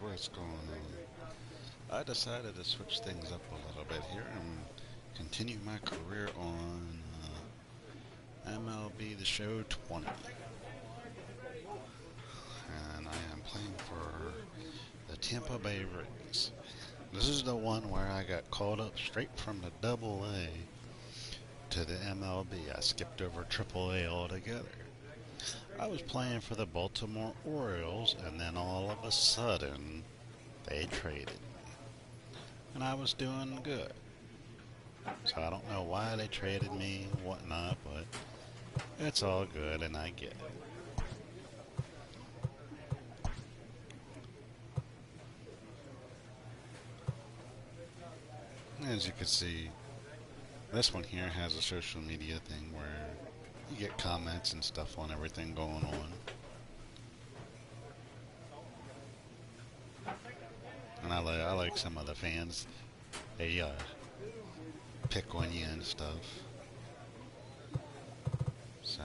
what's going on? I decided to switch things up a little bit here and continue my career on MLB The Show 20. And I am playing for the Tampa Bay Rays. This is the one where I got called up straight from the AA to the MLB. I skipped over AAA altogether. I was playing for the Baltimore Orioles, and then all of a sudden, they traded me. And I was doing good. So I don't know why they traded me and whatnot, but it's all good, and I get it. As you can see, this one here has a social media thing where you get comments and stuff on everything going on. And I like some of the fans. They pick on you and stuff. So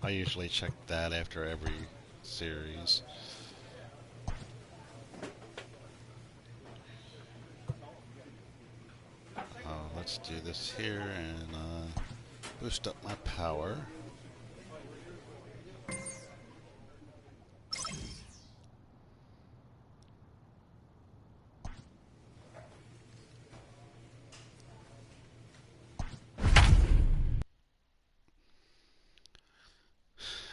I usually check that after every series. Let's do this here and boost up my power.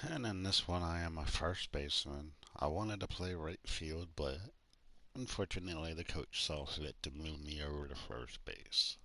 And in this one, I am a first baseman. I wanted to play right field, but unfortunately, the coach saw fit to move me over to first base.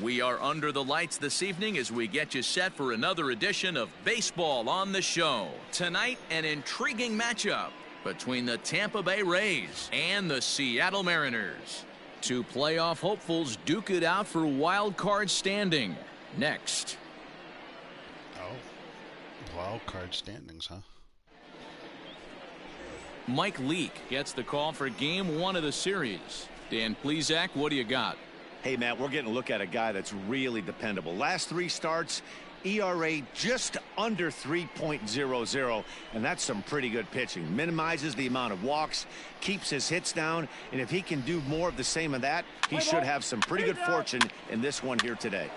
We are under the lights this evening as we get you set for another edition of Baseball on the Show. Tonight, an intriguing matchup between the Tampa Bay Rays and the Seattle Mariners. Two playoff hopefuls duke it out for wild card standing. Next. Oh, wild card standings, huh? Mike Leake gets the call for game one of the series. Dan Plesac, what do you got? Hey, Matt, we're getting a look at a guy that's really dependable. Last three starts, ERA just under 3.00, and that's some pretty good pitching. Minimizes the amount of walks, keeps his hits down, and if he can do more of the same of that, he should have some pretty good fortune in this one here today.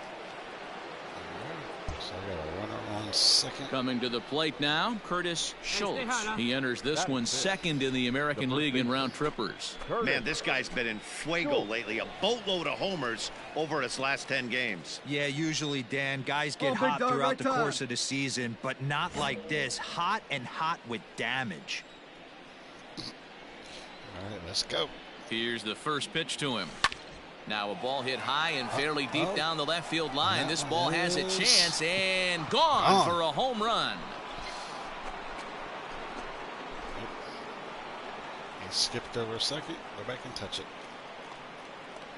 So I got a runner on second. Coming to the plate now, Curtis Schultz. He enters this one second in the American League in round trippers. Man, this guy's been in fuego lately. A boatload of homers over his last 10 games. Yeah, usually, Dan, guys get hot throughout the course of the season, but not like this. Hot and hot with damage. All right, let's go. Here's the first pitch to him. Now a ball hit high and fairly deep down the left field line. This ball has a chance and gone for a home run. He skipped over a second. Go back and touch it.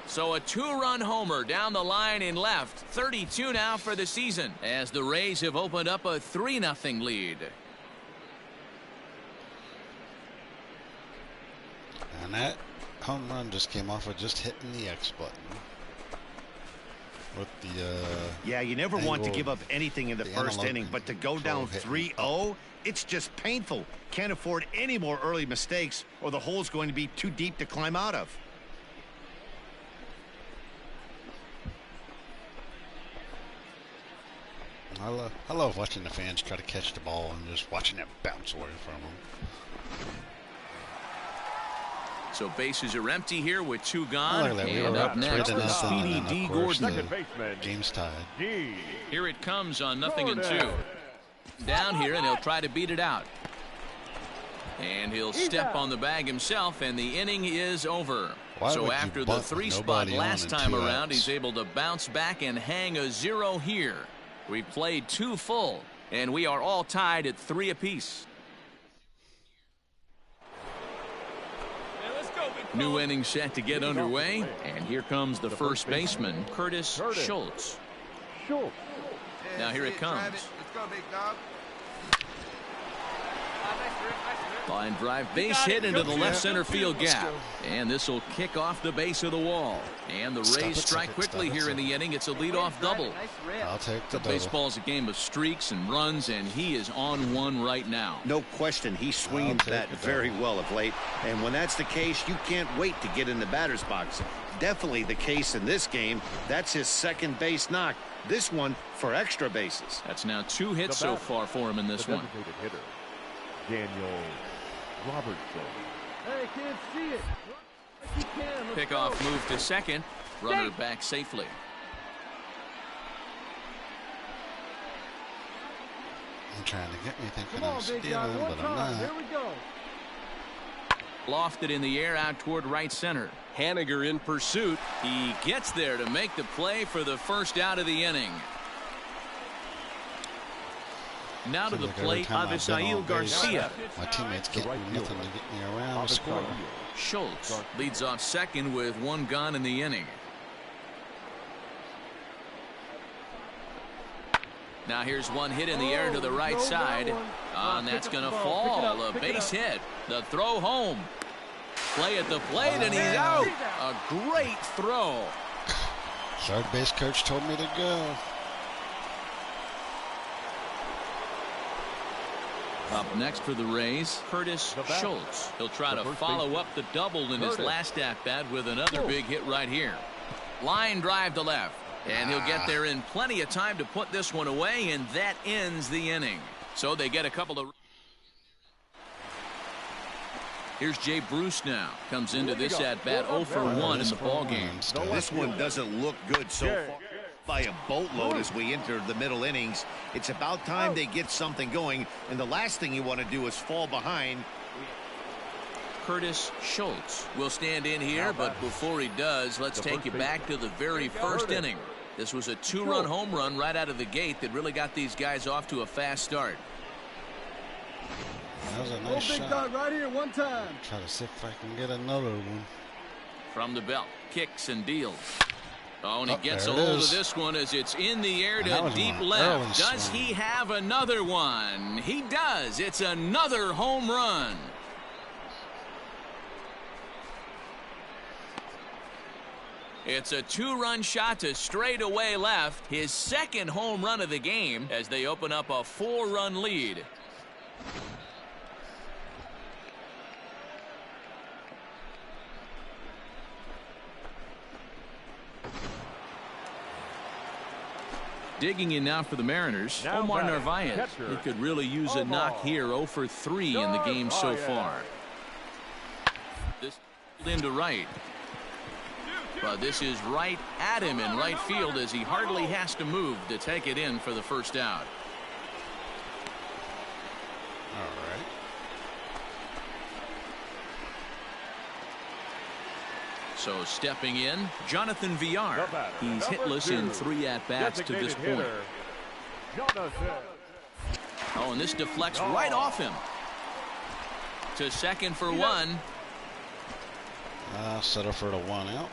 So a two-run homer down the line in left. 32 now for the season as the Rays have opened up a 3-0 lead. And that home run just came off of just hitting the X button. With the yeah, you never want to give up anything in the first inning, but to go down 3-0, it's just painful. Can't afford any more early mistakes or the hole's going to be too deep to climb out of. I love watching the fans try to catch the ball and just watching it bounce away from them. So bases are empty here with two gone. And up next is Speedy D. Gordon. Game's tied. Here it comes on 0-2. Down here, and he'll try to beat it out. And he'll step on the bag himself, and the inning is over. So after the 3 spot last time around, he's able to bounce back and hang a 0 here. We played 2 full, and we are all tied at 3 apiece. New inning set to get underway, and here comes the first baseman, Curtis Schultz. Now here it comes. Line drive, base hit into the left center field gap. And this will kick off the base of the wall. And the Rays strike quickly here in the inning. It's a leadoff double. I'll take the double. Baseball's a game of streaks and runs, and he is on one right now. No question, he's swinging the bat very well of late. And when that's the case, you can't wait to get in the batter's box. Definitely the case in this game. That's his second base knock. This one for extra bases. That's now 2 hits so far for him in this one. Hitter, Daniel Robertson. Hey, can't see it. Pickoff move to second. Runner back safely. I'm trying to get me thinking I'm stealing, but I'm not. Here we go. Lofted in the air out toward right center. Haniger in pursuit. He gets there to make the play for the first out of the inning. Now to the plate, Avisail Garcia. My teammates get nothing to get me around to score. Schultz leads off second with 1 gone in the inning. Now here's one hit in the air to the right side. And that's going to fall. A base hit. The throw home. Play at the plate, and he's out. A great throw. Third base coach told me to go. Up next for the Rays, Curtis Schultz. He'll try to follow up the double in his last at-bat with another big hit right here. Line drive to left. And he'll get there in plenty of time to put this one away, and that ends the inning. So they get a couple of... Here's Jay Bruce now. Comes into this at-bat 0 for 1 in the ballgame. This one doesn't look good so far. By a boatload as we enter the middle innings. It's about time they get something going, and the last thing you want to do is fall behind. Curtis Schultz will stand in here, but before he does, let's take you back to the very first inning. This was a 2-run home run right out of the gate that really got these guys off to a fast start. That was a nice shot. Right here, one time. Try to see if I can get another one. From the belt, kicks and deals. Oh, and he gets a hold of this one as it's in the air to deep left. Does he have another one? He does. It's another home run. It's a 2-run shot to straightaway left. His second home run of the game as they open up a 4-run lead. Digging in now for the Mariners, Omar Narvaez. He could really use a knock here. 0 for 3 in the game so far. This into right. But this is right at him in right field as he hardly has to move to take it in for the first out. All right. So stepping in, Jonathan Villar. He's hitless in 3 at-bats to this point. Oh, and this deflects right off him. To second for 1. Settle for the 1 out.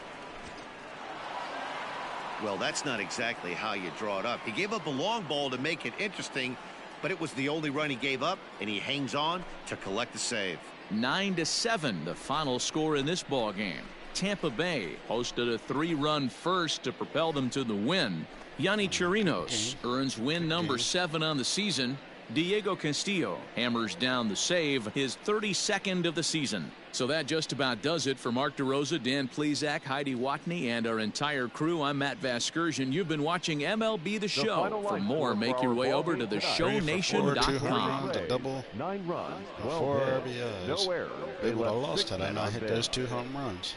Well, that's not exactly how you draw it up. He gave up a long ball to make it interesting, but it was the only run he gave up, and he hangs on to collect the save. 9-7, the final score in this ball game. Tampa Bay posted a 3-run first to propel them to the win. Yanni Chirinos earns win number 7 on the season. Diego Castillo hammers down the save, his 32nd of the season. So that just about does it for Mark DeRosa, Dan Plesac, Heidi Watney, and our entire crew. I'm Matt Vasgersian. You've been watching MLB The Show. For more, make your way over to theshownation.com. Double. 9 runs, 4 RBIs. no errors. They would have lost had I not hit those 2 home runs.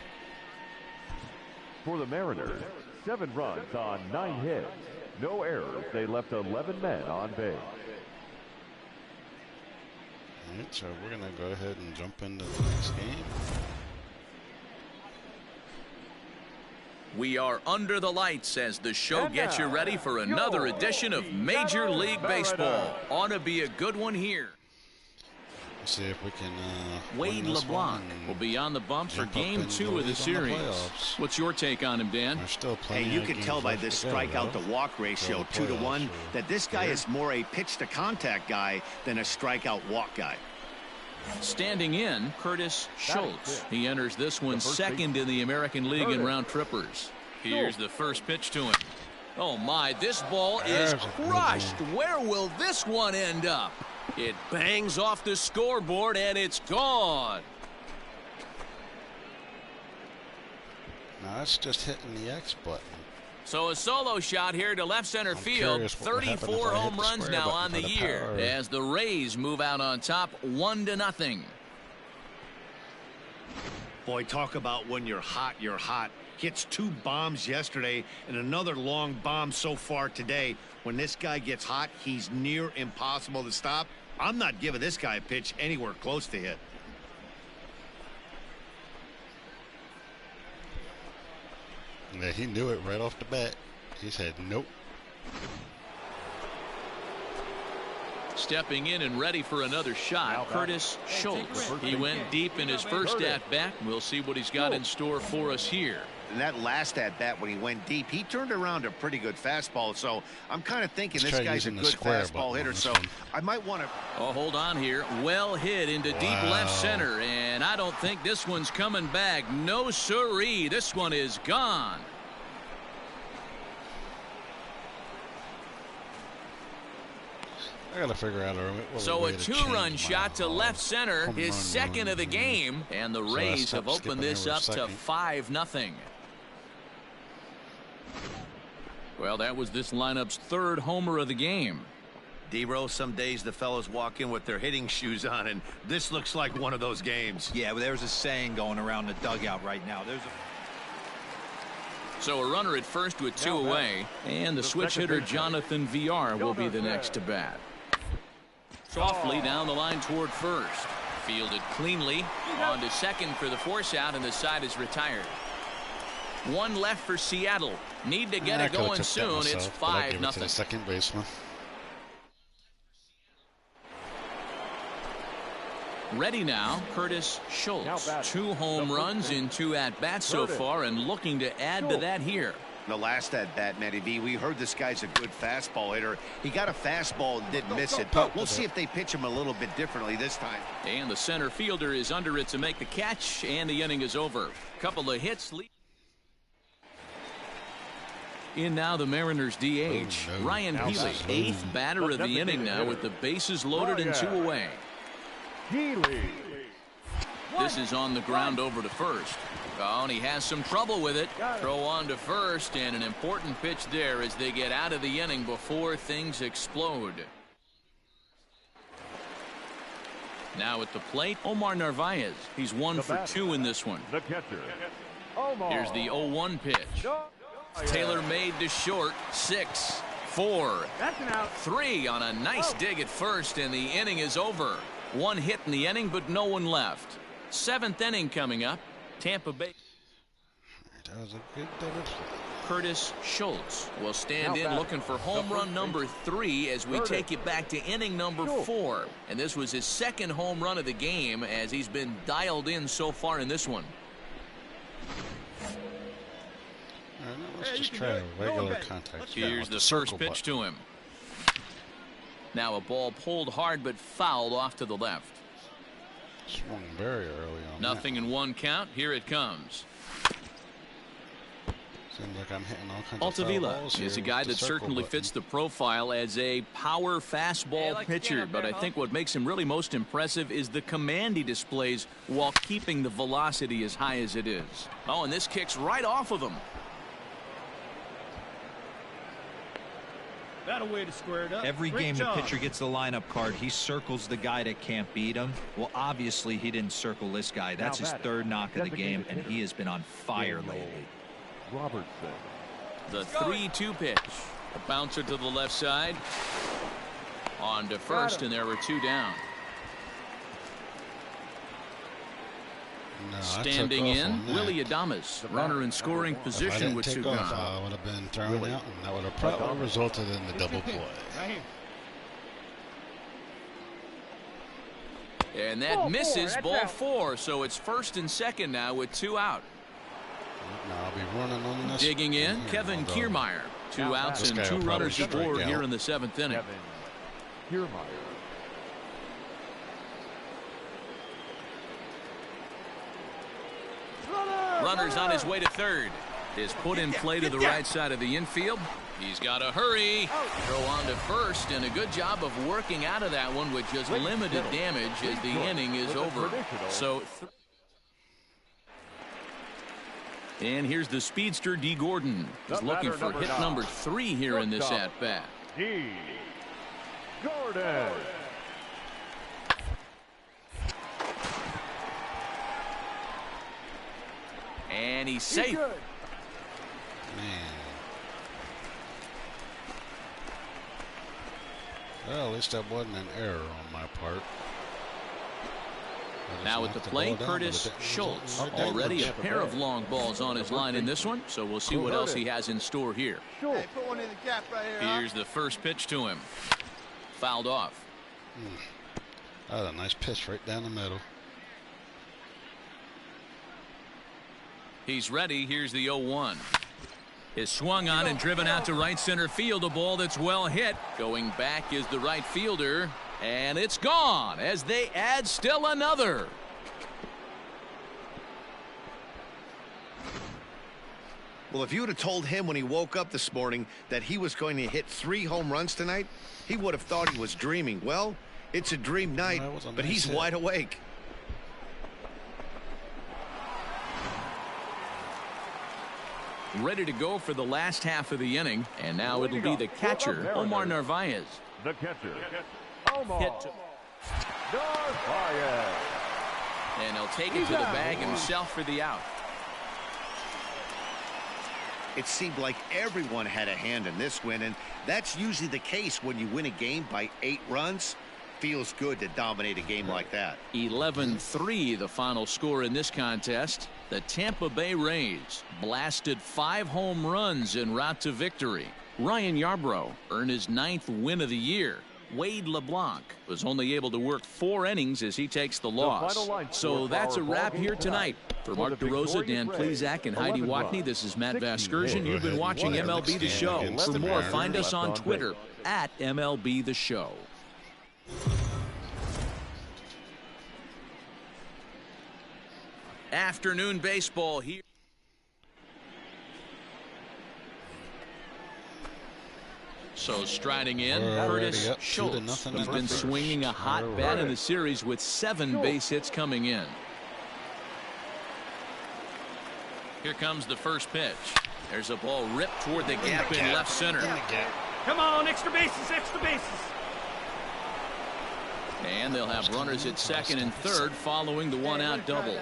For the Mariners, 7 runs on 9 hits. No errors. They left 11 men on base. All right, so we're going to go ahead and jump into the next game. We are under the lights as the show gets you ready for another edition of Major League Baseball. Ought to be a good one here. Let's see if we can Wade LeBlanc will be on the bump for game 2 of the series. What's your take on him, Dan? Hey, you can tell by this strikeout to walk ratio 2 to 1 that this guy is more a pitch to contact guy than a strikeout walk guy. Standing in, Curtis Schultz. He enters this one second in the American League in round trippers. Here's the first pitch to him. Oh my, this ball is crushed. Where will this one end up? It bangs off the scoreboard and it's gone. Now that's just hitting the X button. So a solo shot here to left center field. 34 home runs now on the year as the Rays move out on top 1-0. Boy, talk about when you're hot, you're hot. Hits 2 bombs yesterday and another long bomb so far today. When this guy gets hot, he's near impossible to stop. I'm not giving this guy a pitch anywhere close to hit. Yeah, he knew it right off the bat. He said nope. Stepping in and ready for another shot, Curtis Schultz. He went deep in his first at-bat. We'll see what he's got in store for us here. And that last at-bat when he went deep, he turned around a pretty good fastball. So I'm kind of thinking this guy's a good fastball hitter. So I might want to. Oh, hold on here. Well hit into deep left center. And I don't think this one's coming back. No siree. This one is gone. I gotta figure out so a 2-run shot to left center, his second of the game, and the Rays have opened this up to 5-0. Well, that was this lineup's 3rd homer of the game. D-Rose, some days the fellas walk in with their hitting shoes on, and this looks like one of those games. Yeah, well, there's a saying going around the dugout right now. So a runner at first with 2 away, and the switch hitter Jonathan VR will be the next to bat. Softly down the line toward first. Fielded cleanly. On to second for the force out, and the side is retired. 1 left for Seattle. Need to get it going soon. It's 5-0. To the second baseman. Ready now, Curtis Schultz. 2 home runs in 2 at-bats so far, and looking to add to that here. The last at-bat, Matty V, we heard this guy's a good fastball hitter. He got a fastball and didn't miss it. But we'll see if they pitch him a little bit differently this time. And the center fielder is under it to make the catch, and the inning is over. Couple of hits. In now the Mariners DH, Ryan Healy, 8th batter of the inning now with the bases loaded and 2 away. This is on the ground over to first. Oh, and he has some trouble with it. Throw on to first, and an important pitch there as they get out of the inning before things explode. Now at the plate, Omar Narvaez. He's 1 for 2 in this one. The catcher, Here's the 0-1 pitch. Taylor made to short. 6, 4, 3 on a nice dig at first, and the inning is over. 1 hit in the inning, but no one left. 7th inning coming up. Tampa Bay. That was a good double play. Curtis Schultz will stand in looking for home run number 3 as we take you back to inning number 4. And this was his 2nd home run of the game as he's been dialed in so far in this one. All right, let's just try a regular contact. Here's the first pitch to him. Now a ball pulled hard but fouled off to the left. Swung very early on. Nothing in 1 count. Here it comes. Seems like I'm hitting all kinds of Altuve is a guy that certainly fits the profile as a power fastball pitcher, but I think what makes him really most impressive is the command he displays while keeping the velocity as high as it is. Oh, and this kicks right off of him. That way to square it up. Every game the pitcher gets the lineup card, he circles the guy that can't beat him. Well, obviously he didn't circle this guy. That's his 3rd knock of the game, and he has been on fire lately. Robertson. The 3-2 pitch. A bouncer to the left side. On to first, and there were 2 down. No, standing in, Willie Adams, runner in scoring position with 2 gone. I would have been thrown out, and that would have probably resulted in the double play. And that misses ball 4, so it's 1st and 2nd now with 2 out. Now I'll be running on this. Digging in, Kevin Kiermeier. 2 outs and 2 runners aboard here in the 7th inning. Kiermeier. Runner's on his way to third. Is put in play to the right side of the infield. He's got to hurry. Throw on to first, and a good job of working out of that one with just limited damage as the inning is over. So, and here's the speedster D. Gordon. He's looking for hit number 3 here in this at-bat. D. Gordon. And he's safe. Man. Well, at least that wasn't an error on my part. Now at the plate, Curtis Schultz. Already a pair of long balls on his line in this one, so we'll see what else he has in store here. Hey, put one in the gap right here. Here's the first pitch to him. Fouled off. That was a nice pitch right down the middle. He's ready. Here's the 0-1. Is swung on and driven out to right center field. A ball that's well hit. Going back is the right fielder. And it's gone as they add still another. Well, if you would have told him when he woke up this morning that he was going to hit 3 home runs tonight, he would have thought he was dreaming. Well, it's a dream night, but he's wide awake. Ready to go for the last half of the inning, and now it'll be the catcher, Omar Narvaez. The catcher, Omar Narvaez. And he'll take it to the bag himself for the out. It seemed like everyone had a hand in this win, and that's usually the case when you win a game by 8 runs. Feels good to dominate a game like that. 11-3 the final score in this contest. The Tampa Bay Rays blasted 5 home runs en route to victory. Ryan Yarbrough earned his 9th win of the year. Wade LeBlanc was only able to work 4 innings as he takes the loss. So that's a wrap here tonight. For Mark DeRosa, Dan Plesac, and Heidi Watney, this is Matt Vasgersian. You've been watching MLB The Show. For more, find us on Twitter at MLB The Show. Afternoon baseball here. So striding in, Curtis Schultz, who's been swinging a hot bat in the series with 7 base hits coming in. Here comes the first pitch. There's a ball ripped toward the gap in left center. Come on, extra bases, extra bases. And they'll have runners at second and third following the 1-out double.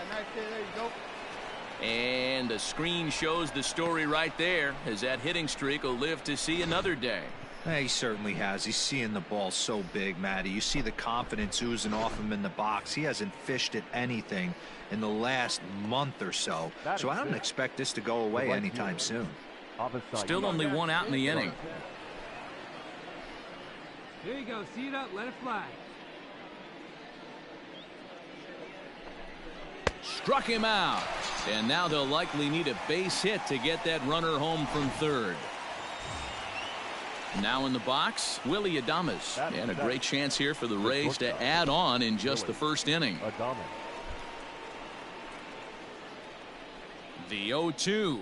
And the screen shows the story right there, as that hitting streak will live to see another day. He certainly has. He's seeing the ball so big, Matty. You see the confidence oozing off him in the box. He hasn't fished at anything in the last month or so. So I don't expect this to go away anytime soon. Still only 1 out in the inning. Here you go. See it up. Let it fly. Struck him out. And now they'll likely need a base hit to get that runner home from third. Now in the box, Willie Adams. And a great chance here for the Rays to add on in just the first inning. The 0-2.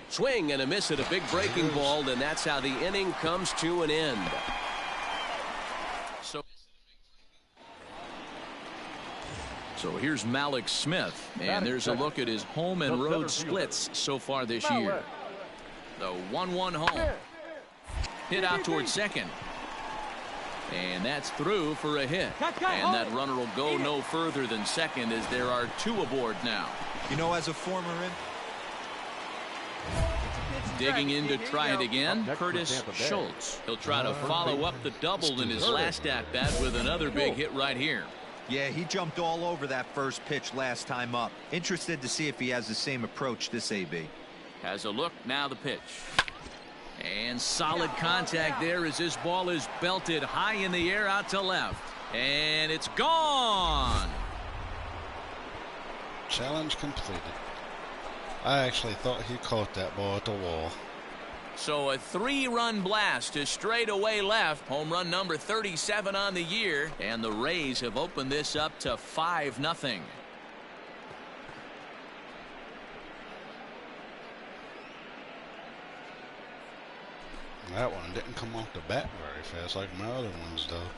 Swing and a miss at a big breaking ball, and that's how the inning comes to an end. So here's Malik Smith, and there's a look at his home and road splits so far this year. The 1-1 home. Hit out towards second. And that's through for a hit. And that runner will go no further than second, as there are 2 aboard now. You know, as a former digging in to try it again, Curtis Schultz. He'll try to follow up the double in his last at-bat with another big hit right here. Yeah, he jumped all over that first pitch last time up. Interested to see if he has the same approach this AB. Has a look, now the pitch. And solid contact there as this ball is belted high in the air out to left. And it's gone. Challenge completed. I actually thought he caught that ball at the wall. So a 3-run blast to straightaway left. Home run number 37 on the year. And the Rays have opened this up to 5-0. That one didn't come off the bat very fast like my other ones, though.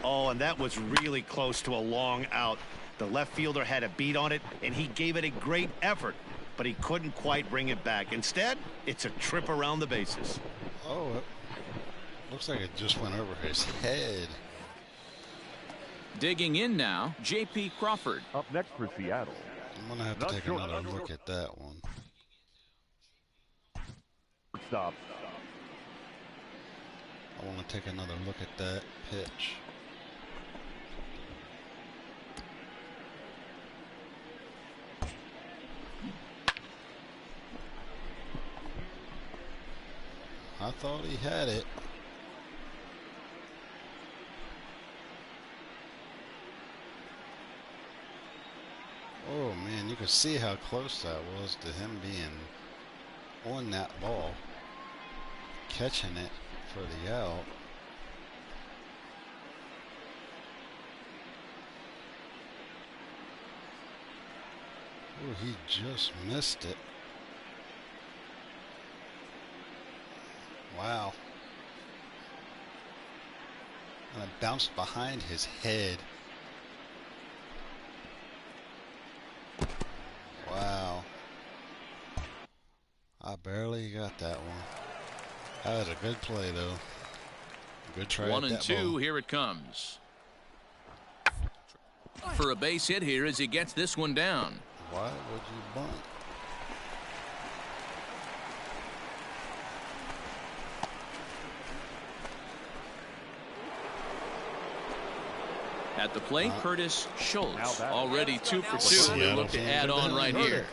Oh, and that was really close to a long out. The left fielder had a beat on it, and he gave it a great effort, but he couldn't quite bring it back. Instead, it's a trip around the bases. Oh, it looks like it just went over his head. Digging in now, J.P. Crawford. Up next for Seattle. I'm going to have to take another look at that one. Stop. I want to take another look at that pitch. I thought he had it. Oh man, you could see how close that was to him being on that ball, catching it for the out. Oh, he just missed it. Wow. And it bounced behind his head. Wow. I barely got that one. That was a good play, though. Good try. 1-2. Ball. Here it comes. For a base hit here as he gets this one down. Why would you bunt? At the plate, Curtis Schultz, already 2 for 2. They look to add on right here.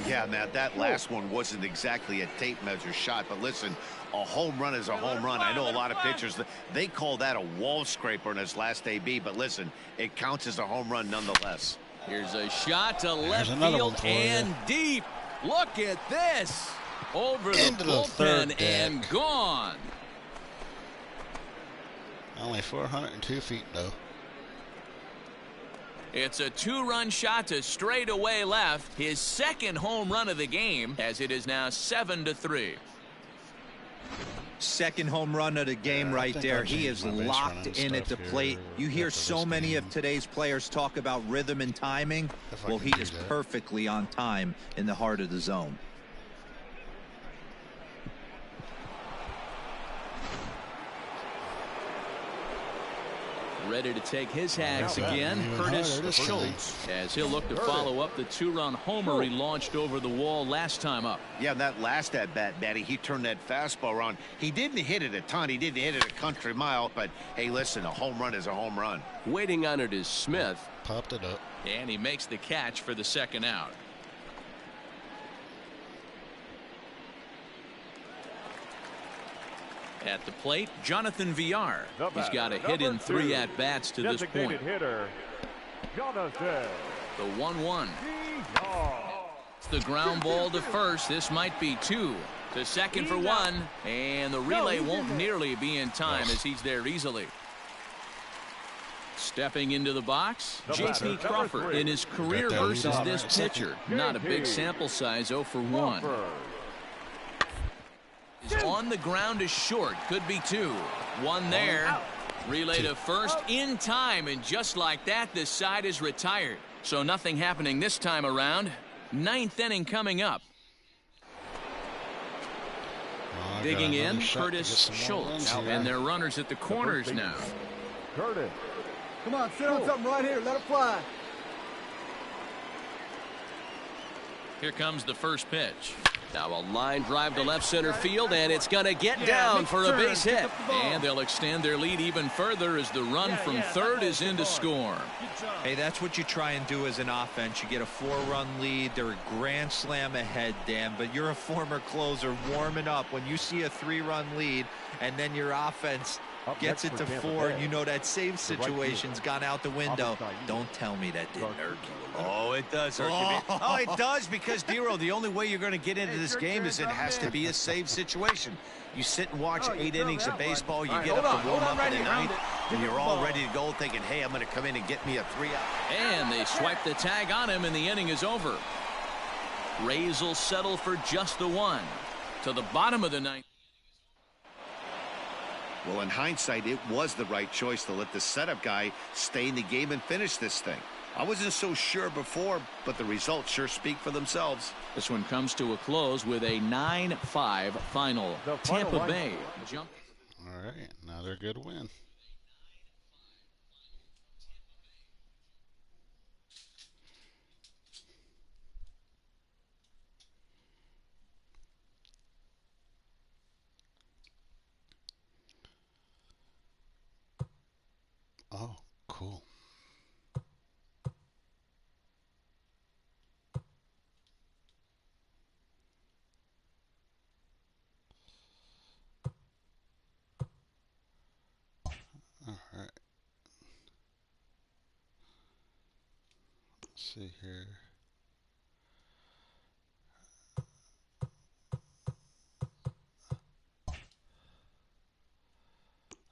Yeah, Matt, that last one wasn't exactly a tape measure shot, but listen, a home run is a home run. I know a lot of pitchers, they call that a wall scraper in his last AB, but listen, it counts as a home run nonetheless. Here's a shot to left field and deep. Look at this. Over the bullpen and gone. Only 402 feet, though. It's a 2-run shot to straightaway left. His second home run of the game, as it is now 7-3. Second home run of the game right there. He is locked in at the plate. You hear so many of today's players talk about rhythm and timing. Well, he is perfectly on time in the heart of the zone. Ready to take his hags again, Curtis Schultz, as he'll look to follow up the 2-run homer he launched over the wall last time up. Yeah, that last at-bat, Matty, he turned that fastball around. He didn't hit it a ton. He didn't hit it a country mile, but hey, listen, a home run is a home run. Waiting on it is Smith. Popped it up. And he makes the catch for the second out. At the plate, Jonathan Villar. He's got a hit in 3 at-bats to this point. Hitter, Jonathan. The 1-1. It's the ground ball to first. This might be 2. To second for 1. And the relay won't nearly be in time as he's there easily. Stepping into the box, J.P. Crawford in his career versus this pitcher. Not a big sample size, 0 for 1. On the ground is short. Could be 2. 1 there. Relay to first in time, and just like that, this side is retired. So nothing happening this time around. 9th inning coming up. Digging in, Curtis Schultz, and their runners at the corners now. Curtis. Come on, sit on something right here. Let it fly. Here comes the first pitch. Now a line drive to left center field, and it's going to get down for a base hit. And they'll extend their lead even further as the run from third is in to score. Hey, that's what you try and do as an offense. You get a 4-run lead. They're a grand slam ahead, Dan, but you're a former closer warming up. When you see a 3-run lead and then your offense gets it to 4, and you know that save situation's gone out the window. Don't tell me that didn't irk you. Oh, it does irk you. Oh, it does, because, Dero, the only way you're going to get into this game is it has to be a save situation. You sit and watch 8 innings of baseball, you get up to warm up in the 9th, and you're all ready to go thinking, hey, I'm going to come in and get me a 3-out. And they swipe the tag on him, and the inning is over. Rays will settle for just the one. To the bottom of the ninth. Well, in hindsight, it was the right choice to let the setup guy stay in the game and finish this thing. I wasn't so sure before, but the results sure speak for themselves. This one comes to a close with a 9-5 final. Tampa Bay jump. All right, another good win. Oh, cool. All right. Let's see here.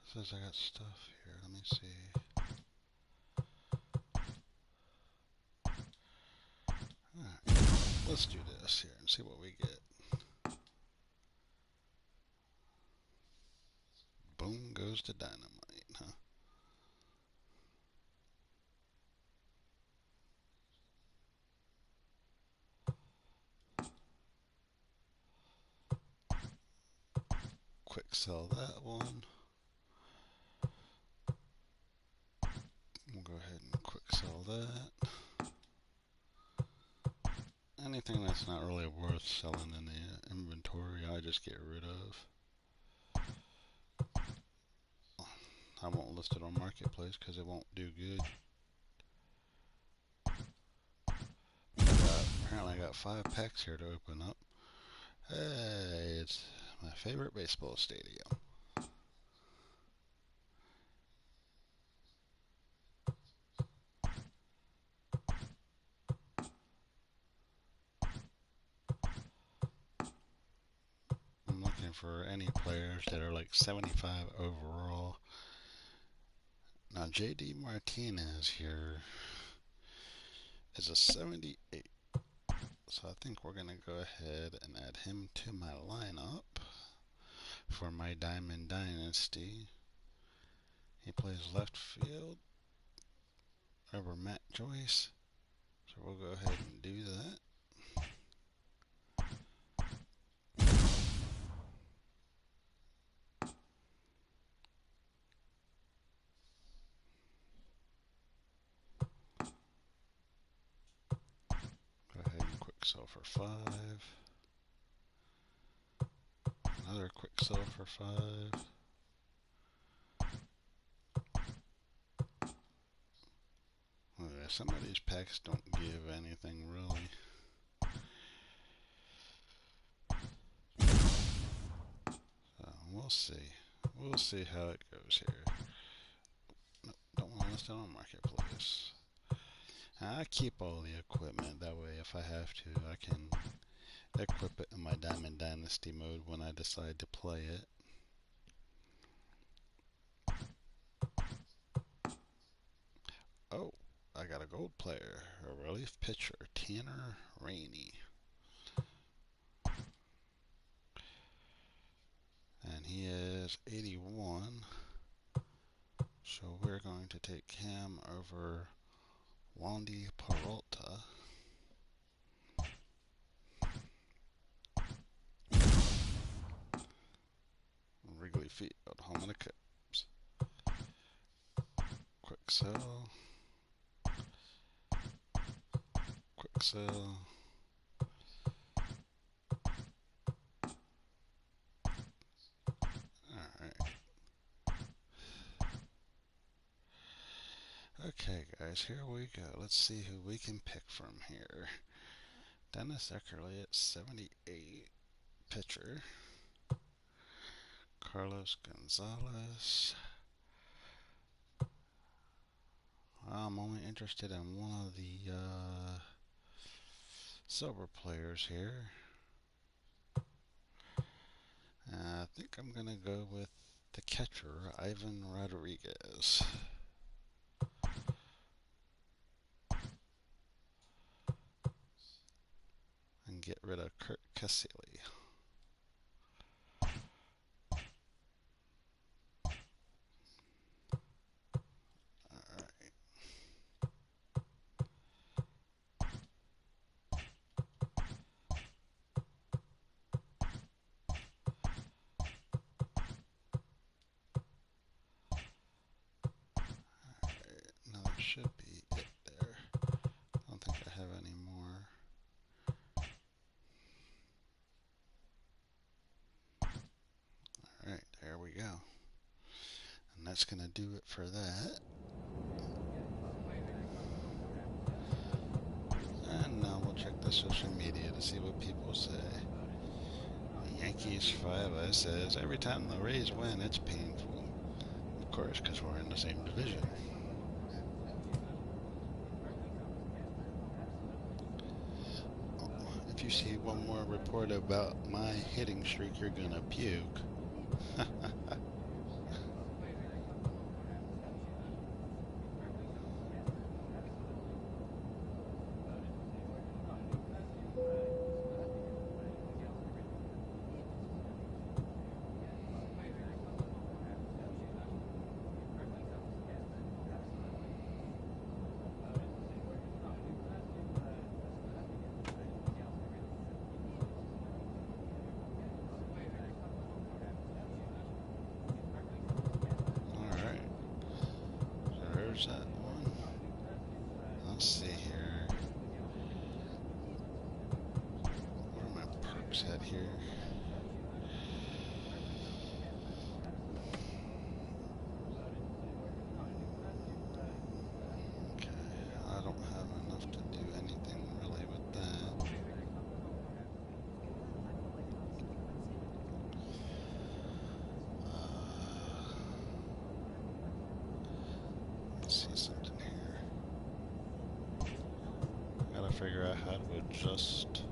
It says I got stuff here. Let me see. Alright, let's do this here and see what we get. Boom goes the dynamite, huh? Quick sell that one. We'll go ahead and quick sell that. Anything that's not really worth selling in the inventory, I just get rid of. I won't list it on Marketplace because it won't do good. Apparently I got 5 packs here to open up. Hey, it's my favorite baseball stadium. I'm looking for any players that are like 75 overall. Now JD Martinez here is a 78. So I think we're going to go ahead and add him to my lineup for my Diamond Dynasty. He plays left field over Matt Joyce. So we'll go ahead and do that. Go ahead and quick sell for 5. Another quick sell for 5. Some of these packs don't give anything really. So we'll see. We'll see how it goes here. Nope, don't want to list it on Marketplace. I keep all the equipment. That way, if I have to, I can equip it in my Diamond Dynasty mode when I decide to play it. Oh, I got a gold player, a relief pitcher, Tanner Rainey. And he is 81. So we're going to take him over Wandy Peralta. Wrigley Field, home of the Cubs. Quick sell. Quick sell. Alright. Okay, guys, here we go. Let's see who we can pick from here. Dennis Eckerly at 78, pitcher. Carlos Gonzalez. I'm only interested in one of the silver players here. I think I'm going to go with the catcher, Ivan Rodriguez. And get rid of Kurt Casilli. Should be it there. I don't think I have any more. Alright, there we go. And that's going to do it for that. And now we'll check the social media to see what people say. Yankees 5 says, every time the Rays win, it's painful. Of course, because we're in the same division. If you see one more report about my hitting streak, you're gonna puke. That one. Let's see here. Where are my perks at here? Okay, I don't have enough to do anything really with that. See something here. Gotta figure out how to adjust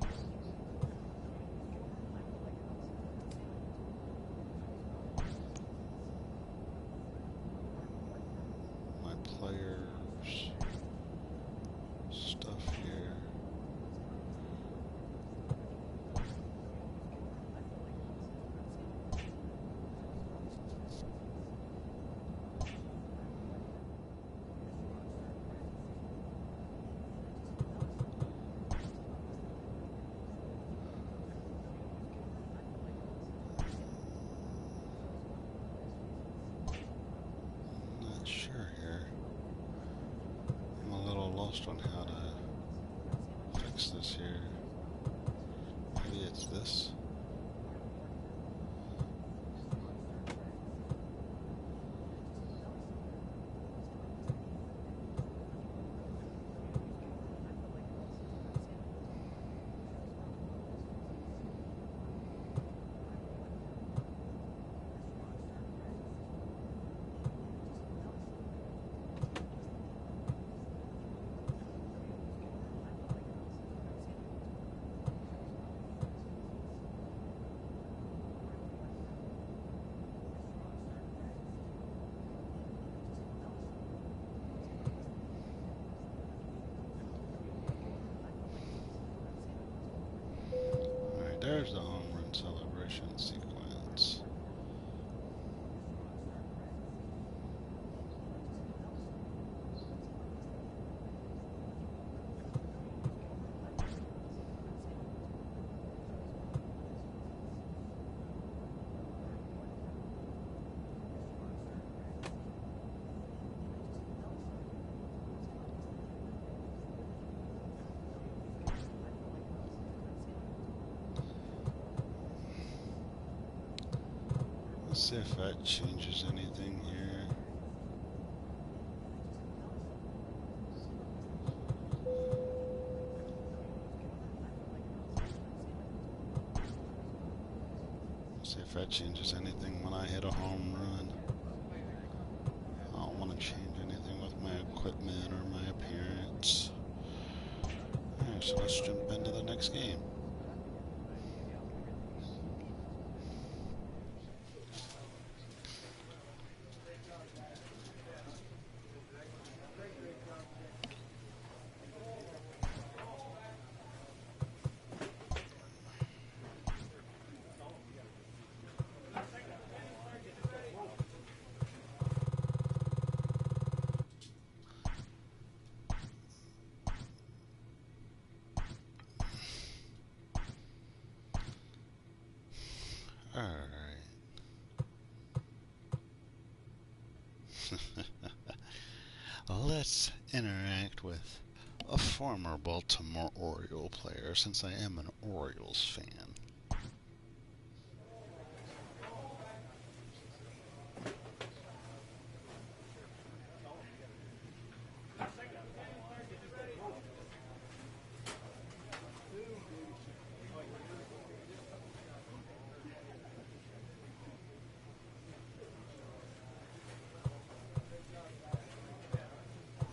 my players' stuff here. On how to fix this here. Maybe it's this. There's the home run celebration sequence. Let's see if that changes anything here. Let's see if that changes anything when I hit a home run. I don't want to change anything with my equipment or my appearance. Alright, so let's jump into the next game. Alright. Let's interact with a former Baltimore Oriole player, since I am an Orioles fan.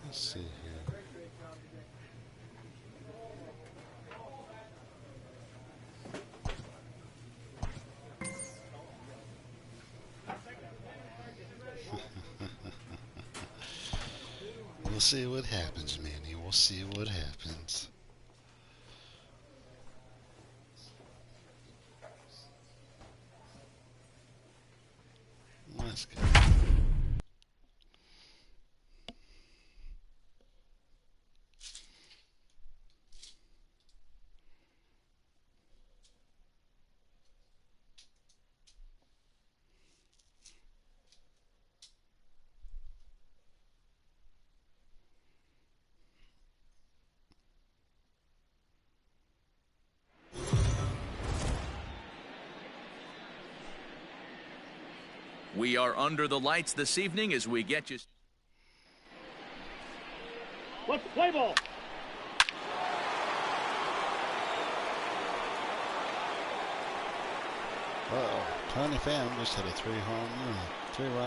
Let's see here. We'll see what happens, Manny. We'll see what happens. Let's go. We are under the lights this evening as we get you. Let's play ball. Uh-oh. Tony Pham just hit a three-run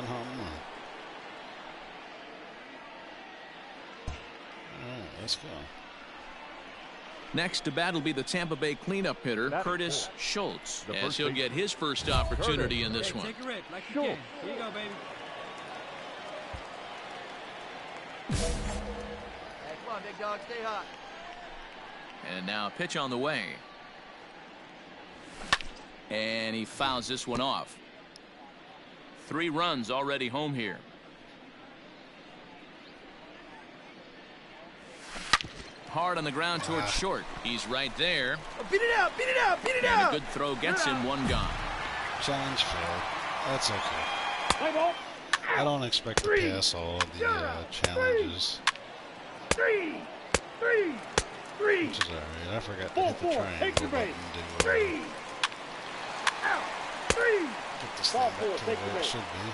home run. Alright, let's go. Next to bat will be the Tampa Bay cleanup hitter, Curtis Schultz, as he'll get his first opportunity in this one. Take a rip like you can. Here you go, baby. Hey, come on, big dog, stay hot. And now a pitch on the way. And he fouls this one off. 3 runs already home here. Hard on the ground towards short. He's right there. Oh, beat it out, beat it out, beat it out. And a good throw gets him, 1 gone. Challenge failed. That's okay. Play ball. I don't expect to pass all of the challenges. Three. Which is alright. I forgot to hit the triangle button to get this thing back to where it should be.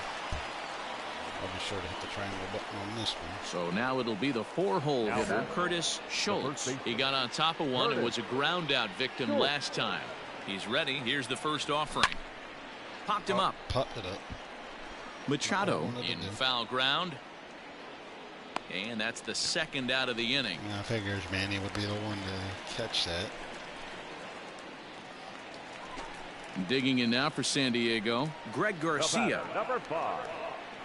I'll be sure to hit the triangle button on this one. So now it'll be the 4-hole hitter, Curtis Schultz. He got on top of one and was a ground-out victim last time. He's ready. Here's the first offering. Popped him up. Popped it up. Machado in foul ground. And that's the second out of the inning. I figures Manny would be the one to catch that. Digging in now for San Diego, Greg Garcia. Number 5.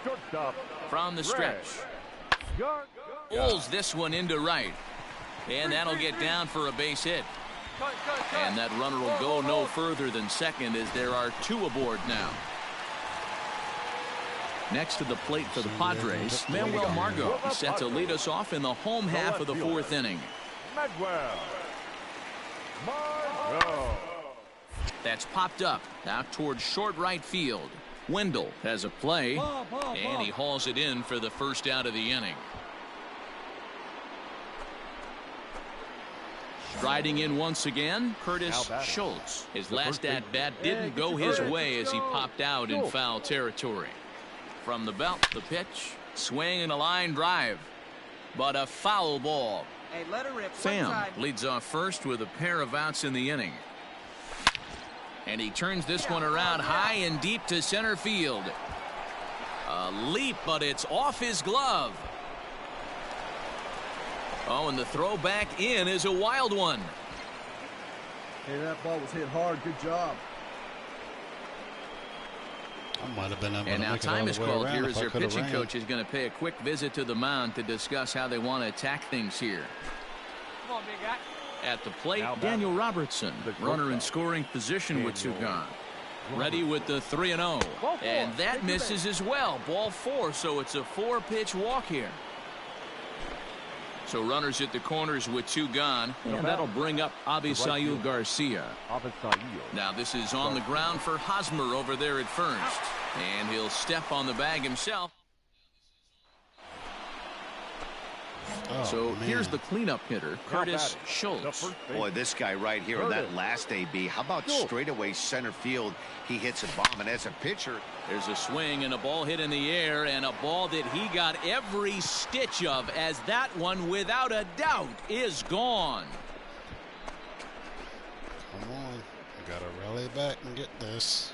Shortstop. From the stretch. Pulls this one into right. And that'll get down for a base hit. And that runner will go no further than second as there are 2 aboard now. Next to the plate for the Padres, Manuel Margot is set to lead us off in the home half of the 4th inning. That's popped up out towards short right field. Wendell has a play, and he hauls it in for the first out of the inning. Striding in once again, Curtis Schultz. His last at-bat didn't go his way as he popped out in foul territory. From the belt, the pitch, swing and a line drive, but a foul ball. Hey, let her rip. Pham leads off first with a pair of outs in the inning. And he turns this one around high and deep to center field. A leap, but it's off his glove. Oh, and the throw back in is a wild one. Hey, that ball was hit hard. Good job. I might have been able and to now make time it is all the way called around here if as I their could have pitching ran. coach is going to pay a quick visit to the mound to discuss how they want to attack things here. Come on, big guy. At the plate, Daniel Robertson, runner in scoring position with 2 gone. Ready with the 3-0. And that misses as well. Ball 4, so it's a 4-pitch walk here. So runners at the corners with 2 gone, and that'll bring up Avisail Garcia. Now this is on the ground for Hosmer over there at first, and he'll step on the bag himself. So here's the cleanup hitter, Curtis Schultz. Boy, this guy right here in that last AB. How about straightaway center field? He hits a bomb, and as a pitcher, there's a swing and a ball hit in the air, and a ball that he got every stitch of, as that one, without a doubt, is gone. Come on, we gotta rally back and get this.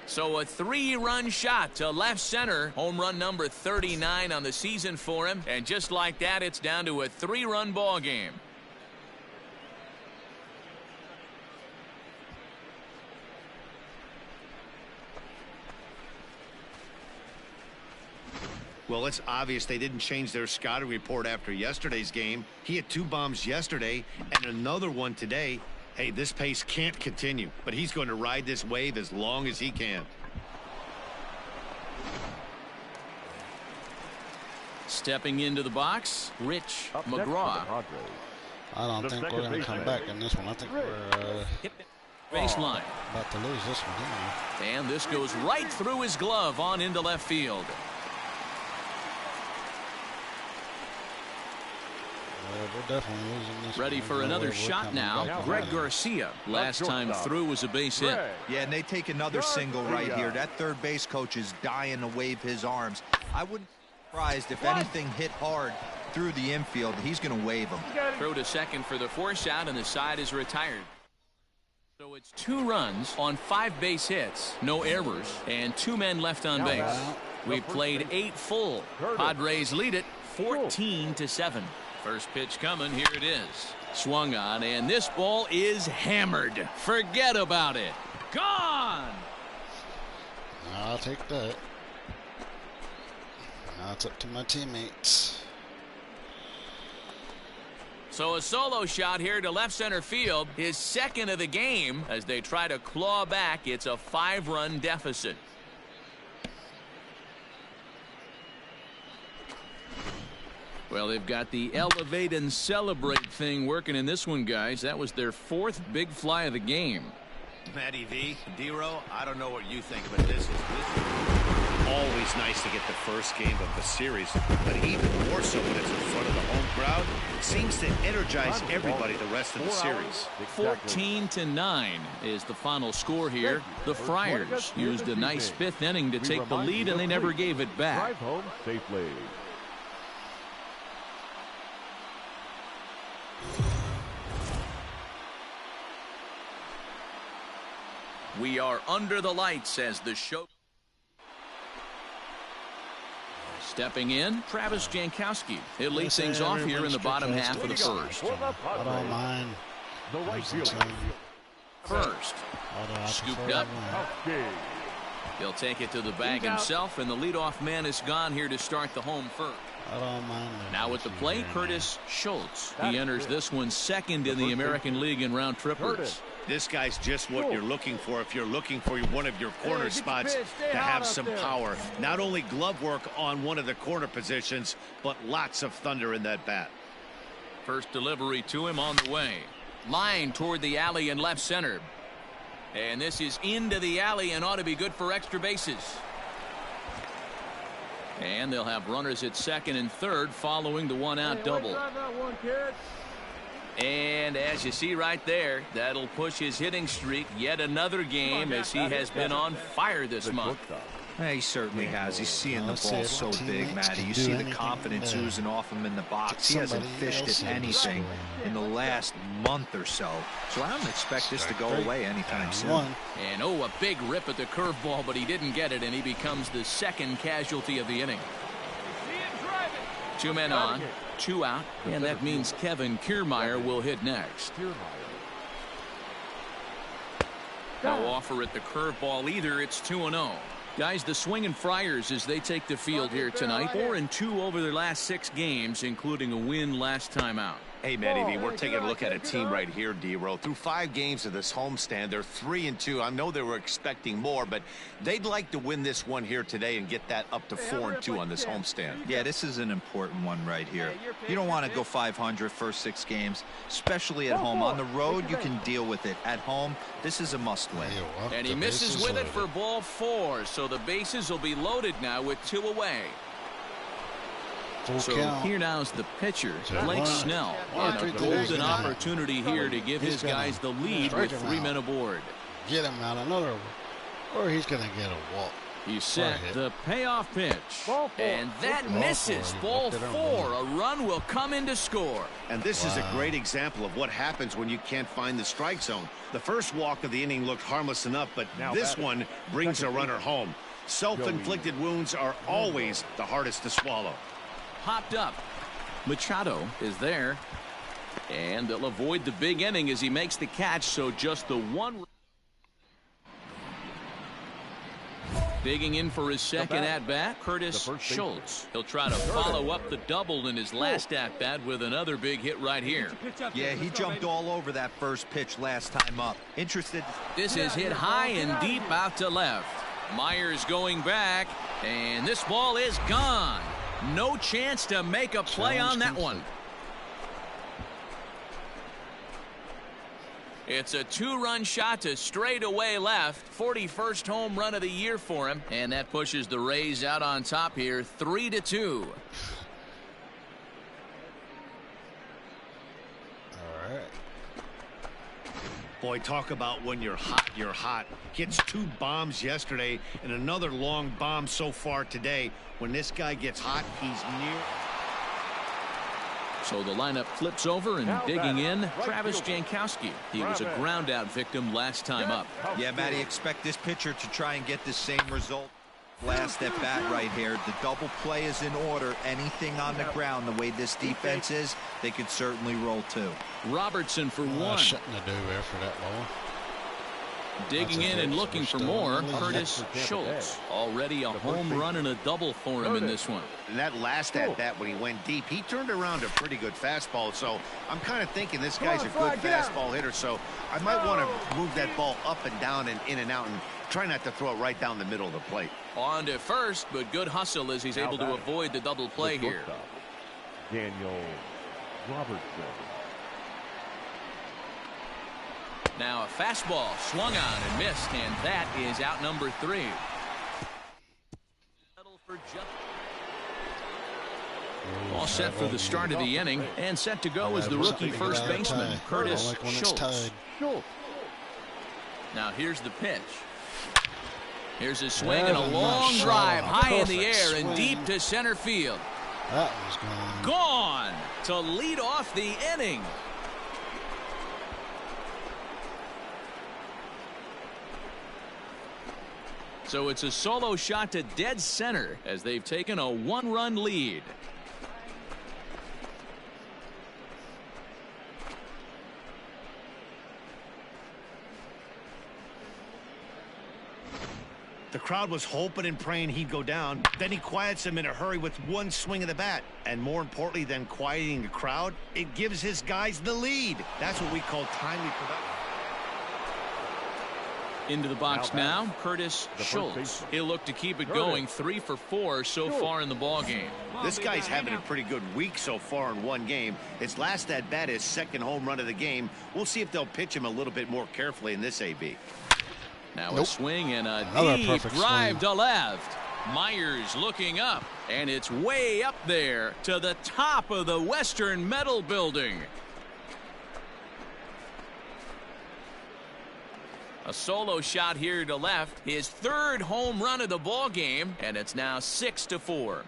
So a 3-run shot to left center. Home run number 39 on the season for him. And just like that, it's down to a 3-run ball game. well, it's obvious they didn't change their scouting report after yesterday's game. He had 2 bombs yesterday and another one today. Hey, this pace can't continue, but he's going to ride this wave as long as he can. Stepping into the box, Rich McGraw. I don't think we're going to come back in this one. I think we're baseline. About to lose this one. And this goes right through his glove on into left field. We're definitely losing this. Ready for another shot now. Greg Garcia. Last time through was a base hit. Yeah, and they take another single right here. That third base coach is dying to wave his arms. I wouldn't be surprised if anything hit hard through the infield. He's going to wave them. Throw to second for the force out, and the side is retired. So it's 2 runs on 5 base hits, no errors, and 2 men left on base. We've played 8 full. Padres lead it 14-7. First pitch coming. Here it is. Swung on, and this ball is hammered. Forget about it. Gone. I'll take that. Now it's up to my teammates. So a solo shot here to left center field, his second of the game, as they try to claw back. It's a 5-run deficit. Well, they've got the elevate and celebrate thing working in this one, guys. That was their 4th big fly of the game. Matty V, D-Row, I don't know what you think, but this is always nice to get the first game of the series, but even more so when it's in front of the home crowd. It seems to energize everybody the rest of the series. 14-9 is the final score here. The Friars used a nice 5th inning to take the lead, and they never gave it back. Drive home safely. We are under the lights as the show. Stepping in, Travis Jankowski. He'll lead things off here in the bottom half of the first. I don't mind. The right field. First, scooped up. He'll take it to the bag himself, and the leadoff man is gone here to start the home first. I don't mind. Now at the plate, Curtis Schultz. He enters this one second in the American League in round trippers. This guy's just what you're looking for if you're looking for one of your corner spots to have some power. Not only glove work on one of the corner positions, but lots of thunder in that bat. First delivery to him on the way. Line toward the alley in left center. And this is into the alley and ought to be good for extra bases. And they'll have runners at second and third following the 1-out double. And as you see right there, that'll push his hitting streak yet another game, as he has been on fire this month. He certainly has. He's seeing the ball so big, Matty. You see the confidence oozing off him in the box. He hasn't fished at anything in the last month or so. So I don't expect this to go away anytime soon. And a big rip at the curveball, but he didn't get it, and he becomes the second casualty of the inning. 2 men on, 2 out, and that means Kevin Kiermeier will hit next. No offer at the curveball either. It's 2-0. Guys, the swinging Friars as they take the field here tonight. 4-2 over their last 6 games, including a win last time out. Hey, Manny, we're taking a look at a team right here, D-Row. Through 5 games of this homestand, they're 3-2. I know they were expecting more, but they'd like to win this one here today and get that up to 4-2 on this homestand. Yeah, this is an important one right here. You don't want to go 500 first 6 games, especially at home. On the road, you can deal with it. At home, this is a must-win. And he misses with it for ball 4, so the bases will be loaded now with 2 away. So here now is the pitcher, Blake Snell, and a golden opportunity here to give his guys the lead with 3 men aboard. Get him out another, or he's going to get a walk. He's set the payoff pitch, and that misses. Ball 4. A run will come in to score. And this is a great example of what happens when you can't find the strike zone. The first walk of the inning looked harmless enough, but this one brings a runner home. Self-inflicted wounds are always the hardest to swallow. Popped up. Machado is there, and they'll avoid the big inning as he makes the catch, so just the 1. Digging in for his second at-bat, Curtis Schultz. He'll try to follow up the double in his last at-bat with another big hit right here. Yeah, he jumped all over that first pitch last time up. Interested. This is hit high and deep out to left. Myers going back, and this ball is gone. No chance to make a play on that one. It's a 2-run shot to straightaway left. 41st home run of the year for him. And that pushes the Rays out on top here, 3-2. All right. Boy, talk about when you're hot, you're hot. Gets 2 bombs yesterday and another long bomb so far today. When this guy gets hot, he's near. So the lineup flips over, and digging in, Travis Jankowski. He was a ground out victim last time up. Yeah, Matty, expect this pitcher to try and get the same result. Last at bat right here. The double play is in order. Anything on the ground, the way this defense is, they could certainly roll 2. Robertson for 1. Shouldn't have do after that ball. Digging in and looking for more, Curtis Schultz. Already a home run and a double for him in this one. And that last at-bat when he went deep, he turned around a pretty good fastball. So I'm kind of thinking this guy's a good fastball hitter. So I might want to move that ball up and down and in and out and try not to throw it right down the middle of the plate. On to first, but good hustle as he's able to avoid the double play here. Daniel Robertson. Now a fastball swung on and missed, and that is out number 3. All set for the start of the inning, and set to go is the rookie first baseman, Curtis Schultz. Now here's the pitch. Here's a swing and a long drive high in the air and deep to center field. That was gone. Gone to lead off the inning. So it's a solo shot to dead center as they've taken a 1-run lead. The crowd was hoping and praying he'd go down. Then he quiets him in a hurry with 1 swing of the bat. And more importantly than quieting the crowd, it gives his guys the lead. That's what we call timely production. Into the box now, Curtis Schultz. He'll look to keep it going, 3 for 4 so far in the ball game. This guy's having a pretty good week so far in 1 game. His last at bat is 2nd home run of the game. We'll see if they'll pitch him a little bit more carefully in this AB. Now a swing and a deep drive to left. Myers looking up, and it's way up there to the top of the Western Metal Building. A solo shot here to left, his 3rd home run of the ball game, and it's now 6-4.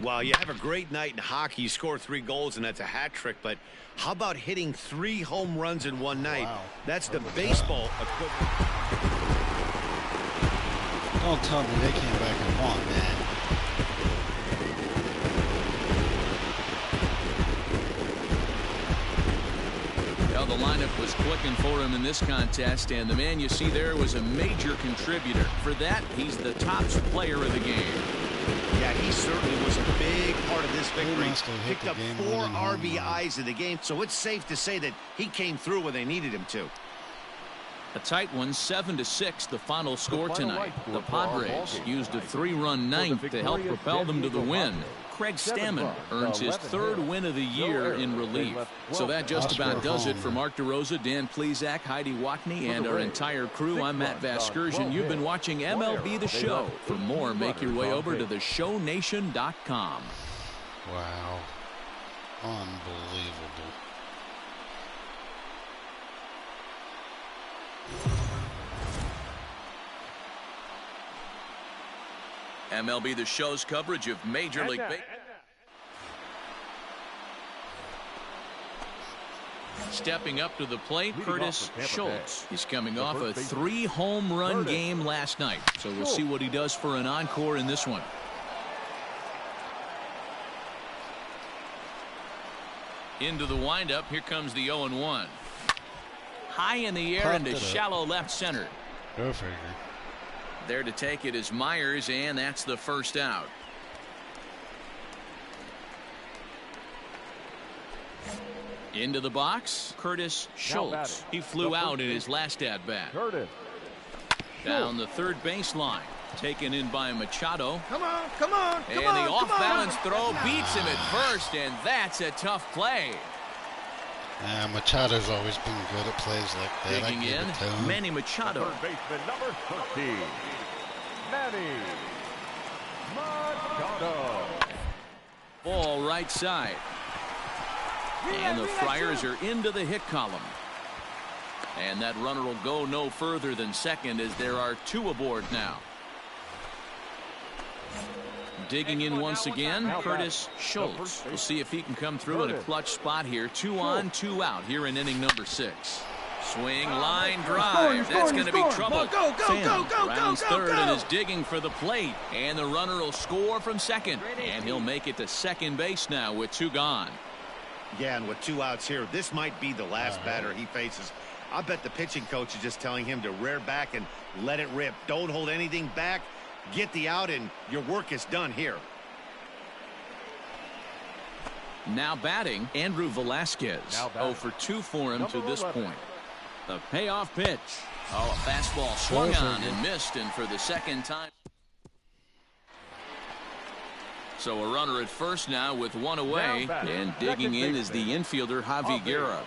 Well, you have a great night in hockey. You score 3 goals, and that's a hat trick. But how about hitting 3 home runs in 1 night? Wow. That's the baseball equivalent. Don't tell me they came back and won, man. the lineup was clicking for him in this contest, and the man you see there was a major contributor. For that, he's the top player of the game. Yeah, he certainly was a big part of this victory. Picked up 4 RBIs in the game, so it's safe to say that he came through when they needed him to. A tight one, 7-6, the final score tonight. The Padres used a 3-run ninth to help propel them to the win. Craig Stammen earns his 3rd win of the year in relief. So that just about does it for Mark DeRosa, Dan Plesac, Heidi Watney, and our entire crew. I'm Matt Vasgersian. You've been watching MLB The Show. For more, make your way over to theshownation.com. Wow. Unbelievable. MLB The Show's coverage of Major League Baseball. Stepping up to the plate, Curtis Schultz. He's coming off a 3-home run game last night, so we'll see what he does for an encore in this one. Into the windup, here comes the 0-1. High in the air into shallow left center. Go figure. There to take it is Myers, and that's the first out. Into the box, Curtis Schultz. He flew out in his last at-bat. Down the third baseline. Taken in by Machado. Come on, come on, and the off-balance throw beats him at first, and that's a tough play. Machado's always been good at plays like that. Digging in, Manny Machado. Third baseman number 13, Manny Machado. Ball right side. And the Friars are into the hit column. And that runner will go no further than second as there are 2 aboard now. Digging in once again, Curtis Schultz. We'll see if he can come through in a clutch spot here. 2 on, 2 out here in inning number 6. Swing, line drive. That's going to be trouble. Rounds third and is digging for the plate. And the runner will score from second. And he'll make it to second base now with 2 gone. Yeah, and with 2 outs here, this might be the last batter he faces. I bet the pitching coach is just telling him to rear back and let it rip. Don't hold anything back. Get the out, and your work is done here. Now batting, Andrew Velasquez. 0 for 2 for him to this point. The payoff pitch. Oh, a fastball swung on and missed, and for the second time. So a runner at first now with 1 away, and digging in is the infielder Javi Guerra.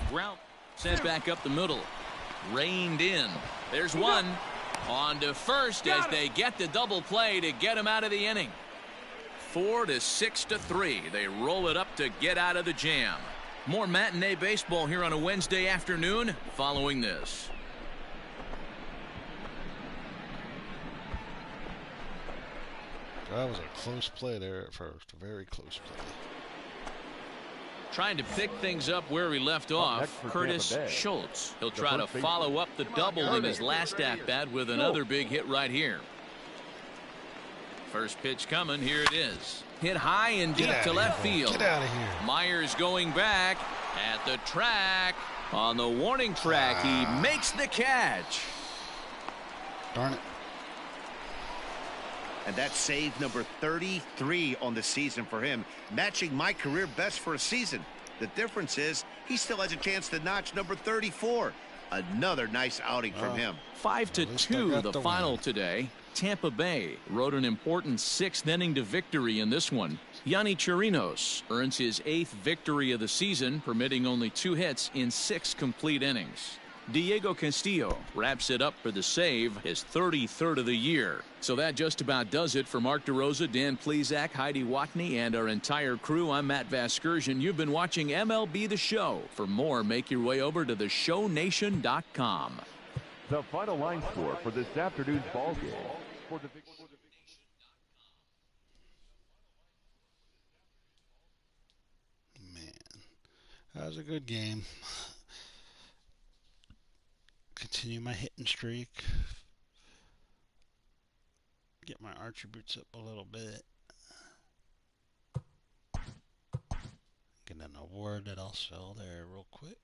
Ground sent back up the middle. Reined in. There's 1. On to first as they get the double play to get him out of the inning. 4-6-3. They roll it up to get out of the jam. More matinee baseball here on a Wednesday afternoon following this. That was a close play there at first. A very close play. Trying to pick things up where he left off, Curtis Schultz. He'll try to follow up the double in his last at-bat with another big hit right here. First pitch coming. Here it is. Hit high and deep to left field. Get out of here. Myers going back at the track. On the warning track, he makes the catch. Darn it. And that's save number 33 on the season for him, matching my career best for a season. The difference is he still has a chance to notch number 34. Another nice outing from him. 5-2 the final today. Tampa Bay rode an important 6th inning to victory in this one. Yonny Chirinos earns his 8th victory of the season, permitting only 2 hits in 6 complete innings. Diego Castillo wraps it up for the save, his 33rd of the year. So that just about does it for Mark DeRosa, Dan Plesac, Heidi Watney, and our entire crew. I'm Matt Vasgersian. You've been watching MLB The Show. For more, make your way over to theshownation.com. The final line score for this afternoon's ball game. For the Man, that was a good game. Continue my hitting streak. Get my attributes up a little bit. Get an award that I'll sell there real quick.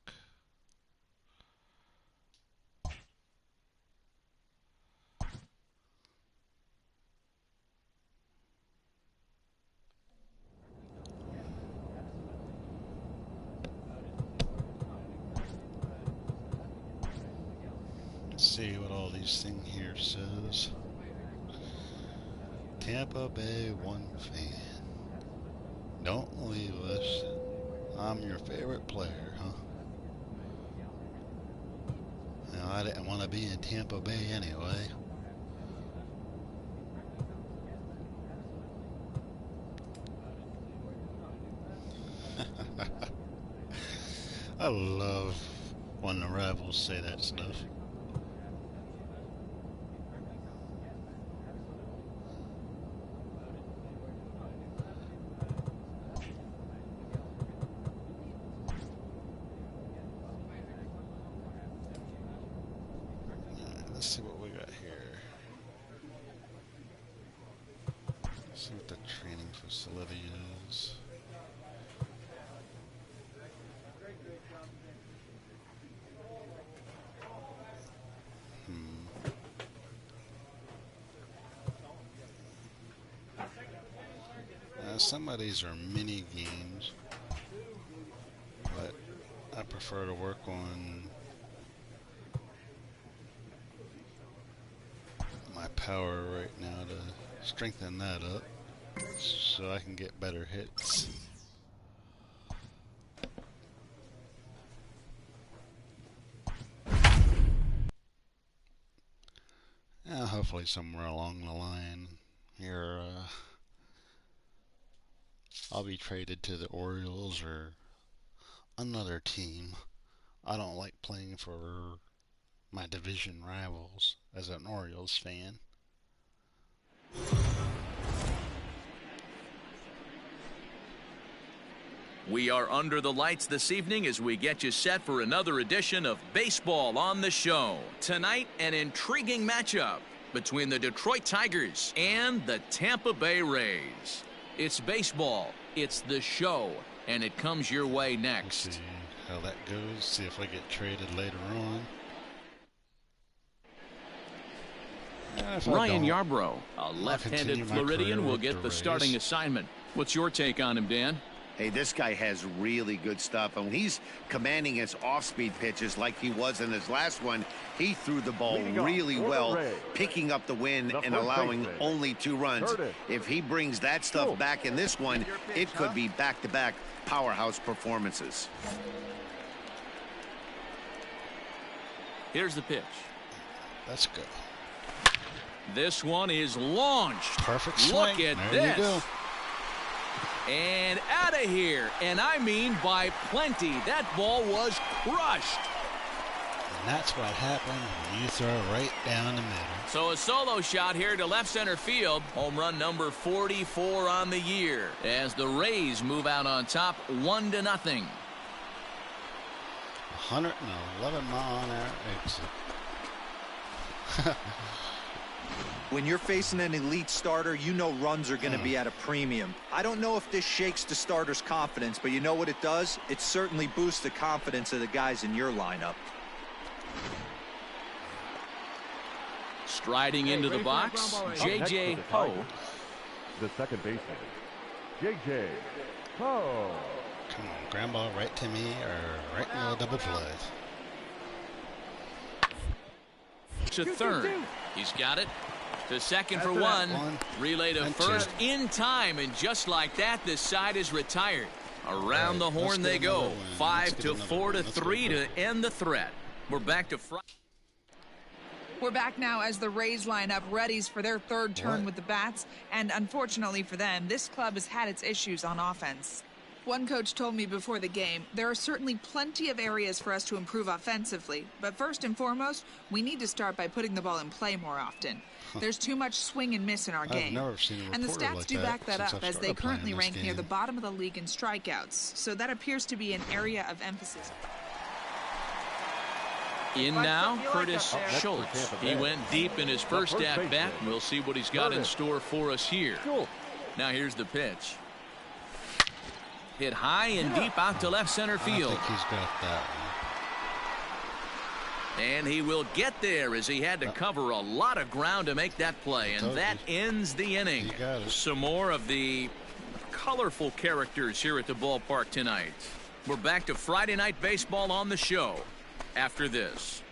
Let's see what all these things here says. Tampa Bay 1 fan. Don't leave us. I'm your favorite player, huh? Now, I didn't want to be in Tampa Bay anyway. I love when the rivals say that stuff. Let's see what we got here. Let's see what the training facility is. Some of these are mini games, but I prefer to work on my power right now to strengthen that up so I can get better hits. Hopefully somewhere along the line here I'll be traded to the Orioles or another team. I don't like playing for my division rivals as an Orioles fan. We are under the lights this evening as we get you set for another edition of Baseball on the Show. Tonight, an intriguing matchup between the Detroit Tigers and the Tampa Bay Rays. It's baseball, it's the show, and it comes your way next. We'll see how that goes, see if I get traded later on. Ryan Yarbrough, a left-handed Floridian, will get the starting assignment. What's your take on him, Dan? Hey, this guy has really good stuff, and he's commanding his off-speed pitches like he was in his last one. He threw the ball really well, picking up the win and allowing only 2 runs. If he brings that stuff back in this one, it could be back-to-back powerhouse performances. Here's the pitch. Let's go. This one is launched. Perfect swing. Look at there this. You go. And out of here, and I mean by plenty. That ball was crushed. And that's what happens when you throw right down the middle. So a solo shot here to left center field. Home run number 44 on the year as the Rays move out on top 1-0. 111-mile-an-hour exit. When you're facing an elite starter, you know runs are going to be at a premium. I don't know if this shakes the starter's confidence, but you know what it does? It certainly boosts the confidence of the guys in your lineup. Striding into the box, J.J. Ho. The second baseman, J.J. Ho. Come on, ground ball right to me or right in the double play. To third. He's got it. To second for one. Relay to first in time, and just like that, this side is retired. Around the horn they go. 5-4-3 to end the threat. We're back to front. We're back now as the Rays line up readies for their third turn with the bats, and unfortunately for them, this club has had its issues on offense. One coach told me before the game, there are certainly plenty of areas for us to improve offensively, but first and foremost, we need to start by putting the ball in play more often. There's too much swing and miss in our game. And the stats do back that up, as they currently rank near the bottom of the league in strikeouts, so that appears to be an area of emphasis. In now, Curtis Schultz. He went deep in his first at-bat. We'll see what he's got in store for us here. Now here's the pitch. Hit high and deep out to left center field. I think he's got that one. And he will get there as he had to cover a lot of ground to make that play. And that ends the inning. Some more of the colorful characters here at the ballpark tonight. We're back to Friday Night Baseball on the show after this.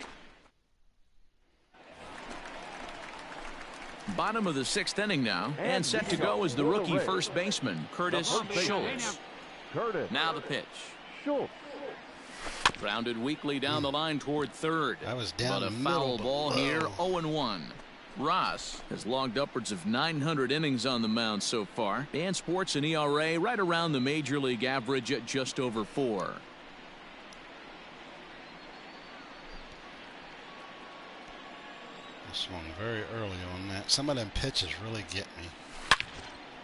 Bottom of the 6th inning now, and set to go is the rookie first baseman, Curtis Schultz. Now the pitch. Grounded weakly down the line toward third. But a foul ball here, 0-1. Ross has logged upwards of 900 innings on the mound so far, and sports an ERA right around the major league average at just over 4. I swung very early on that. Some of them pitches really get me.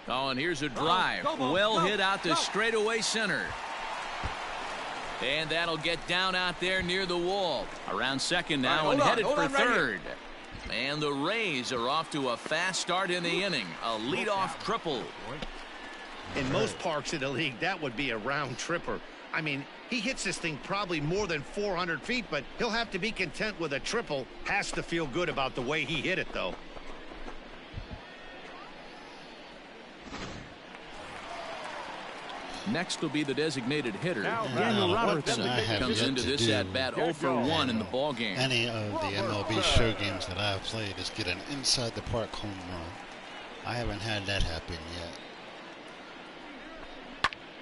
Oh, and here's a drive. Well hit out to straightaway center. And that'll get down out there near the wall. Around second now and headed for third. And the Rays are off to a fast start in the inning. A leadoff triple. In most parks in the league, that would be a round tripper. I mean, he hits this thing probably more than 400 feet, but he'll have to be content with a triple. Has to feel good about the way he hit it, though. Next will be the designated hitter, Daniel Robertson. Comes into this at-bat 0 for 1 in the ballgame. Any of the MLB show games that I've played is get an inside-the-park home run. I haven't had that happen yet.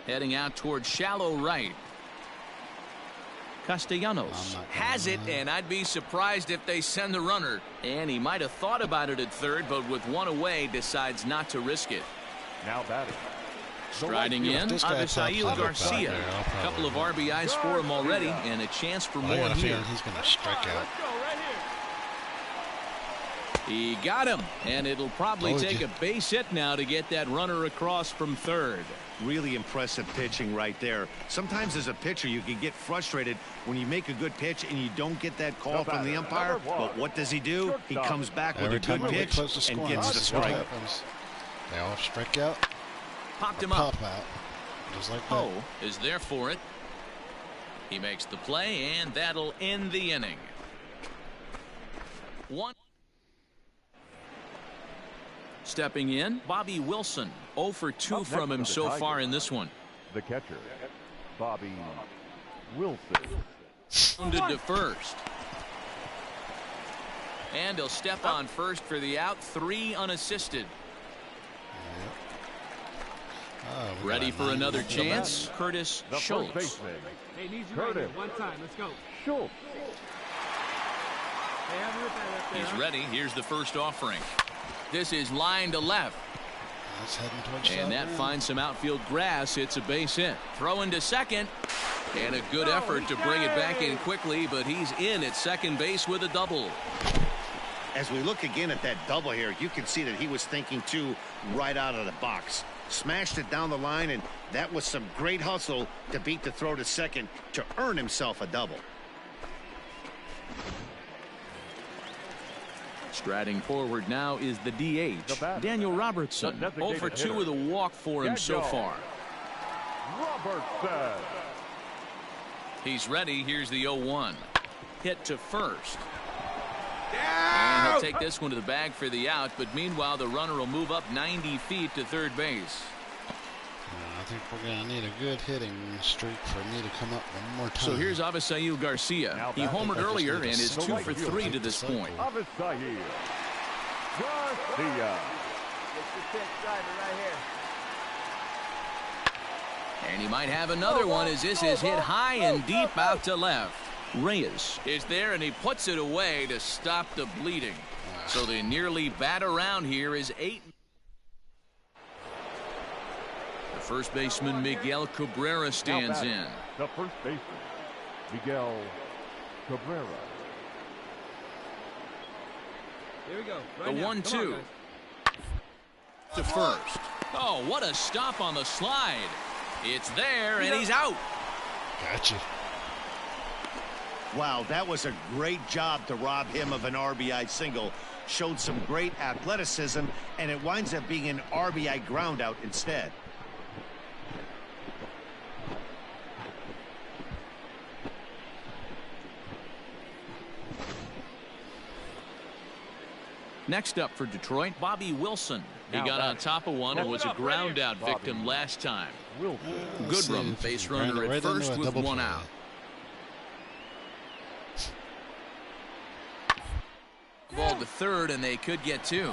Heading out towards shallow right. Castellanos has it, and I'd be surprised if they send the runner. And he might have thought about it at third, but with one away, decides not to risk it. Now batting. Striding in, Avisail Garcia. A couple of RBIs for him already, and a chance for more here. He's going to strike out. He got him, and it'll probably take a base hit now to get that runner across from third. Really impressive pitching right there. Sometimes as a pitcher you can get frustrated when you make a good pitch and you don't get that call from the umpire. But what does he do? He comes back with a good pitch and gets the strike. They all strike out. Popped him up. Pop out. Just like that. Poe is there for it. He makes the play, and that'll end the inning. One. Stepping in, Bobby Wilson. 0 for 2 from him so far in this one. The catcher, Bobby Wilson. Wounded to first. And he'll step on first for the out. 3 unassisted. Ready for another chance. Curtis Schultz. Hey, needs you right here. One time. Let's go. Schultz. He's ready. Here's the first offering. This is line to left. And that finds some outfield grass. It's a base hit. Throw into second. And a good effort to bring it back in quickly, but he's in at second base with a double. As we look again at that double here, you can see that he was thinking too right out of the box. Smashed it down the line, and that was some great hustle to beat the throw to second to earn himself a double. Striding forward now is the DH, Daniel Robertson. 0 for 2 with a walk for him so far. Robertson. He's ready. Here's the 0-1. Hit to first. And he'll take this one to the bag for the out, but meanwhile the runner will move up 90 feet to third base. I think we're going to need a good hitting streak for me to come up one more time. So here's Avisail Garcia. He homered earlier and is 2 for 3 to this point. Avisail Garcia. And he might have another one as this is hit high and deep out to left. Reyes is there, and he puts it away to stop the bleeding. So the nearly bat around here is 8. The first baseman, Miguel Cabrera, stands in. The first baseman, Miguel Cabrera. Here we go. Right the 1-2 to first. Oh, what a stop on the slide. It's there, and he's out. Gotcha. Wow, that was a great job to rob him of an RBI single. Showed some great athleticism, and it winds up being an RBI ground out instead. Next up for Detroit, Bobby Wilson. He got on top of one and was a ground out victim last time. Goodrum, base runner at first with one out. Ball to third, and they could get two.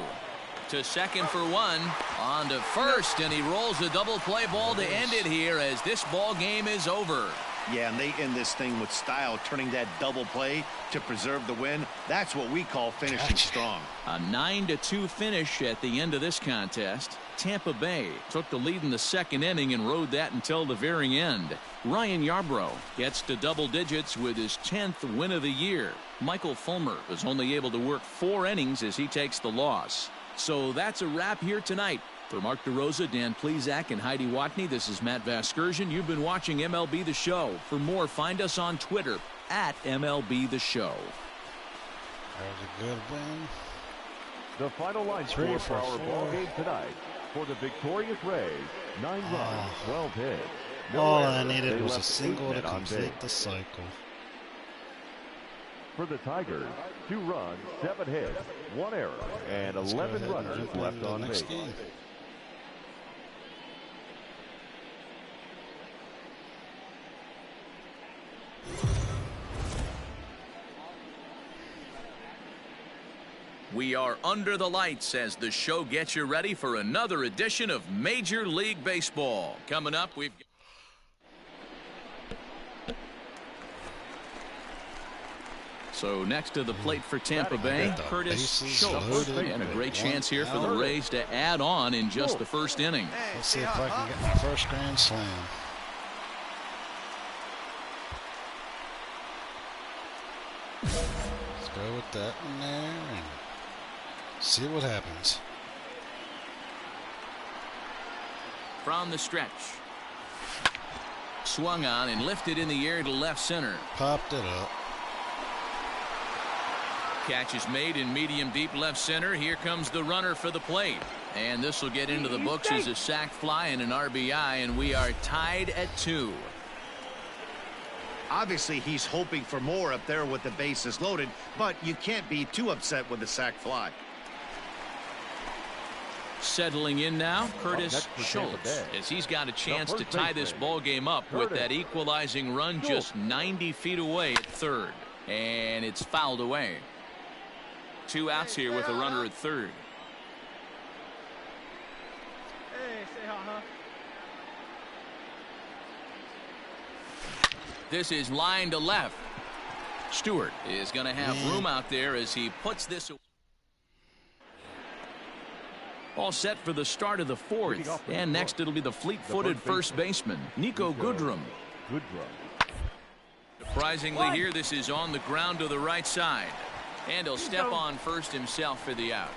To second for one. On to first, and he rolls a double play ball to end it here as this ball game is over. Yeah, and they end this thing with style, turning that double play to preserve the win. That's what we call finishing strong. A 9-2 finish at the end of this contest. Tampa Bay took the lead in the second inning and rode that until the very end. Ryan Yarbrough gets to double digits with his 10th win of the year. Michael Fulmer was only able to work 4 innings as he takes the loss. So that's a wrap here tonight. For Mark DeRosa, Dan Plesac, and Heidi Watney, this is Matt Vasgersian. You've been watching MLB The Show. For more, find us on Twitter at MLB The Show. That was a good win. The final line score for our ball game tonight. For the victorious Rays, 9 runs, 12 hits. All I needed was a single to complete the cycle. For the Tigers, 2 runs, 7 hits, 1 error, and 11 runners left on base. We are under the lights as the show gets you ready for another edition of Major League Baseball. Coming up, we've So next to the plate for Tampa Bay, Curtis Schultz, and a great chance here for the Rays to add on in just the first inning. Let's see if I can get my first grand slam. Let's go with that one there and see what happens. From the stretch. Swung on and lifted in the air to left center. Popped it up. Catch is made in medium deep left center. Here comes the runner for the plate. And this will get into the books as a sac fly and an RBI, and we are tied at 2. Obviously, he's hoping for more up there with the bases loaded, but you can't be too upset with the sac fly. Settling in now, Curtis Schultz, as he's got a chance to tie this ball game up with that equalizing run just 90 feet away at third. And it's fouled away. 2 outs here with a runner at third. Hey, say huh? This is line to left. Stewart is going to have room out there as he puts this away. All set for the start of the 4th. And next it'll be the fleet-footed first baseman, Nico Goodrum. Surprisingly here, this is on the ground to the right side. And he'll step on first himself for the out.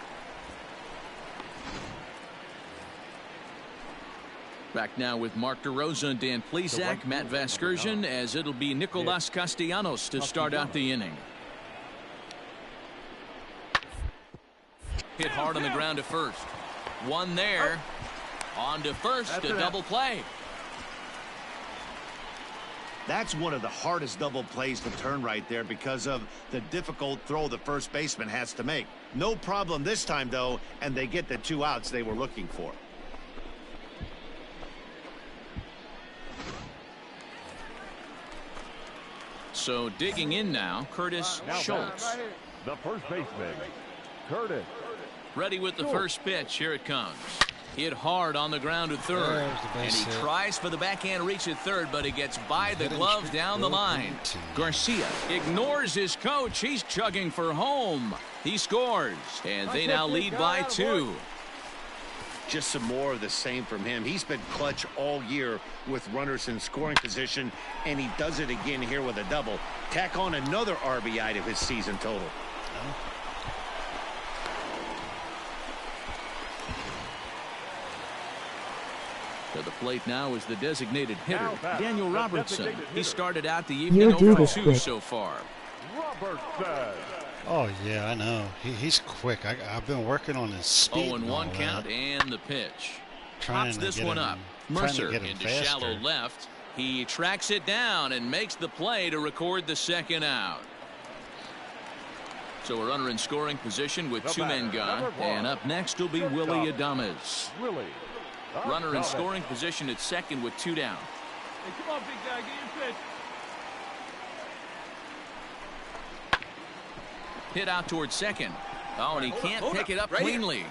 Back now with Mark DeRosa and Dan Plesac, Matt Vasgersian, as it'll be Nicolas Castellanos to start out the inning. Hit hard on the ground to first. One there. On to first, a double play. That's one of the hardest double plays to turn right there because of the difficult throw the first baseman has to make. No problem this time, though, and they get the 2 outs they were looking for. So digging in now, Curtis Schultz. The first baseman, Curtis. Ready with the first pitch. Here it comes. Hit hard on the ground to third. And he tries for the backhand reach at third, but he gets by the glove down the line. Garcia ignores his coach. He's chugging for home. He scores. And they now lead by 2. Just some more of the same from him. He's been clutch all year with runners in scoring position, and he does it again here with a double. Tack on another RBI to his season total. To the plate now is the designated hitter, Daniel Robertson. He started out the evening over 2 so far. Robertson. Oh, yeah, I know. He's quick. I've been working on his speed. 0-1 count and the pitch. Pops this one up. Mercer into shallow left. He tracks it down and makes the play to record the second out. So a runner in scoring position with 2 men gone. And up next will be Willie Adams. Runner in scoring position at second with 2 down. Hey, come on, big guy, get your pitch. Hit out towards second. Oh, and he can't pick it up cleanly.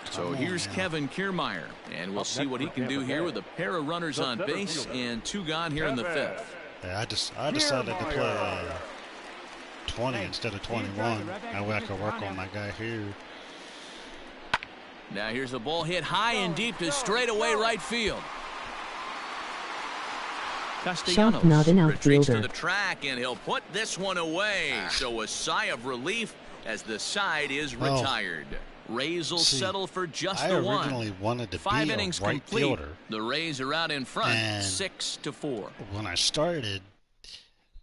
So here's Kevin Kiermeier, and we'll see what he can do here with a pair of runners on base and 2 gone here in the 5th. Yeah, I decided to play 20 instead of 21. That way I can work on my guy here. Now here's a ball hit high and deep to straightaway right field. Castellanos not an retreats to outfielder. the track, and he'll put this one away. So a sigh of relief as the side is retired. Rays will settle for just the one. I originally wanted to 5 be innings a right complete. fielder. The Rays are out in front, And 6-4. When I started,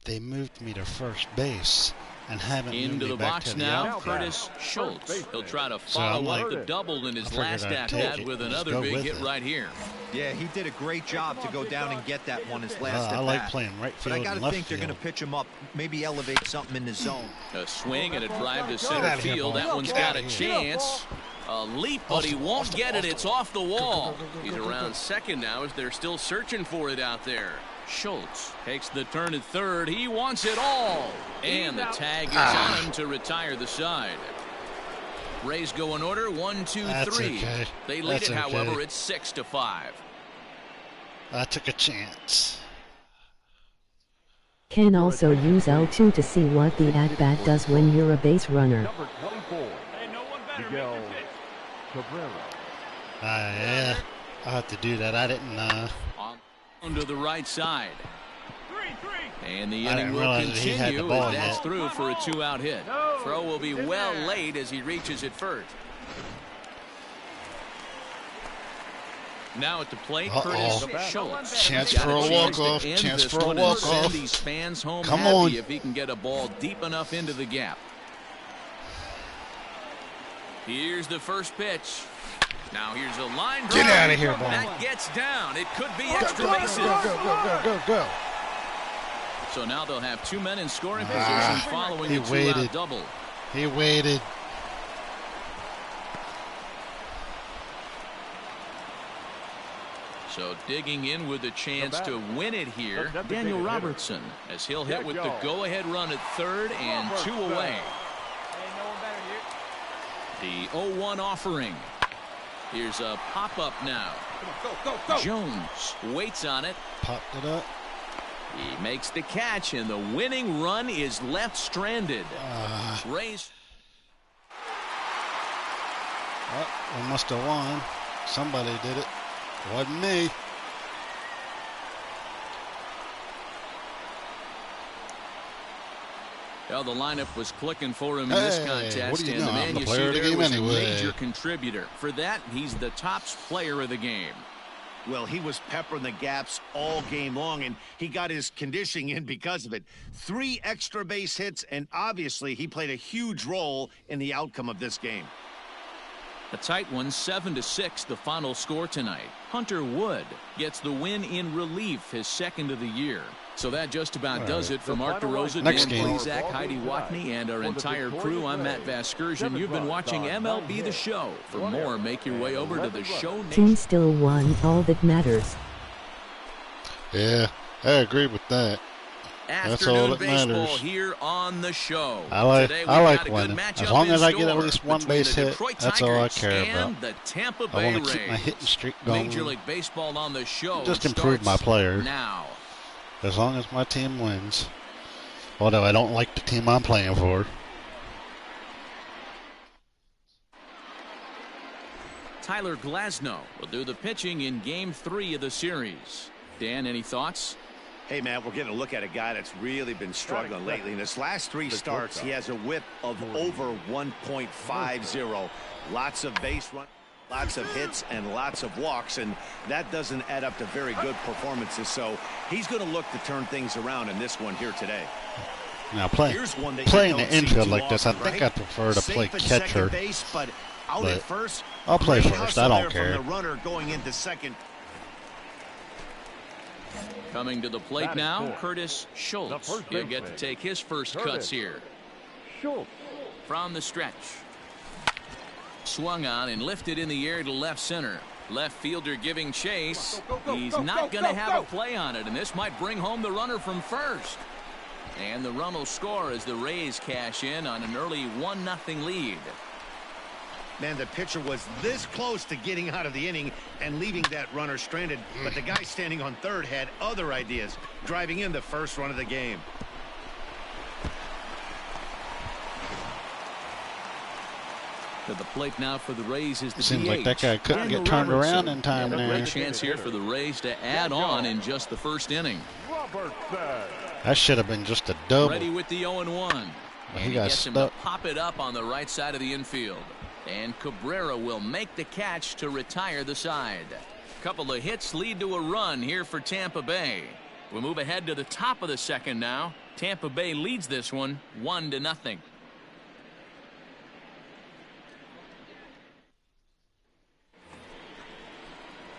they moved me to first base and haven't moved Into me the back box to the now, outfield. Curtis Schultz. He'll try to So I'm follow up like, the double in his figured last I'd at take bat it. with Just another go big with hit it. right here. Yeah, he did a great job to go down and get that one his last I at like bat. playing right But field I got and to left think they're going to field. pitch him up, maybe elevate something in the zone. A swing and a drive to center outta here, field. ball. That one's Get got outta a here. chance. A leap, but he won't get it. It's off the wall. He's around second now as they're still searching for it out there. Schultz takes the turn at third. He wants it all. And the tag is on him to retire the side. Rays go in order, 1, 2, 3. Okay. They lead That's it, however, okay. it's 6-5. I took a chance. Can also use L2 to see what the at-bat does when you're a base runner. Number 24, Hey, no one better. Make Miguel your pitch. Cabrera. Yeah, I have to do that. I didn't. On to the right side. 3-3. And the I inning didn't will realize that he had the continue ball as that's yet. through for a 2-out hit. Throw will be well late as he reaches it first. Now at the plate, Curtis Schultz. Chance Got for a chance to walk-off. end Chance this for a one and walk-off. send these fans home Come happy on. if he can get a ball deep enough into the gap. Here's the first pitch. Now here's a line drive. Get out of here, ball. That gets down. It could be extra bases. Go. So now they'll have 2 men in scoring position following he the 2-out waited. double. He waited. So digging in with a chance to win it here, Daniel Robertson, as he'll hit with the go-ahead run at third and 2 away. Hey, no one better here. The 0-1 offering. Here's a pop-up now. Go. Jones waits on it. Popped it up. He makes the catch, and the winning run is left stranded. Rays. We must have won. Somebody did it. Wasn't me. Well, the lineup was clicking for him in Hey, this what contest, do you and know? the I'm man the you player see of the there game was anyway. a major contributor. For that, he's the top player of the game. Well, he was peppering the gaps all game long, and he got his conditioning in because of it. 3 extra base hits, and obviously he played a huge role in the outcome of this game. A tight one, 7-6, the final score tonight. Hunter Wood gets the win in relief, his second of the year. So that just about does it for Mark DeRosa, Next Dan game. Plesac, Heidi Watney, and our entire crew. I'm Matt Vasgersian. You've been watching MLB The Show. For more, make your way over to the show. Team still won, all that matters. Yeah, I agree with that. That's all Afternoon that baseball matters. here on the show. I like Today, we've winning. got a good matchup As long in as I get at store least one between base the hit, Detroit that's all I Tigers care and about. the Tampa I Bay want to keep my Rays. hitting streak going. Major League Baseball on the show. Just improve my starts player. now. As long as my team wins. Although I don't like the team I'm playing for. Tyler Glasnow will do the pitching in Game 3 of the series. Dan, any thoughts? Hey, Matt, we're getting a look at a guy that's really been struggling lately. In his last 3 starts, he has a whip of over 1.50. Lots of base run, lots of hits, and lots of walks, and that doesn't add up to very good performances. So he's going to look to turn things around in this one here today. Now playing Here's one that the you don't see infield too like this, I often, think right? I prefer to play Safe at catcher. second base, but Out at first. I'll play Great first. I hustle don't there care. From the runner going into second. Coming to the plate now, Curtis Schultz. He'll get to take his first cuts here. Schultz. From the stretch. Swung on and lifted in the air to left center. Left fielder giving chase. He's not going to have a play on it, and this might bring home the runner from first. And the run will score as the Rays cash in on an early 1-0 lead. Man, the pitcher was this close to getting out of the inning and leaving that runner stranded, but the guy standing on third had other ideas, driving in the first run of the game. To the plate now for the Rays is the Seems DH. like that guy couldn't get turned around in time A there. great chance here for the Rays to add on in just the first inning. Robertson. That should have been just a double. Ready with the 0-1. Well, And he he got gets him to stuck. pop it up on the right side of the infield. And Correa will make the catch to retire the side. Couple of hits lead to a run here for Tampa Bay. We move ahead to the top of the second now. Tampa Bay leads this one 1-0.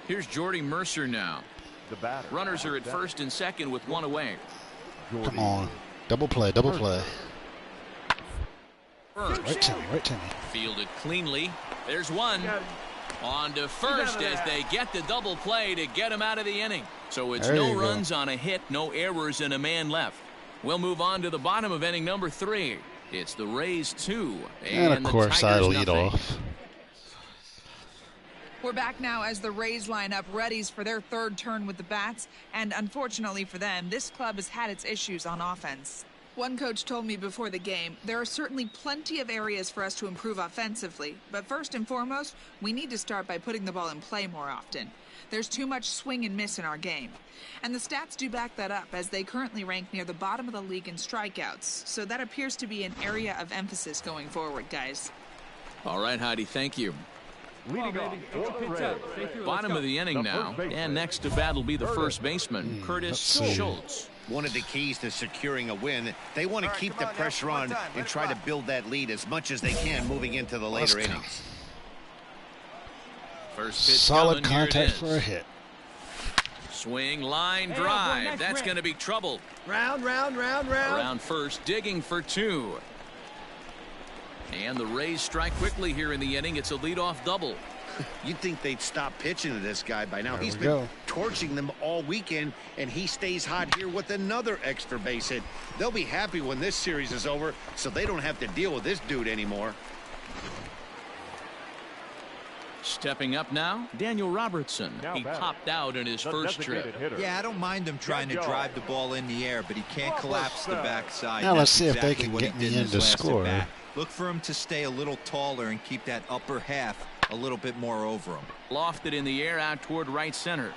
Here's Jordy Mercer now. The batter. Runners are at first and second with one away. Come on. Double play, double play. First. Right to me, right to me. Fielded cleanly. There's one. On to first as they get the double play to get him out of the inning. So it's There no you go. runs on a hit, no errors, and a man left. We'll move on to the bottom of inning number 3. It's the Rays 2 And of the course I Tigers lead nothing. off. We're back now as the Rays line up readies for their third turn with the bats, and unfortunately for them, this club has had its issues on offense. One coach told me before the game, there are certainly plenty of areas for us to improve offensively, but first and foremost, we need to start by putting the ball in play more often. There's too much swing and miss in our game. And the stats do back that up, as they currently rank near the bottom of the league in strikeouts, so that appears to be an area of emphasis going forward, guys. All right, Heidi, thank you. Leading off for the Rays. Bottom of the inning now, and next to bat will be the first baseman, Curtis let's see. Schultz. One of the keys to securing a win, they want to keep the pressure on and try to build that lead as much as they can moving into the later innings. First pitch Solid coming, here it contact is. for a hit. Swing, line, drive. That's going to be trouble. Round. Around first, digging for 2. And the Rays strike quickly here in the inning. It's a leadoff double. You'd think they'd stop pitching to this guy by now. There He's we been go. torching them all weekend, and he stays hot here with another extra base hit. They'll be happy when this series is over, so they don't have to deal with this dude anymore. Stepping up now, Daniel Robertson. Now He batting. popped out in his The first designated trip. hitter. Yeah, I don't mind him trying to Joe. drive the ball in the air, but he can't collapse the backside. Now let's That's see if they exactly can what get he me did in his to last score. at-bat. Look for him to stay a little taller and keep that upper half a little bit more over him. Lofted in the air out toward right center.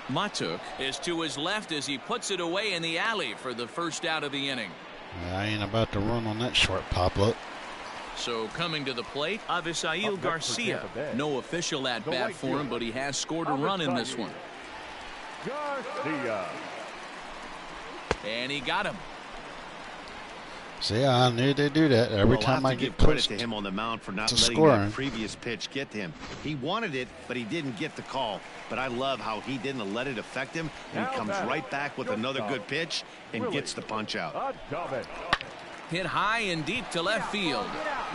Matuk is to his left as he puts it away in the alley for the first out of the inning. I ain't about to run on that short pop-up. So coming to the plate, Avisail Up next for Garcia. Tampa Bay. No official The at-bat right for him, fielder, but he has scored a run in this one. Garcia. And he got him. See, I knew they'd do that every Well, time I'll I have to get give credit pushed. to him on the mound for not to letting scoring. that previous pitch get to him. He wanted it, but he didn't get the call. But I love how he didn't let it affect him. And he Now comes batting, right back with another good pitch and Willie gets the punch out. Adams. Hit high and deep to left field.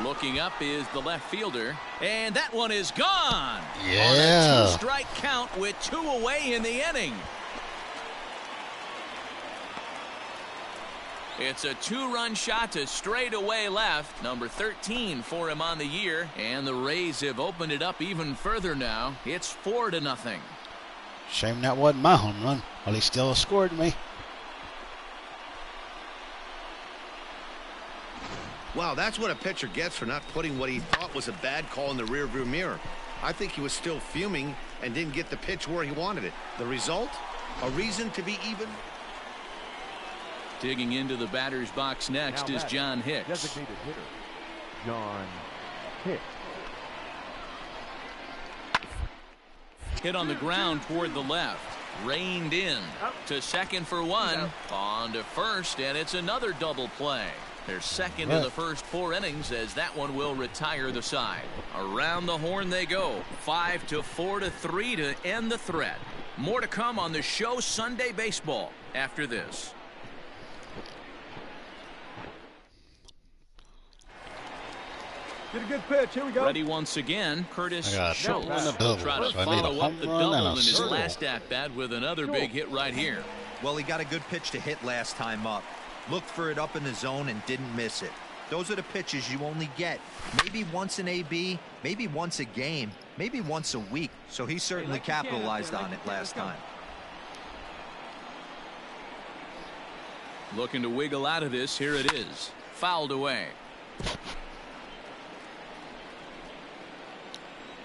Looking up is the left fielder. And that one is gone. Yeah. On a 2-strike count with 2 away in the inning. It's a 2-run shot to straightaway left. Number 13 for him on the year. And the Rays have opened it up even further now. It's 4-0. Shame that wasn't my home run. Well, he still scored me. Wow, that's what a pitcher gets for not putting what he thought was a bad call in the rearview mirror. I think he was still fuming and didn't get the pitch where he wanted it. The result? A reason to be even? Digging into the batter's box next Now is batting, John Hicks. Designated hitter, John Hicks. Hit on the ground toward the left. Reined in to second for 1. On to first, and it's another double play. Their second in the first 4 innings, as that one will retire the side. Around the horn they go. 5 to 4 to 3 to end the threat. More to come on the show Sunday Baseball after this. Get a good pitch. Here we go. Ready once again. Curtis Schultz will try to so follow up the double in his last at-bat with another big hit right here. Well, he got a good pitch to hit last time up. Looked for it up in the zone and didn't miss it. Those are the pitches you only get maybe once in AB, maybe once a game, maybe once a week. So he certainly capitalized on it last time. Looking to wiggle out of this. Here it is. Fouled away.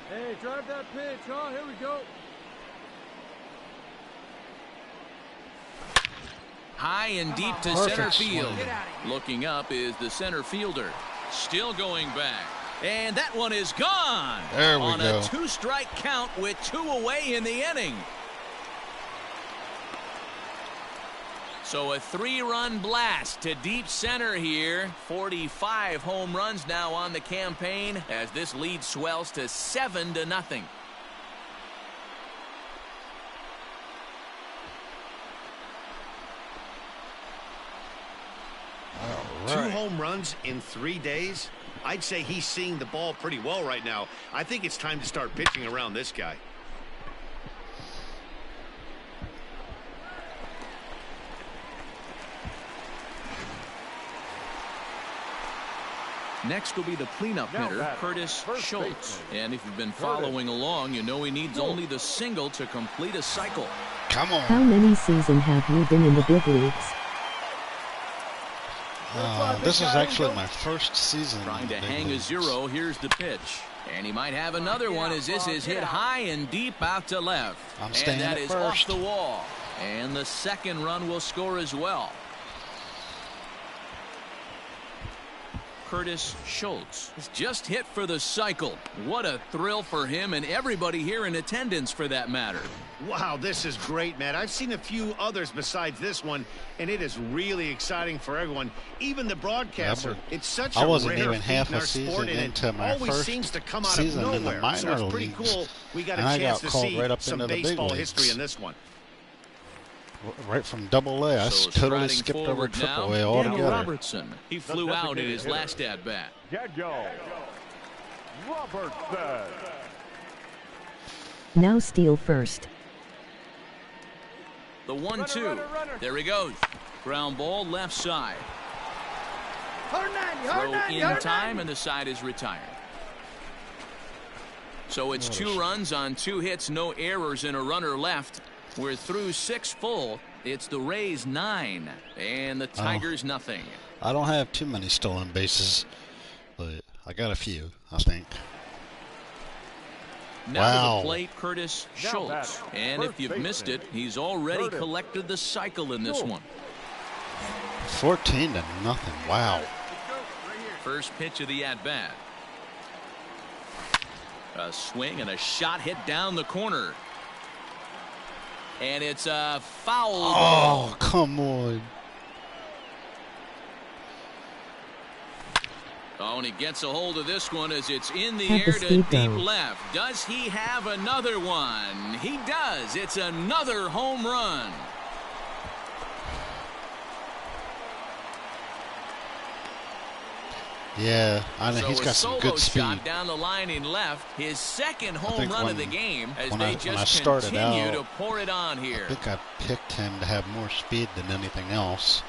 Hey, drive that pitch, huh? Here we go. High and deep to center field. Looking up is the center fielder. Still going back. And that one is gone. There we on go. A 2-strike count with 2 away in the inning. So a 3-run blast to deep center here. 45 home runs now on the campaign as this lead swells to 7-0. Right. 2 home runs in 3 days. I'd say he's seeing the ball pretty well right now. I think it's time to start pitching around this guy. Next will be the cleanup hitter, Curtis Schultz. And if you've been following along, you know he needs only the single to complete a cycle. Come on. How many seasons have you been in the big leagues? This is actually my first season. Trying to hang a 0. Here's the pitch. And he might have another one as this is hit high and deep out to left. I'm staying and that at is first. off the wall. And the second run will score as well. Curtis Schultz is just hit for the cycle. What a thrill for him and everybody here in attendance for that matter. Wow, this is great, man. I've seen a few others besides this one, and it is really exciting for everyone, even the broadcaster. It's such a wasn't rare even feat half in a our season sport, and into it my always first seems to come out of season in the nowhere. minor So it's pretty leagues. cool. We got a And I chance got to called see right up some into the big baseball leagues. history in this one. Right from Double-A, I So totally striding skipped over forward now, Triple-A altogether. Robertson. He flew out in his last at-bat. Robertson. Now Steele first. The 1-2. There he goes. Ground ball left side. Throw in time, and the side is retired. So it's 2 runs on 2 hits, no errors, and a runner left. We're through 6 full. It's the Rays 9 and the Tigers nothing. I don't have too many stolen bases, but I got a few, I think. Now to the plate, Curtis Schultz. And if you've missed it, he's already collected the cycle in this one. 14-0. Wow. First pitch of the at-bat. A swing and a shot hit down the corner. And it's a foul ball. Oh, come on. Oh, and he gets a hold of this one as it's in the Have air the to speed deep though. left. Does he have another one? He does. It's another home run. Yeah, I know he's got some good speed. Shot down the line in left. His second home run of the game as they when I just started continue out, to pour it on here. I think I picked him to have more speed than anything else.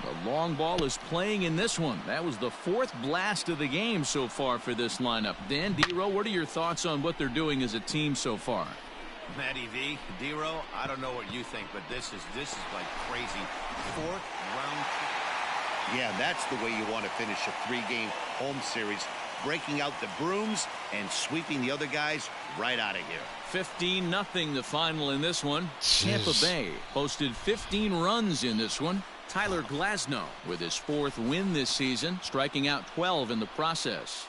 The long ball is playing in this one. That was the 4th blast of the game so far for this lineup. Dan, D-Row, what are your thoughts on what they're doing as a team so far? Matty V, D-Row, I don't know what you think, but this is like crazy. 4th round. Yeah, that's the way you want to finish a 3-game home series. Breaking out the brooms and sweeping the other guys right out of here. 15-0 the final in this one. Jeez. Tampa Bay posted 15 runs in this one. Tyler Glasnow with his 4th win this season, striking out 12 in the process.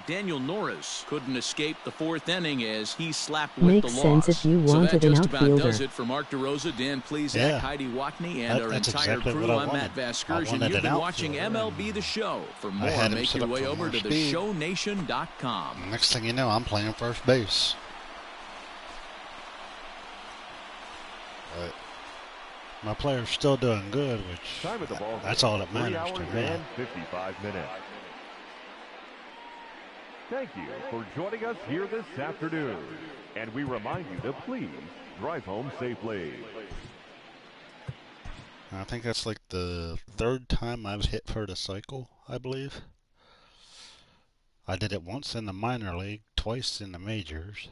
Daniel Norris couldn't escape the fourth inning as he slapped with Makes the loss. sense if you So wanted that an just about outfielder. does it for Mark DeRosa, Dan Plesac, Heidi Watney, and our That's entire exactly crew. what I I'm Matt wanted. I Vasgersian. wanted You've an been watching outfielder. MLB The Show. For I more, had him make set your up way for over more to speed. theshownation.com. Next thing you know, I'm playing first base. But my player's still doing good, which Time of the ball that's all that 3 matters to hours me. and 55 minutes. Thank you for joining us here this afternoon. And we remind you to please drive home safely. I think that's like the third time I've hit for the cycle, I believe. I did it once in the minor league, twice in the majors.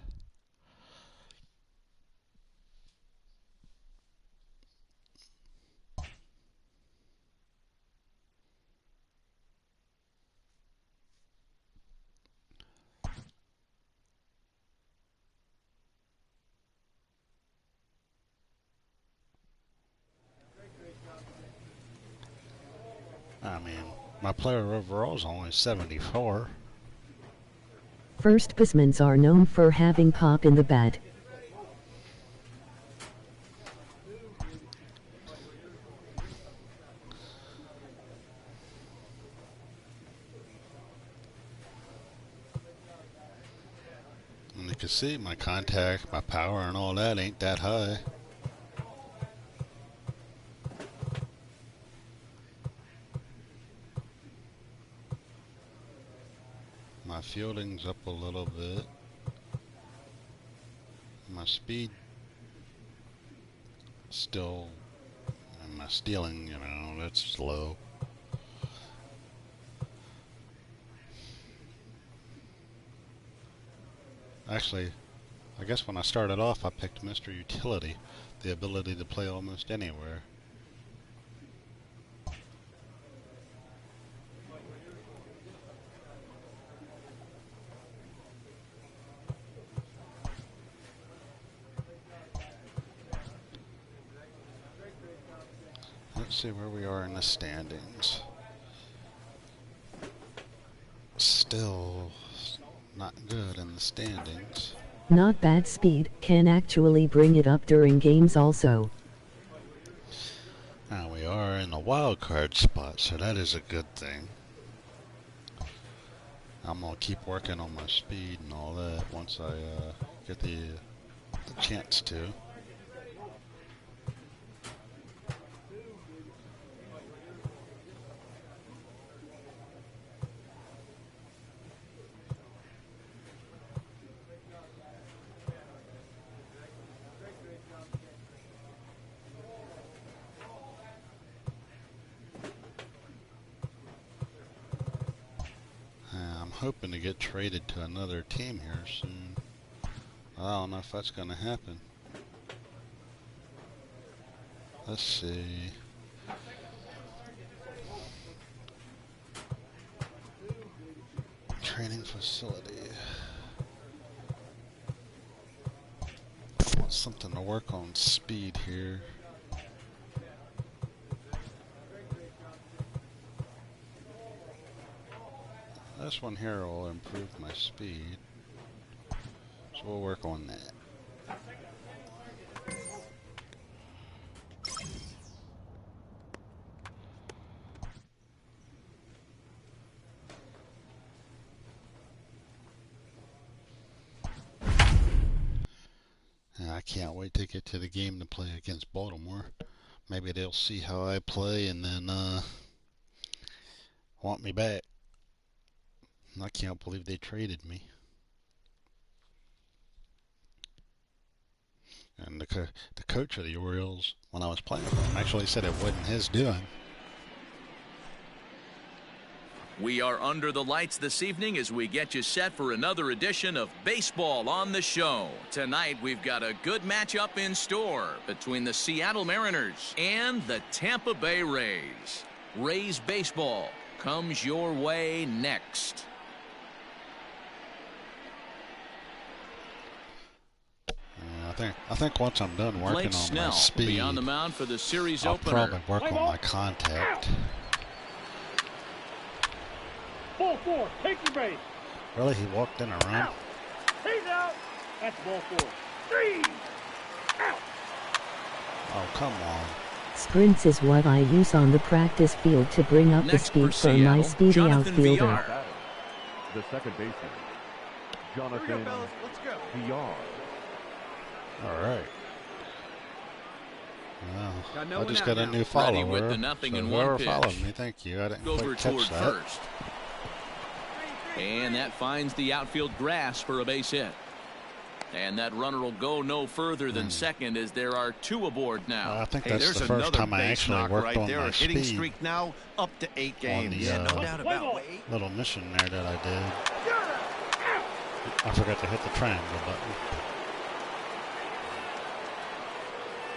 I mean, my player overall is only 74. First basemen are known for having pop in the bat. And you can see my contact, my power, and all that ain't that high. My fielding's up a little bit. My speed still, and my stealing, you know, that's low. Actually, I guess when I started off, I picked Mr. Utility, the ability to play almost anywhere. Let's see where we are in the standings. Still not good in the standings. Not bad speed, can actually bring it up during games also. Now we are in the wild card spot, so that is a good thing. I'm going to keep working on my speed and all that once I get the chance to. Hoping to get traded to another team here soon. I don't know if that's going to happen. Let's see. Training facility. I want something to work on speed here. This one here will improve my speed, so we'll work on that. And I can't wait to get to the game to play against Baltimore. Maybe they'll see how I play and then want me back. I can't believe they traded me. And the coach of the Orioles, when I was playing for him, actually said it wasn't his doing. We are under the lights this evening as we get you set for another edition of Baseball on the Show. Tonight we've got a good matchup in store between the Seattle Mariners and the Tampa Bay Rays. Rays baseball comes your way next. I think once I'm done working on Snell my speed, will be on the mound for the series I'll opener. probably work on my contact. Ball 4, take your base. Really, he walked in a run? He's out. That's ball 4. 3. Out. Oh, come on. Sprints is what I use on the practice field to bring up the speed for my speedy Jonathan outfielder. VR. The second baseman, Jonathan VR. All right. Well, I just got a new Ready follower. with the 0-1 whoever pitch. followed me, thank you. I didn't Over quite toward catch that. first. And that finds the outfield grass for a base hit. And that runner will go no further than second as there are 2 aboard now. I think Hey, that's there's the first another time I base actually knock worked right on there. my A hitting speed streak now up to 8 games. the, Yeah, no doubt about it. little mission there that I did. I forgot to hit the triangle button.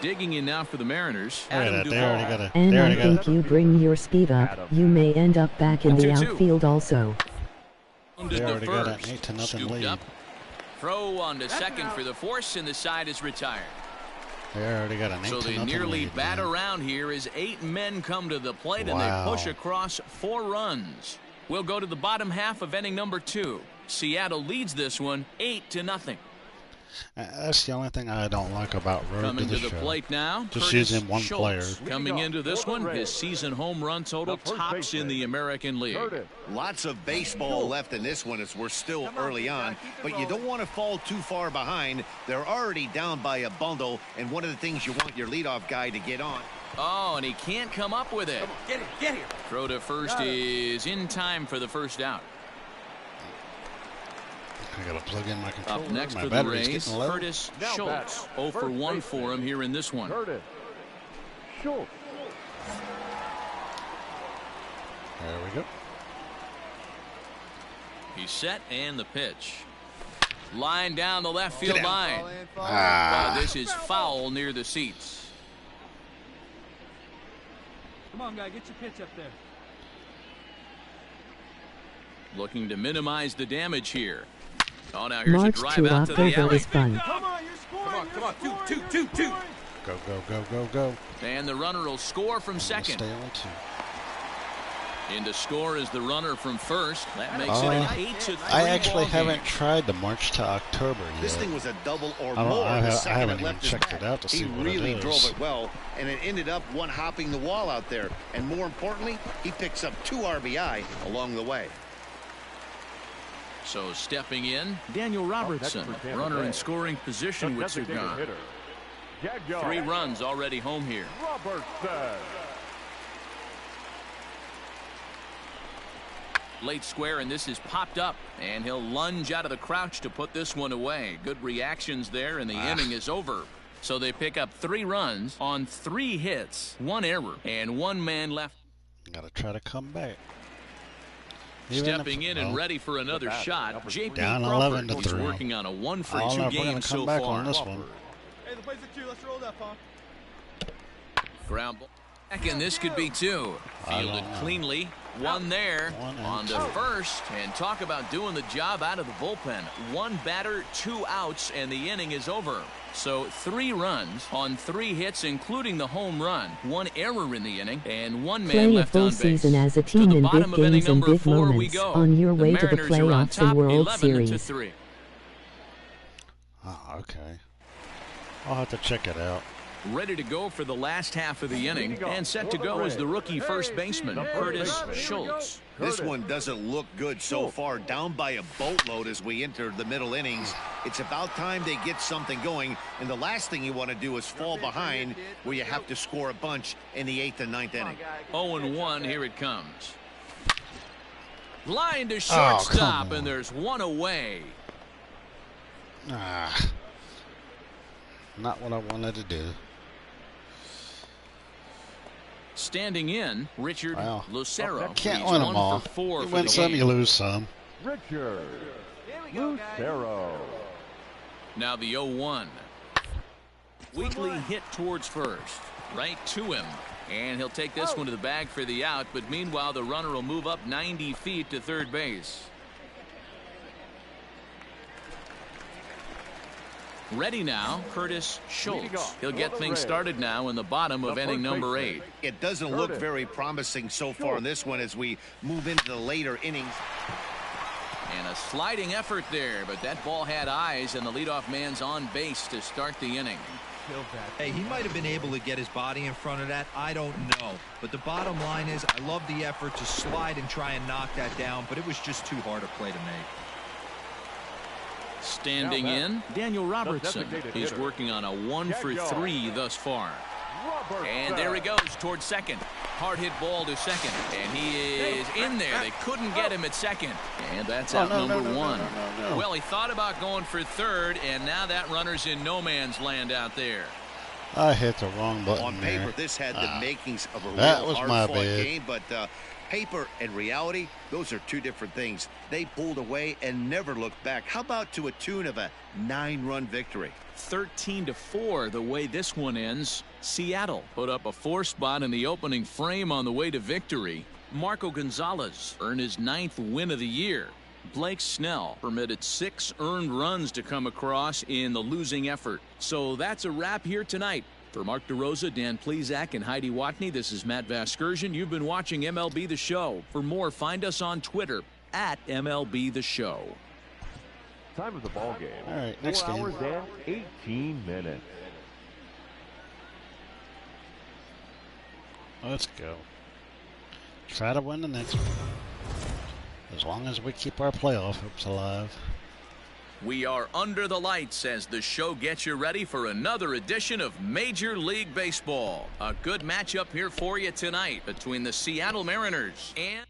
Digging in now for the Mariners. Look at Adam that. They Duvall. already got a. And They I already think got you bring your speed up, you may end up back in the 2-2. outfield also. They already got an First. 8-0 Scooped lead. up. Throw on to second for the force, and the side is retired. They already got an 8-0 So lead. they nearly bat man. around here as 8 men come to the plate, and Wow. they push across 4 runs. We'll go to the bottom half of inning number 2. Seattle leads this one 8-0. That's the only thing I don't like about Road Coming to to the the show. plate now, Just Curtis using one Schultz. player. Coming into this one, his season home run total tops in the American League. Lots of baseball left in this one as we're still early on, but you don't want to fall too far behind. They're already down by a bundle, and one of the things you want your leadoff guy to get on. Oh, and he can't come up with it. Get here. Throw to first is in time for the first out. I gotta plug in my controller. Up next my for the battery's Rays, getting low. Curtis Now Schultz. back. 0 for First 1 baseman. for him here in this one. Curtis Schultz. There we go. He's set and the pitch. Line down the left field line. This is foul near the seats. Come on, guy, get your pitch up there. Looking to minimize the damage here. Oh, now here's March a drive to out to the October alley. is fun. Come on, you're scoring. Come on. 2. Go, go, go, go, go. And the runner will score from I'm gonna second. Stay on 2. In to score is the runner from first. That makes it an 8-3 I actually ball haven't game. tried the March to October yet. This thing was a double or I don't- more. I The ha- I second haven't it even left his checked bat. it out to see He what it really is. drove it well, and it ended up one-hopping the wall out there. And more importantly, he picks up 2 RBI along the way. So stepping in, Daniel Robertson, for Tampa runner Bay. in scoring position The with designated Cigar. hitter, Jaguar 3 runs already home here. Robertson. Late square, and this is popped up, and he'll lunge out of the crouch to put this one away. Good reactions there, and the inning is over. So they pick up 3 runs on 3 hits, 1 error, and 1 man left. Gotta try to come back. Stepping in and ready for another shot, J.P. Down Crawford. 11-3. He's working on a 1 for I don't 2 know if we're gonna games come so back far. on this one. Hey, the play's at 2. Let's roll that, Pong. Ground ball. And this could be 2. Fielded cleanly. 1 there 1 and on 2. the first. And talk about doing the job out of the bullpen. 1 batter, 2 outs, and the inning is over. So 3 runs on 3 hits, including the home run. 1 error in the inning, and 1 man Play a left full on base. season as a To team the in bottom big of inning games and number big 4 we moments go. on your The way to the Mariners are on playoffs top, and World 11-3. Series. Oh, okay. I'll have to check it out. Ready to go for the last half of the inning, and set to go is the rookie first baseman, Curtis Schultz. This one doesn't look good so far. Down by a boatload as we enter the middle innings. It's about time they get something going, and the last thing you want to do is fall behind where you have to score a bunch in the 8th and 9th inning. 0-1, here it comes. Line to Oh, shortstop, come on. and there's 1 away. Not what I wanted to do. Standing in, Richard Wow. Lucero. Can't He's win 1 them all. for 4 You for win the some, game. you lose some. Richard Here we go, guys. Lucero. Now the 0-1. Weakly hit towards first. Right to him. And he'll take this one to the bag for the out, but meanwhile the runner will move up 90 feet to third base. Ready now, Curtis Schultz. He'll get things started now in the bottom of inning number 8. It doesn't look very promising so far in this one as we move into the later innings. And a sliding effort there, but that ball had eyes, and the leadoff man's on base to start the inning. Hey, he might have been able to get his body in front of that. I don't know. But the bottom line is, I love the effort to slide and try and knock that down, but it was just too hard a play to make. Standing in, Daniel Robertson. He's working on a 1-for-3 thus far. And there he goes towards second. Hard hit ball to second. And he is in there. They couldn't get him at second. And that's out number one. Well, he thought about going for third, and now that runner's in no man's land out there. I hit the wrong button. On paper, there. this had the makings of a that real was hard-fought my bad. game, but paper and reality, those are two different things. They pulled away and never looked back. How about to a tune of a 9-run victory? 13-4 the way this one ends. Seattle put up a 4 spot in the opening frame on the way to victory. Marco Gonzalez earned his 9th win of the year. Blake Snell permitted 6 earned runs to come across in the losing effort. So that's a wrap here tonight. For Mark DeRosa, Dan Plesac, and Heidi Watney, this is Matt Vasgersian. You've been watching MLB The Show. For more, find us on Twitter at MLB The Show. Time of the ball game. All right, next 4 game. hours and 18 minutes. Let's go. Try to win the next one. As long as we keep our playoff hopes alive. We are under the lights as the show gets you ready for another edition of Major League Baseball. A good matchup here for you tonight between the Seattle Mariners and...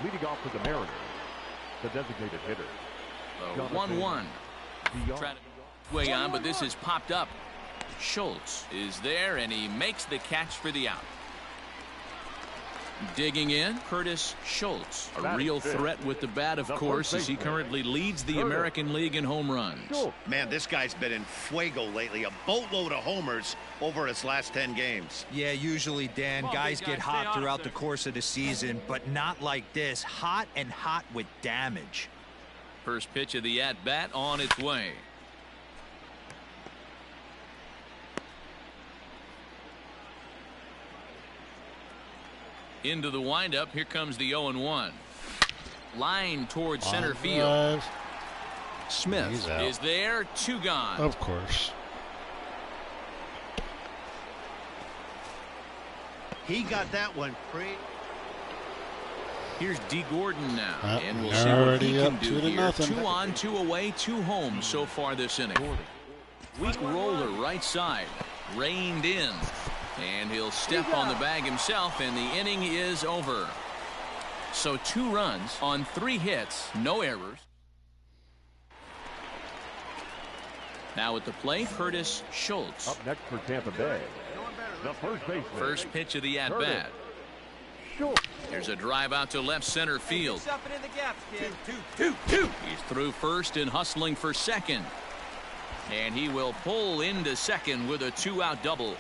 Leading off for the Mariners, the designated hitter. 1-1. Trying to way on, but this has popped up. Schultz is there, and he makes the catch for the out. Digging in, Curtis Schultz, a real threat with the bat, of course, as he currently leads the American League in home runs. Man, this guy's been in fuego lately. A boatload of homers over his last 10 games. Yeah, usually, Dan, guys get hot throughout the course of the season, but not like this. Hot and hot with damage. First pitch of the at-bat on its way. Into the windup. Here comes the 0-1. Line towards center field. Smith is there. 2 gone. Of course. He got that one free. Here's D. Gordon now, and we'll see what he can do here. 2 on, 2 away, 2 home so far this inning. Weak roller right side, reined in, and he'll step on the bag himself, and the inning is over. So 2 runs on 3 hits, no errors. Now at the plate, Curtis Schultz. Up next for Tampa Bay, the first baseman. First pitch of the at-bat. There's a drive out to left center field. He's through first and hustling for second. And he will pull into second with a 2-out double.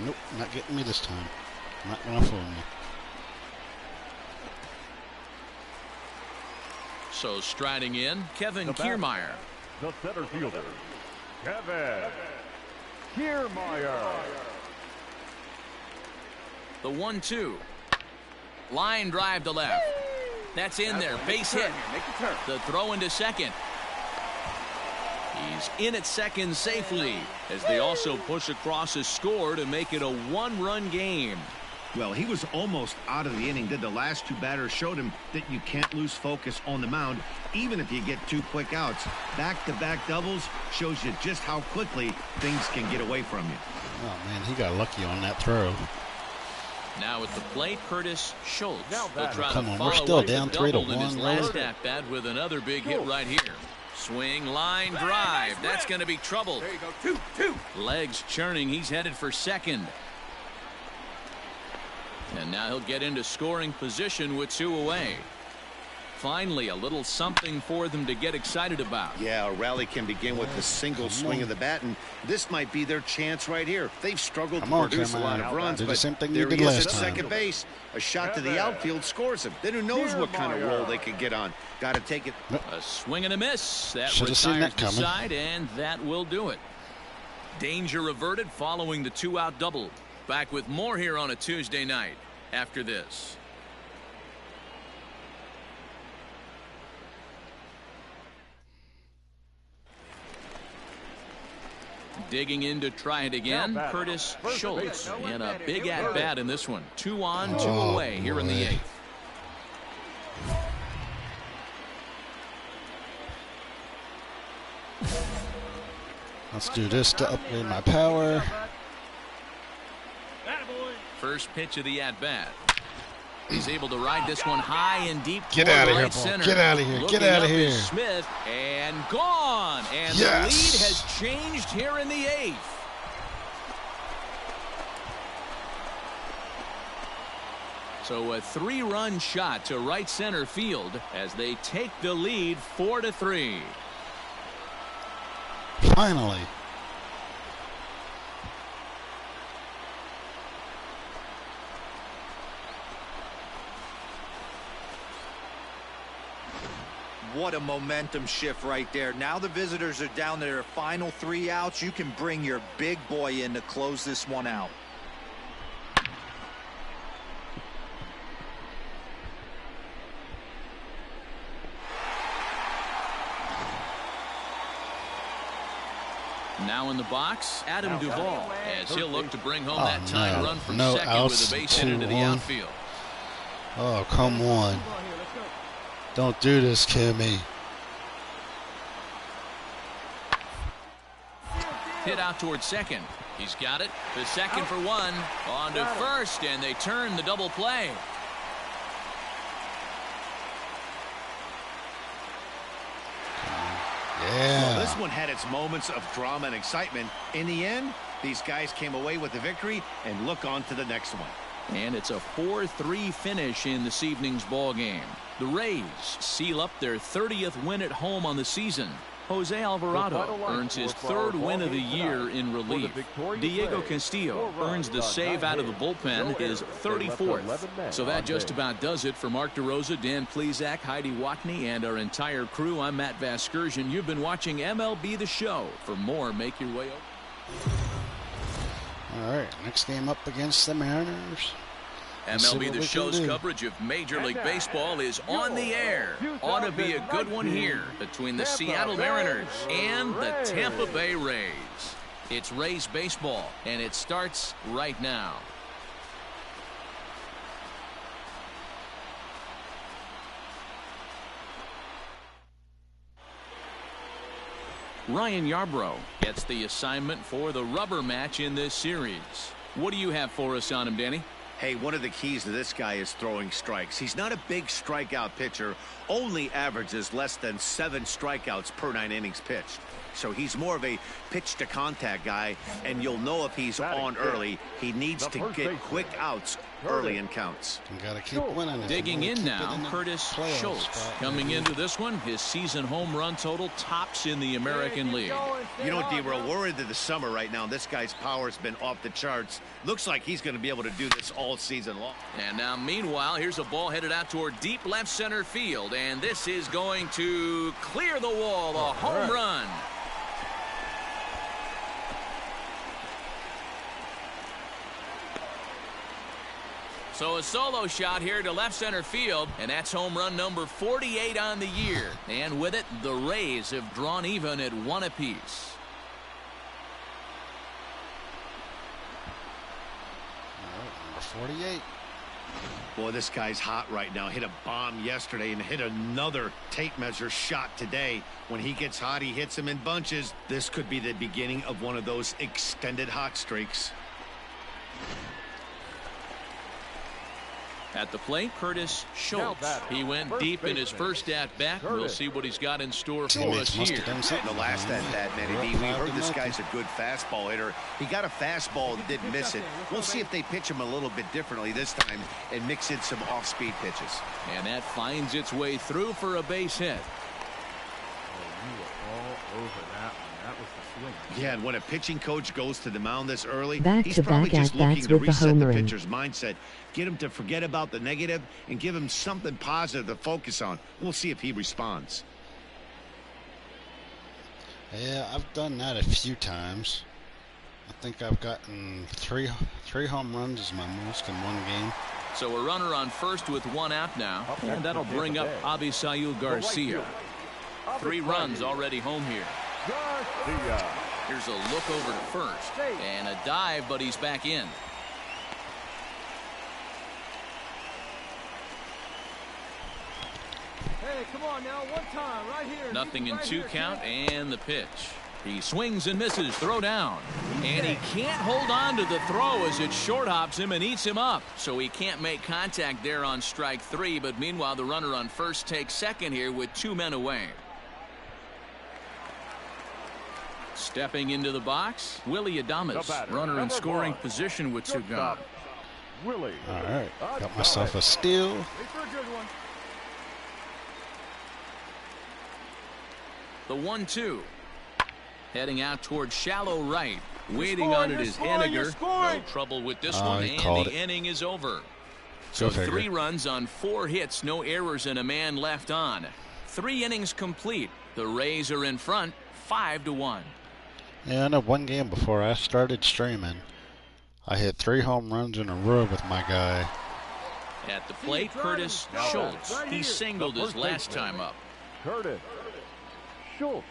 Nope, not getting me this time. Not gonna fool me. So striding in, Kevin Kiermeier. The center fielder, Kevin Kiermeier. The 1-2. Line drive to left. That's in there. Base hit. The throw into second. He's in at second safely as they also push across a score to make it a 1-run game. Well, he was almost out of the inning. Did the last 2 batters showed him that you can't lose focus on the mound, even if you get 2 quick outs. Back-to-back doubles shows you just how quickly things can get away from you. Oh, man, he got lucky on that throw. Now at the plate, Curtis Schultz. He'll try Come to on, follow we're still up the down double 3-1. in his last at-bat with another big hit right here. Swing, line, drive. That's going to be trouble. There you go. 2-2. Legs churning. He's headed for second. And now he'll get into scoring position with 2 away. Finally, a little something for them to get excited about. Yeah, a rally can begin with a single swing of the bat, and this might be their chance right here. They've struggled to produce a lot of runs, but there he is at second base. A shot to the outfield scores him. Then who knows what kind of roll they could get on. Got to take it. A swing and a miss. That Should've seen retires that the coming. side, and that will do it. Danger averted following the 2-out double. Back with more here on a Tuesday night after this. Digging in to try it again, Curtis Schultz. And a big at-bat in this one. 2 on, 2 away here in the 8th. Let's do this to upgrade my power. First pitch of the at-bat. He's able to ride this one high and deep. Get out of here, right Paul. center. Get out of here. Looking Get out of up here. is Smith and gone. And Yes. the lead has changed here in the 8th. So a 3-run shot to right center field as they take the lead 4-3. Finally. What a momentum shift right there. Now the visitors are down to their final 3 outs. You can bring your big boy in to close this one out. Now in the box, Adam Duvall, as he'll look to bring home that tying run from No second outs, with a base hit into the 2-1. outfield. Oh, come on. Don't do this, Kimmy. Hit out towards second. He's got it. The second for 1. On to first, and they turn the double play. Yeah. Well, this one had its moments of drama and excitement. In the end, these guys came away with the victory and look on to the next one. And it's a 4-3 finish in this evening's ball game. The Rays seal up their 30th win at home on the season. Jose Alvarado earns his 3rd win of the year in relief. Diego Castillo earns the save out of the bullpen, his 34th. So that just about does it for Mark DeRosa, Dan Plesac, Heidi Watney, and our entire crew. I'm Matt Vasgersian. You've been watching MLB The Show. For more, make your way over. All right, next game up against the Mariners. MLB The Show's coverage of Major League Baseball is on the air. Ought to be a good one here between the Seattle Mariners and the Tampa Bay Rays. It's Rays baseball, and it starts right now. Ryan Yarbrough gets the assignment for the rubber match in this series. What do you have for us on him, Danny? Hey, one of the keys to this guy is throwing strikes. He's not a big strikeout pitcher, only averages less than 7 strikeouts per 9 innings pitched. So he's more of a pitch to contact guy, and you'll know if he's on early. He needs to get quick outs early in counts. Gotta keep winning. Digging in now, Curtis Schultz. Coming into this one, his season home run total tops in the American League. You know, D-Roll, we're into the summer right now. This guy's power's been off the charts. Looks like he's going to be able to do this all season long. And now, meanwhile, here's a ball headed out toward deep left center field, and this is going to clear the wall, a home run. So a solo shot here to left center field, and that's home run number 48 on the year. And with it, the Rays have drawn even at 1 apiece. All right, number 48. Boy, this guy's hot right now. Hit a bomb yesterday and hit another tape measure shot today. When he gets hot, he hits them in bunches. This could be the beginning of one of those extended hot streaks. At the plate, Curtis Schultz. He went deep in his first at-bat. We'll see what he's got in store for us here. The last at-bat, Manny D, we heard this guy's a good fastball hitter. He got a fastball and didn't miss it. We'll see if they pitch him a little bit differently this time and mix in some off-speed pitches. And that finds its way through for a base hit. You were all over that one. That was the swing. Yeah, and when a pitching coach goes to the mound this early, he's Back-to-back probably just looking at-bats to with the reset the homer. pitcher's mindset, get him to forget about the negative, and give him something positive to focus on. We'll see if he responds. Yeah, I've done that a few times. I think I've gotten three home runs is my most in one game. So a runner on first with one out now, and that'll bring up Avisail Garcia. 3 runs already home here. Here's a look over to first, and a dive, but he's back in. Hey, come on now, one time, right here. Nothing in 2 count, and the pitch. He swings and misses, throw down. And he can't hold on to the throw as it short hops him and eats him up. So he can't make contact there on strike 3, but meanwhile the runner on first takes second here with 2 men away. Stepping into the box, Willie Adams, runner in scoring position with 2 gone. Willie. All right, got myself a steal. The 1-2. Heading out towards shallow right. Waiting on it is Henniger. No trouble with this one, and the inning is over. So 3 runs on 4 hits, no errors, and a man left on. 3 innings complete. The Rays are in front, 5-1. Yeah, I know one game before I started streaming, I hit 3 home runs in a row with my guy. At the plate, Curtis Schultz. He singled his last time up. Curtis Schultz.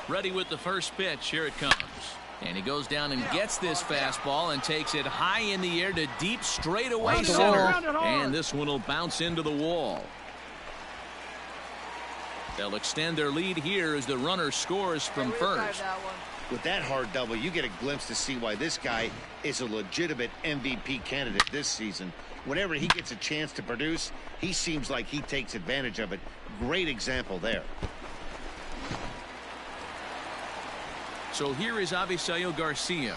Ready with the first pitch. Here it comes. And he goes down and gets this fastball and takes it high in the air to deep straightaway center. And this one will bounce into the wall. They'll extend their lead here as the runner scores from first. With that hard double, you get a glimpse to see why this guy is a legitimate MVP candidate this season. Whenever he gets a chance to produce, he seems like he takes advantage of it. Great example there. So here is Avisail Garcia.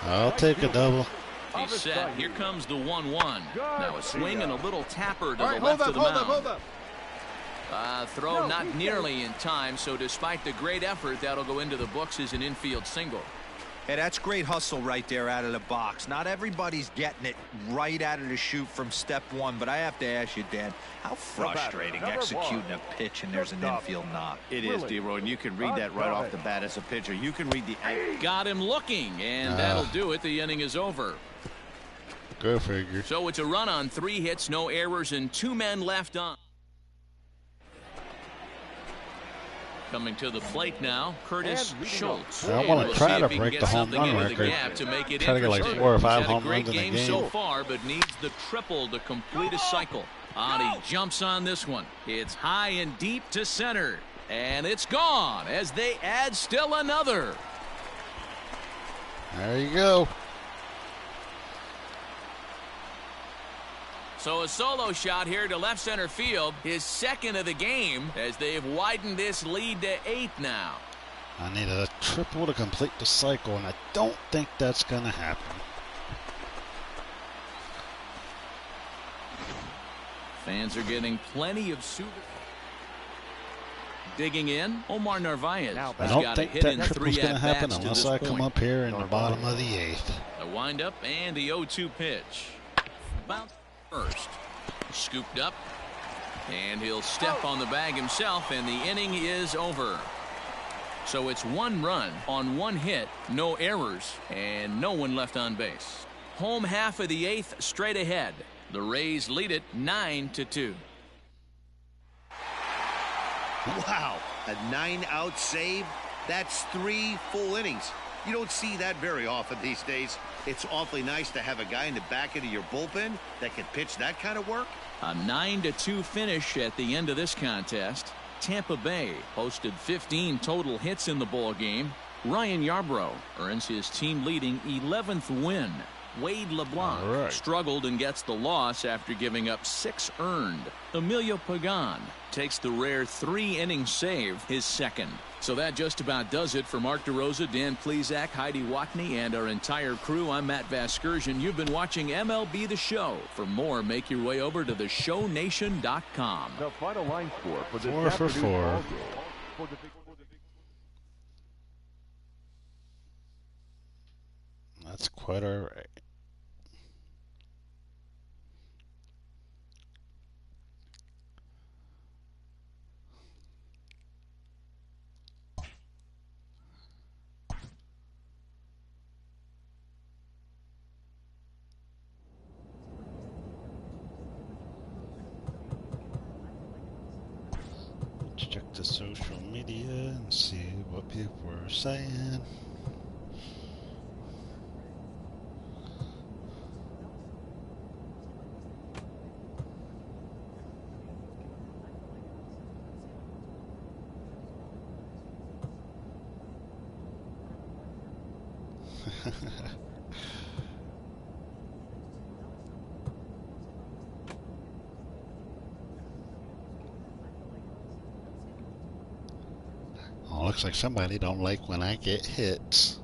I'll take a double. He's set. Here comes the 1-1. Now a swing and a little tapper to the left of the mound. Throw not nearly in time, so despite the great effort, that'll go into the books as an infield single. Hey, that's great hustle right there out of the box. Not everybody's getting it right out of the chute from step 1, but I have to ask you, Dan, how frustrating executing a pitch and there's an infield knock. It is, D-Roy, and you can read that right off the bat as a pitcher. You can read the... Got him looking, and that'll do it. The inning is over. Go figure. So it's a run on 3 hits, no errors, and 2 men left on. Coming to the plate now, Curtis Schultz. I want to try to break the home run record. Try to get like 4 or 5 home runs in a game so far, but needs the triple to complete a cycle. He jumps on this one. It's high and deep to center, and it's gone as they add still another. There you go. So a solo shot here to left center field, his second of the game, as they've widened this lead to 8 now. I need a triple to complete the cycle, and I don't think that's going to happen. Fans are getting plenty of super. Digging in, Omar Narvaez. I don't think that triple's going to happen unless I come up here in the bottom of the 8th. A windup and the 0-2 pitch. Bounce. First, scooped up, and he'll step on the bag himself, and the inning is over. So it's 1 run on 1 hit, no errors, and no one left on base. Home half of the 8th straight ahead. The Rays lead it 9-2. Wow, a 9-out save. That's 3 full innings. You don't see that very often these days. It's awfully nice to have a guy in the back end of your bullpen that can pitch that kind of work. A 9-2 finish at the end of this contest. Tampa Bay posted 15 total hits in the ball game. Ryan Yarbrough earns his team leading 11th win. Wade LeBlanc struggled and gets the loss after giving up 6 earned. Emilio Pagan takes the rare 3-inning save, his second. So that just about does it for Mark DeRosa, Dan Plesac, Heidi Watney, and our entire crew. I'm Matt Vasgersian. You've been watching MLB The Show. For more, make your way over to theshownation.com. The final line score for this 4 for 4. That's quite all right. check the social media and see what people are saying. Oh, looks like somebody don't like when I get hits.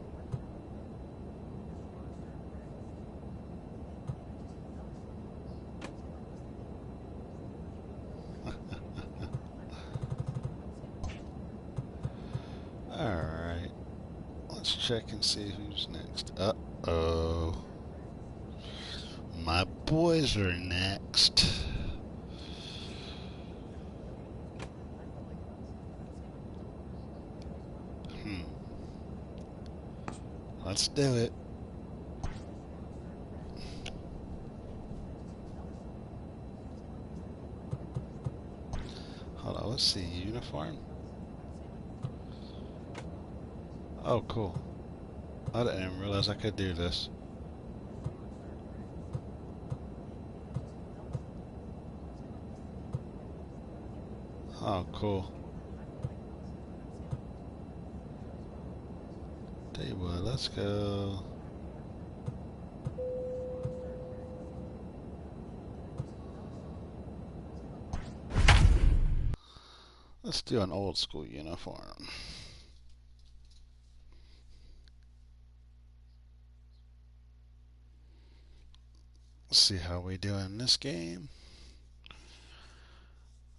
Alright. Let's check and see who's next. Uh-oh. My boys are next. Let's do it. Hold on, let's see. Uniform? Oh, cool. I didn't realize I could do this. Oh, cool. Tell you what, let's go. Let's do an old school uniform. Let's see how we do in this game.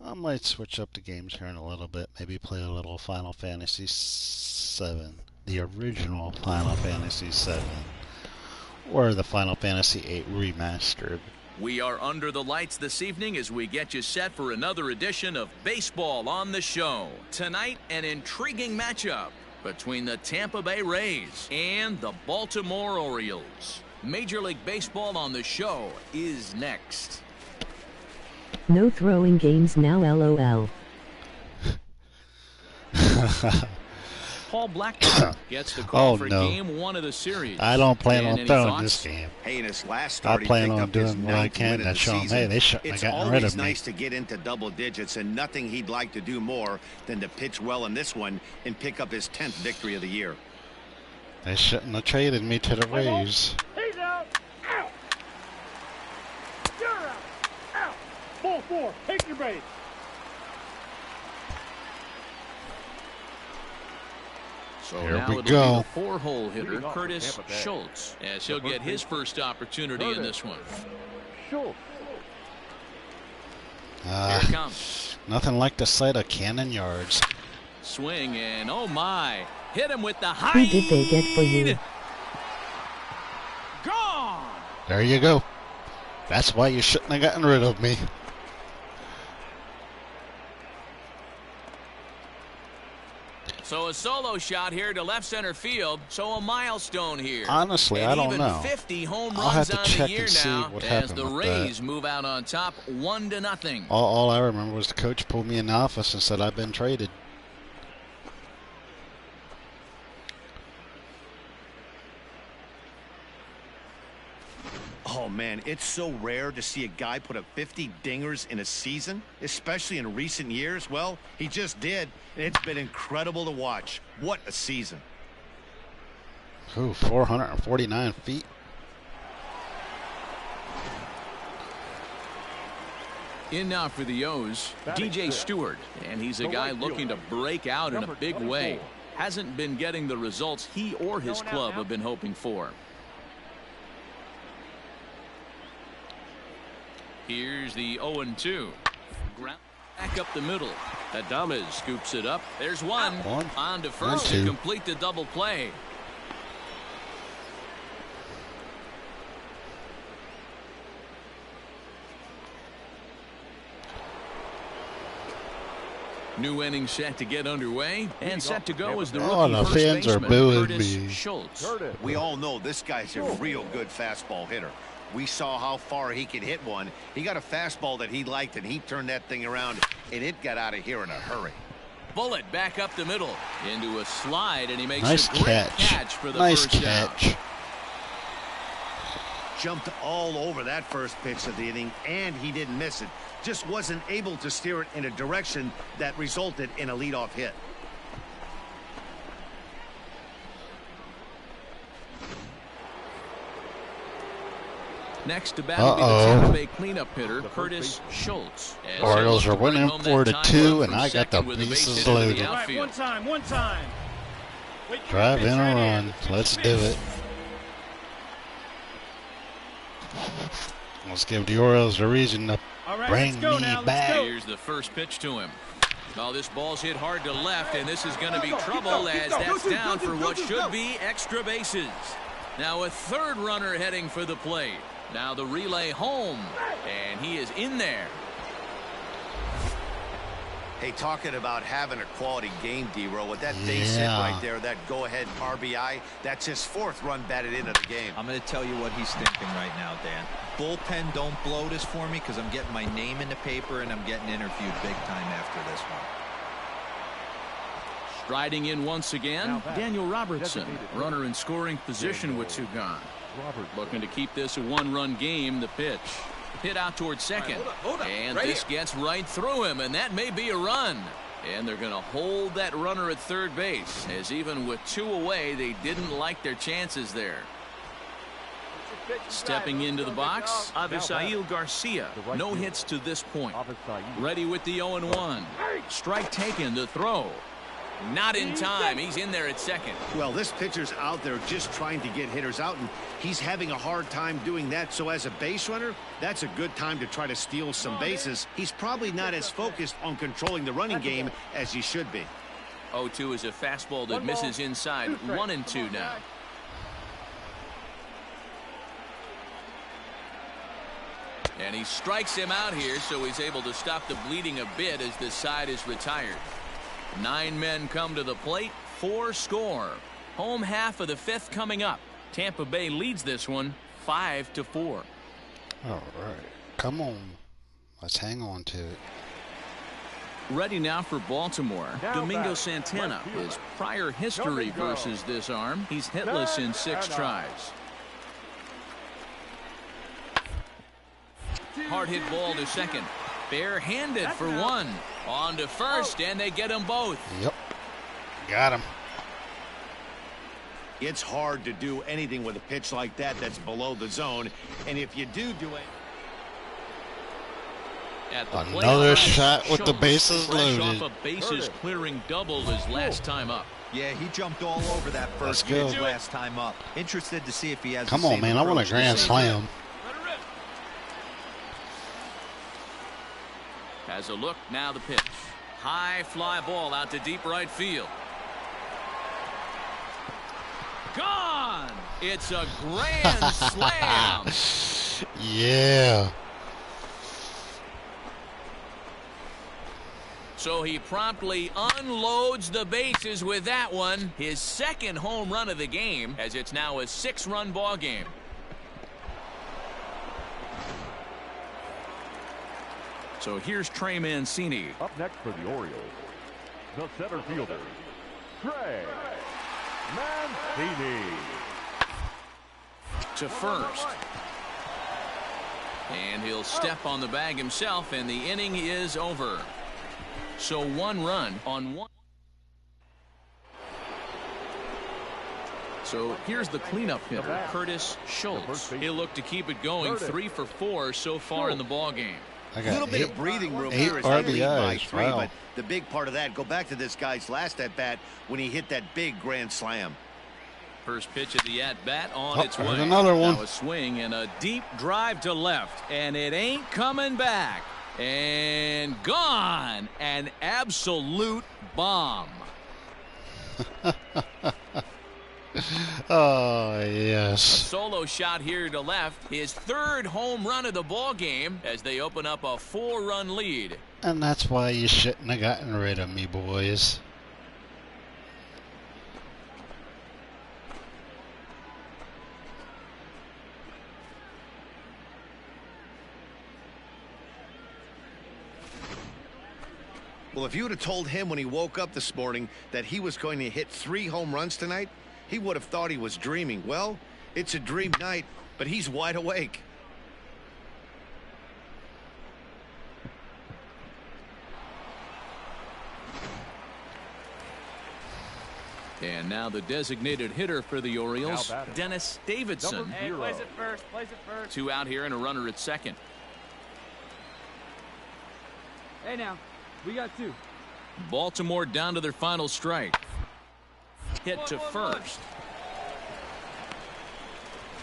I might switch up the games here in a little bit. Maybe play a little Final Fantasy VII. The original Final Fantasy VII. Or the Final Fantasy VIII Remastered. We are under the lights this evening as we get you set for another edition of Baseball on the Show. Tonight, an intriguing matchup between the Tampa Bay Rays and the Baltimore Orioles. Major League Baseball on the Show is next. No throwing games now, LOL. Paul Blackburn gets the call for game one of the series. I don't plan on throwing this game. Hey, in his last start, I plan on doing what I can to show him, hey, they shouldn't have gotten rid of me. It's always nice to get into double digits, and nothing he'd like to do more than to pitch well in this one and pick up his 10th victory of the year. They shouldn't have traded me to the Rays. He's out. Out. You're out. Out. Ball 4. Take your base. So here now we it'll go. Be the four-hole hitter, Curtis Schultz, as he'll get his first opportunity in this one. Schultz. Here it comes. Nothing like the sight of cannon yards. Swing and oh my. Hit him with the high. Who did they get for you? Gone. There you go. That's why you shouldn't have gotten rid of me. So a solo shot here to left center field. So a milestone here. Honestly, and I don't even know. 50 home I'll have runs to on check the year and see now what as happened the with Rays that. move out on top 1-0. All I remember was the coach pulled me in the office and said I've been traded. Oh, man, it's so rare to see a guy put up 50 dingers in a season, especially in recent years. Well, he just did, and it's been incredible to watch. What a season. Ooh, 449 feet. In now for the O's, DJ Stewart, and he's a guy looking to break out in a big way. Hasn't been getting the results he or his club have been hoping for. Here's the 0-2. Ground back up the middle. Adames scoops it up. There's one. On to first to complete the double play. New inning set to get underway and set to go as the rookie the first fans are baseman, booing Curtis me. Schultz. We all know this guy's a real good fastball hitter. We saw how far he could hit one. He got a fastball that he liked, and he turned that thing around, and it got out of here in a hurry. bullet back up the middle into a slide, and he makes nice a great catch for the nice first catch. down. Jumped all over that first pitch of the inning, and he didn't miss it. Just wasn't able to steer it in a direction that resulted in a leadoff hit. Next to bat will be the Tampa Bay cleanup hitter, Curtis Schultz. Orioles are winning 4-2, and I got the bases loaded. Right, one time. Drive in a run. Let's do it. Let's give the Orioles a reason to bring me back. Here's the first pitch to him. Well, this ball's hit hard to left, and this is going to be trouble as that's down for what should be extra bases. Now a third runner heading for the plate. Now the relay home, and he is in there. Hey, talking about having a quality game, D-Row, with that base hit right there, that go-ahead RBI, that's his fourth run batted into the game. I'm going to tell you what he's thinking right now, Dan. Bullpen, don't blow this for me, because I'm getting my name in the paper and I'm getting interviewed big time after this one. Striding in once again, Daniel Robertson, runner in scoring position with two gone. Looking to keep this a one-run game. The pitch. Hit out towards second. And this gets right through him, and that may be a run. And they're going to hold that runner at third base, as even with two away, they didn't like their chances there. Stepping into the box, Avisail Garcia. No hits to this point. Ready with the 0-1. Strike taken, the throw. Not in time. He's in there at second. Well, this pitcher's out there just trying to get hitters out, and he's having a hard time doing that. So as a base runner, that's a good time to try to steal some bases. He's probably not as focused on controlling the running game as he should be. 0-2 is a fastball that misses inside. 1-2 now. And he strikes him out here, so he's able to stop the bleeding a bit as this side is retired. 9 men come to the plate, 4 score. Home half of the 5th coming up. Tampa Bay leads this one 5-4. All right, come on, let's hang on to it. Ready now for Baltimore. Domingo Santana. His prior history versus this arm, he's hitless in 6 tries. Hard hit ball to second. Barehanded for 1. On to first, and they get them both. Yep. Got him. It's hard to do anything with a pitch like that that's below the zone. And if you do it. Another shot with the bases loaded. Off a bases clearing double his last time up. Yeah, he jumped all over that first pitch last time up. Interested to see if he has. Come on, man. I want a grand slam. Has a look, now the pitch. High fly ball out to deep right field. Gone! It's a grand slam. Yeah. So he promptly unloads the bases with that one. His second home run of the game, as it's now a 6-run ball game. So here's Trey Mancini. Up next for the Orioles, the center fielder, Trey Mancini. To first. And he'll step on the bag himself, and the inning is over. So 1 run on 1. So here's the cleanup hitter, Curtis Schultz. He'll look to keep it going. 3 for 4 so far in the ball game. A little bit of breathing room here as they lead by 3, but the big part of that, go back to this guy's last at-bat when he hit that big grand slam. First pitch of the at-bat on its way. Another one. Now a swing and a deep drive to left, and it ain't coming back. And gone. An absolute bomb. Oh, yes. A solo shot here to left. His 3rd home run of the ball game as they open up a 4-run lead. And that's why you shouldn't have gotten rid of me, boys. Well, if you would have told him when he woke up this morning that he was going to hit 3 home runs tonight, he would have thought he was dreaming. Well, it's a dream night, but he's wide awake. And now the designated hitter for the Orioles, Dennis Davidson. Hey, plays it first. Plays it first. 2 out here and a runner at second. Hey, now. We got 2. Baltimore down to their final strike. Hit to first.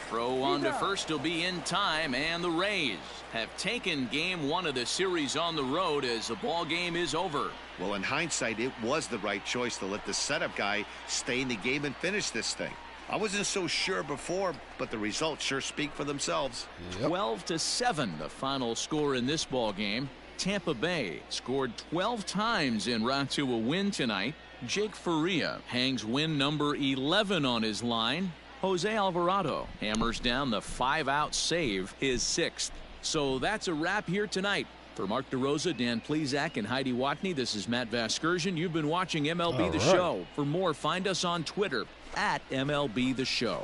Throw on to first will be in time, and the Rays have taken game 1 of the series on the road as the ball game is over. Well, in hindsight, it was the right choice to let the setup guy stay in the game and finish this thing. I wasn't so sure before, but the results sure speak for themselves. 12-7, the final score in this ball game. Tampa Bay scored 12 times en route to a win tonight. Jake Correa hangs win number 11 on his line. Jose Alvarado hammers down the 5-out save, his 6th. So that's a wrap here tonight. For Mark DeRosa, Dan Plesac, and Heidi Watney, this is Matt Vasgersian. You've been watching MLB The Show. For more, find us on Twitter at MLB The Show.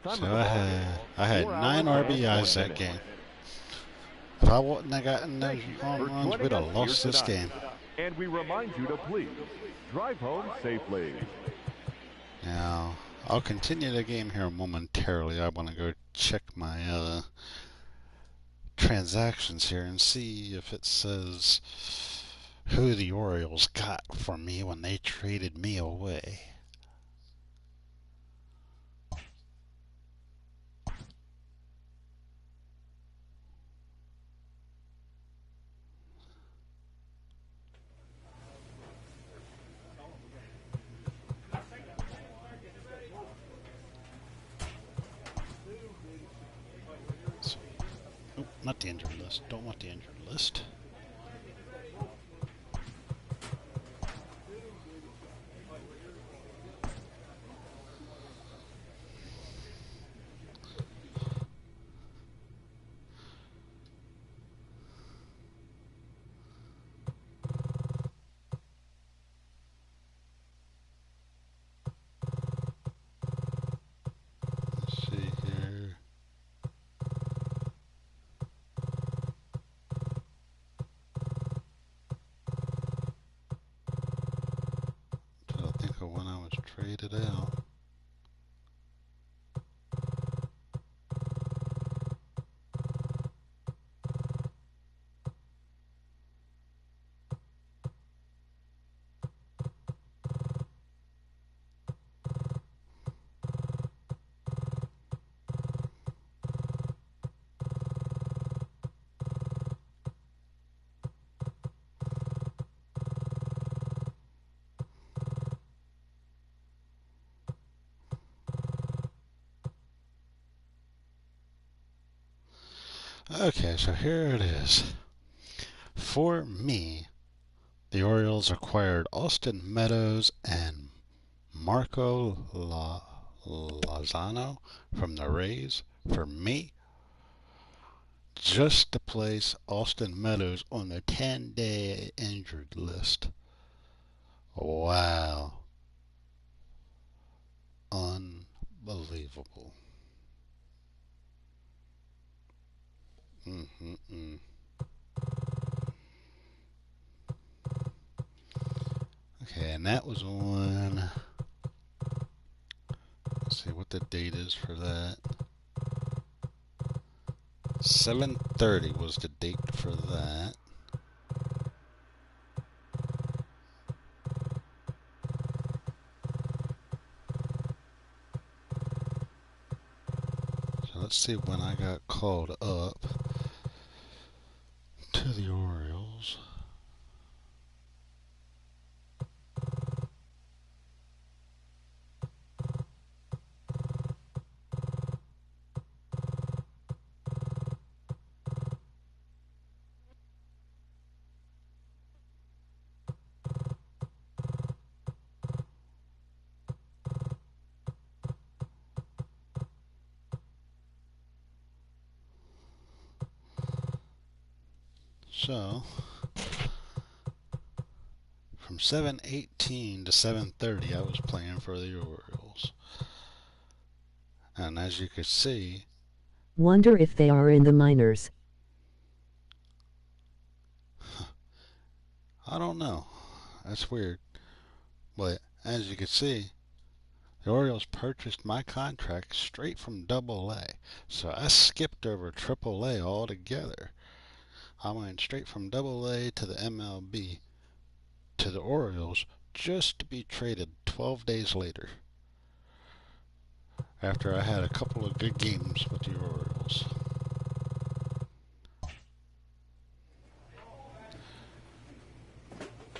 So I had 9 RBIs that game. If I wouldn't have gotten those home runs, we'd have lost this game. And we remind you to please drive home safely. Now, I'll continue the game here momentarily. I want to go check my transactions here and see if it says who the Orioles got for me when they traded me away. Not the injured list. Don't want the injured list. Let's see here. When I was traded out. Okay, so here it is. For me, the Orioles acquired Austin Meadows and Marco Lozano from the Rays. For me, just to place Austin Meadows on the 10-day injured list. Wow. Unbelievable. Okay, and that was on, let's see what the date is for that. 7/30 was the date for that. So let's see when I got called up to the Orioles. So, from 7:18 to 7:30, I was playing for the Orioles. And as you can see... Wonder if they are in the minors. I don't know. That's weird. But as you can see, the Orioles purchased my contract straight from AA. So I skipped over AAA altogether. I went straight from AA to the MLB to the Orioles just to be traded 12 days later. After I had a couple of good games with the Orioles.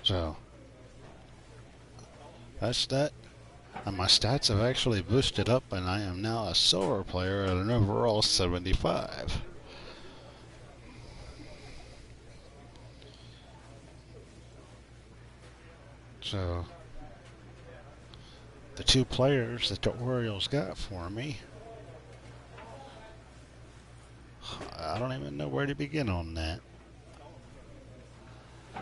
So, that's that. And my stats have actually boosted up, and I am now a silver player at an overall 75. So, the two players that the Orioles got for me, I don't even know where to begin on that.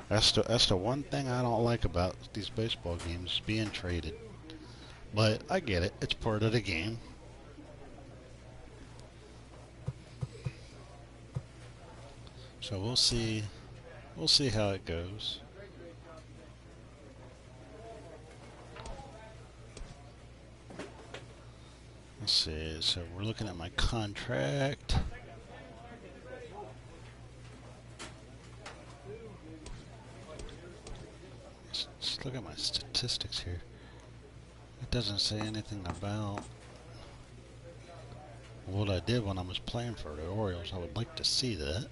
That's the one thing I don't like about these baseball games, being traded. But I get it. It's part of the game. So we'll see. We'll see how it goes. Let's see. So we're looking at my contract. Let's look at my statistics here. It doesn't say anything about what I did when I was playing for the Orioles. I would like to see that.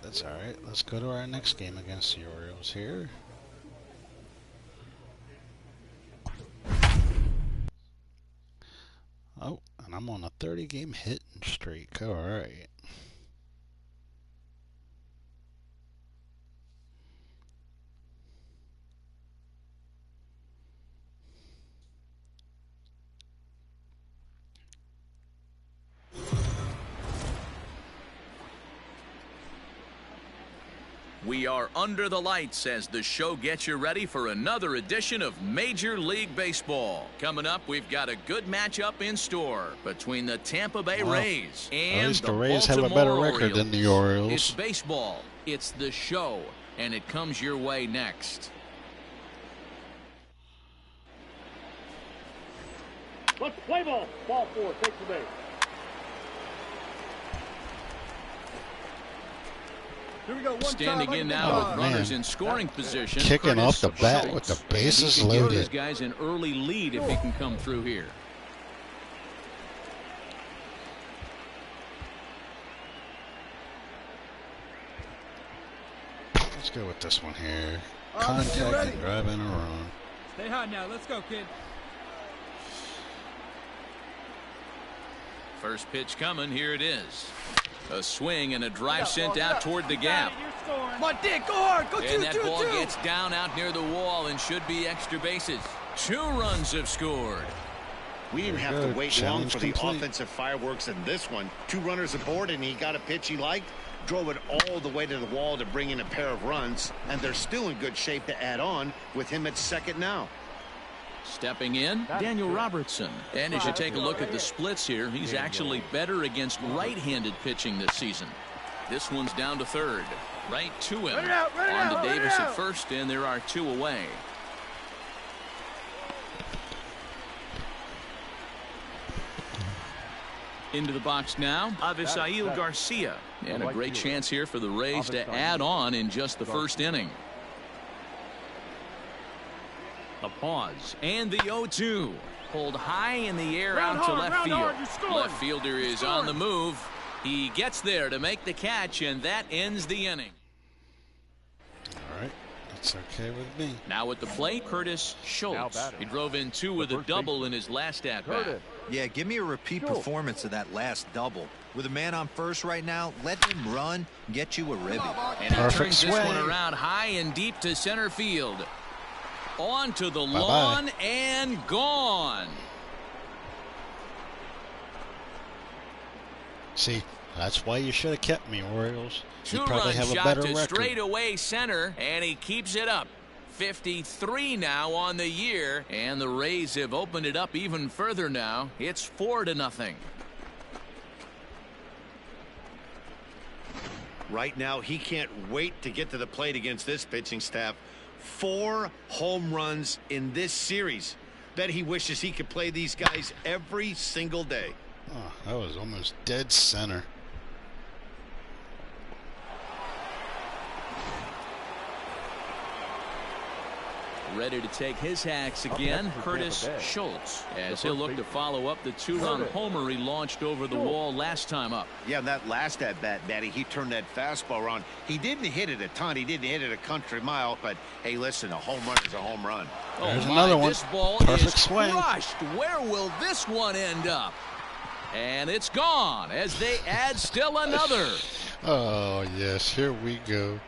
That's alright. Let's go to our next game against the Orioles here. Oh, and I'm on a 30-game hitting streak. Alright. We are under the lights as the show gets you ready for another edition of Major League Baseball. Coming up, we've got a good matchup in store between the Tampa Bay Rays and at least the Rays Baltimore have a better record Orioles. than the Orioles. It's baseball, it's the show, and it comes your way next. Let's play ball. Ball 4, takes the base. Standing in now with runners in scoring position. Kicking off the bat Schultz. with the bases And he can give loaded. his guys an early lead if he can come through here. Let's go with this one here. Contact and drive in a run. Stay hot now. Let's go, kid. First pitch coming. Here it is. A swing and a drive sent out toward the gap. Come on, Dick, go hard. Go And that ball gets down out near the wall and should be extra bases. 2 runs have scored. We didn't have to wait long for the offensive fireworks in this one. 2 runners aboard, and he got a pitch he liked, drove it all the way to the wall to bring in a pair of runs, and they're still in good shape to add on with him at second now. Stepping in, Daniel Robertson. And as you take a look at the splits here, he's actually better against right-handed pitching this season. This one's down to third. Right to him. On to Davis at first, and there are 2 away. Into the box now, Avisail Garcia. And a great chance here for the Rays to add on in just the first inning. A pause, and the 0-2. Pulled high in the air out to left field. Left fielder is on the move. He gets there to make the catch, and that ends the inning. All right, that's okay with me. Now at the plate, Curtis Schultz. He drove in 2 with a double in his last at-bat. Yeah, give me a repeat performance of that last double. With a man on first right now, let him run and get you a ribby. And he turns this one around high and deep to center field. Onto the Bye-bye. lawn and gone. See, that's why you should have kept me, Orioles. You Two-run probably have a shot better to record. straightaway center, and he keeps it up. 53 now on the year, and the Rays have opened it up even further now. It's 4-0. Right now, he can't wait to get to the plate against this pitching staff. 4 home runs in this series. Bet he wishes he could play these guys every single day. Oh, that was almost dead center. Ready to take his hacks again, Curtis Schultz, as he'll look to follow up the 2-run homer he launched over the wall last time up. Yeah, that last at-bat, Matty, he turned that fastball around. He didn't hit it a ton. He didn't hit it a country mile, but hey, listen, a home run is a home run. There's another one. This ball Perfect is swing. crushed. Where will this one end up? And it's gone as they add still another. Oh, yes, here we go.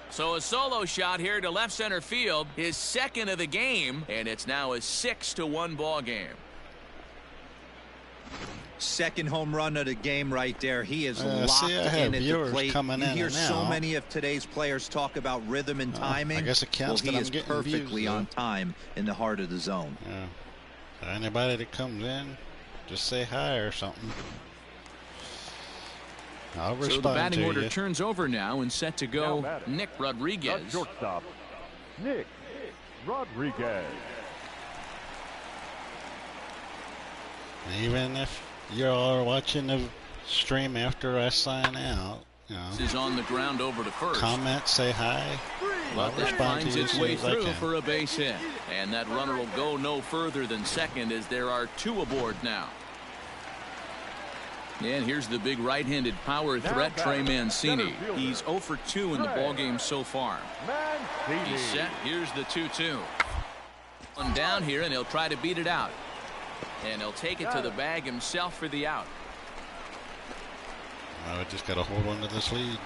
So a solo shot here to left center field, his second of the game, and it's now a 6-1 ball game. Second home run of the game right there. He is locked see, I have in at the viewers plate. coming You in hear and so out. many of today's players talk about rhythm and timing. I guess it counts well, that he I'm is getting perfectly views, on though. time in the heart of the zone. Yeah. Anybody that comes in, just say hi or something. I'll respond So the batting to order you. turns over now and set to go Nick Rodriguez. The shortstop, Nick Rodriguez. Even if you're all watching the stream after I sign out, you know, This is on the ground over to first. comment, say hi. I'll But that respond to finds you its as way soon as I through can. for a base hit. And that runner will go no further than second as there are 2 aboard now. And here's the big right-handed power threat, Trey Mancini. He's 0 for 2 in the ballgame so far. He's set. Here's the 2-2. One down here, and he'll try to beat it out. And he'll take it to the bag himself for the out. I just got to hold on to this lead.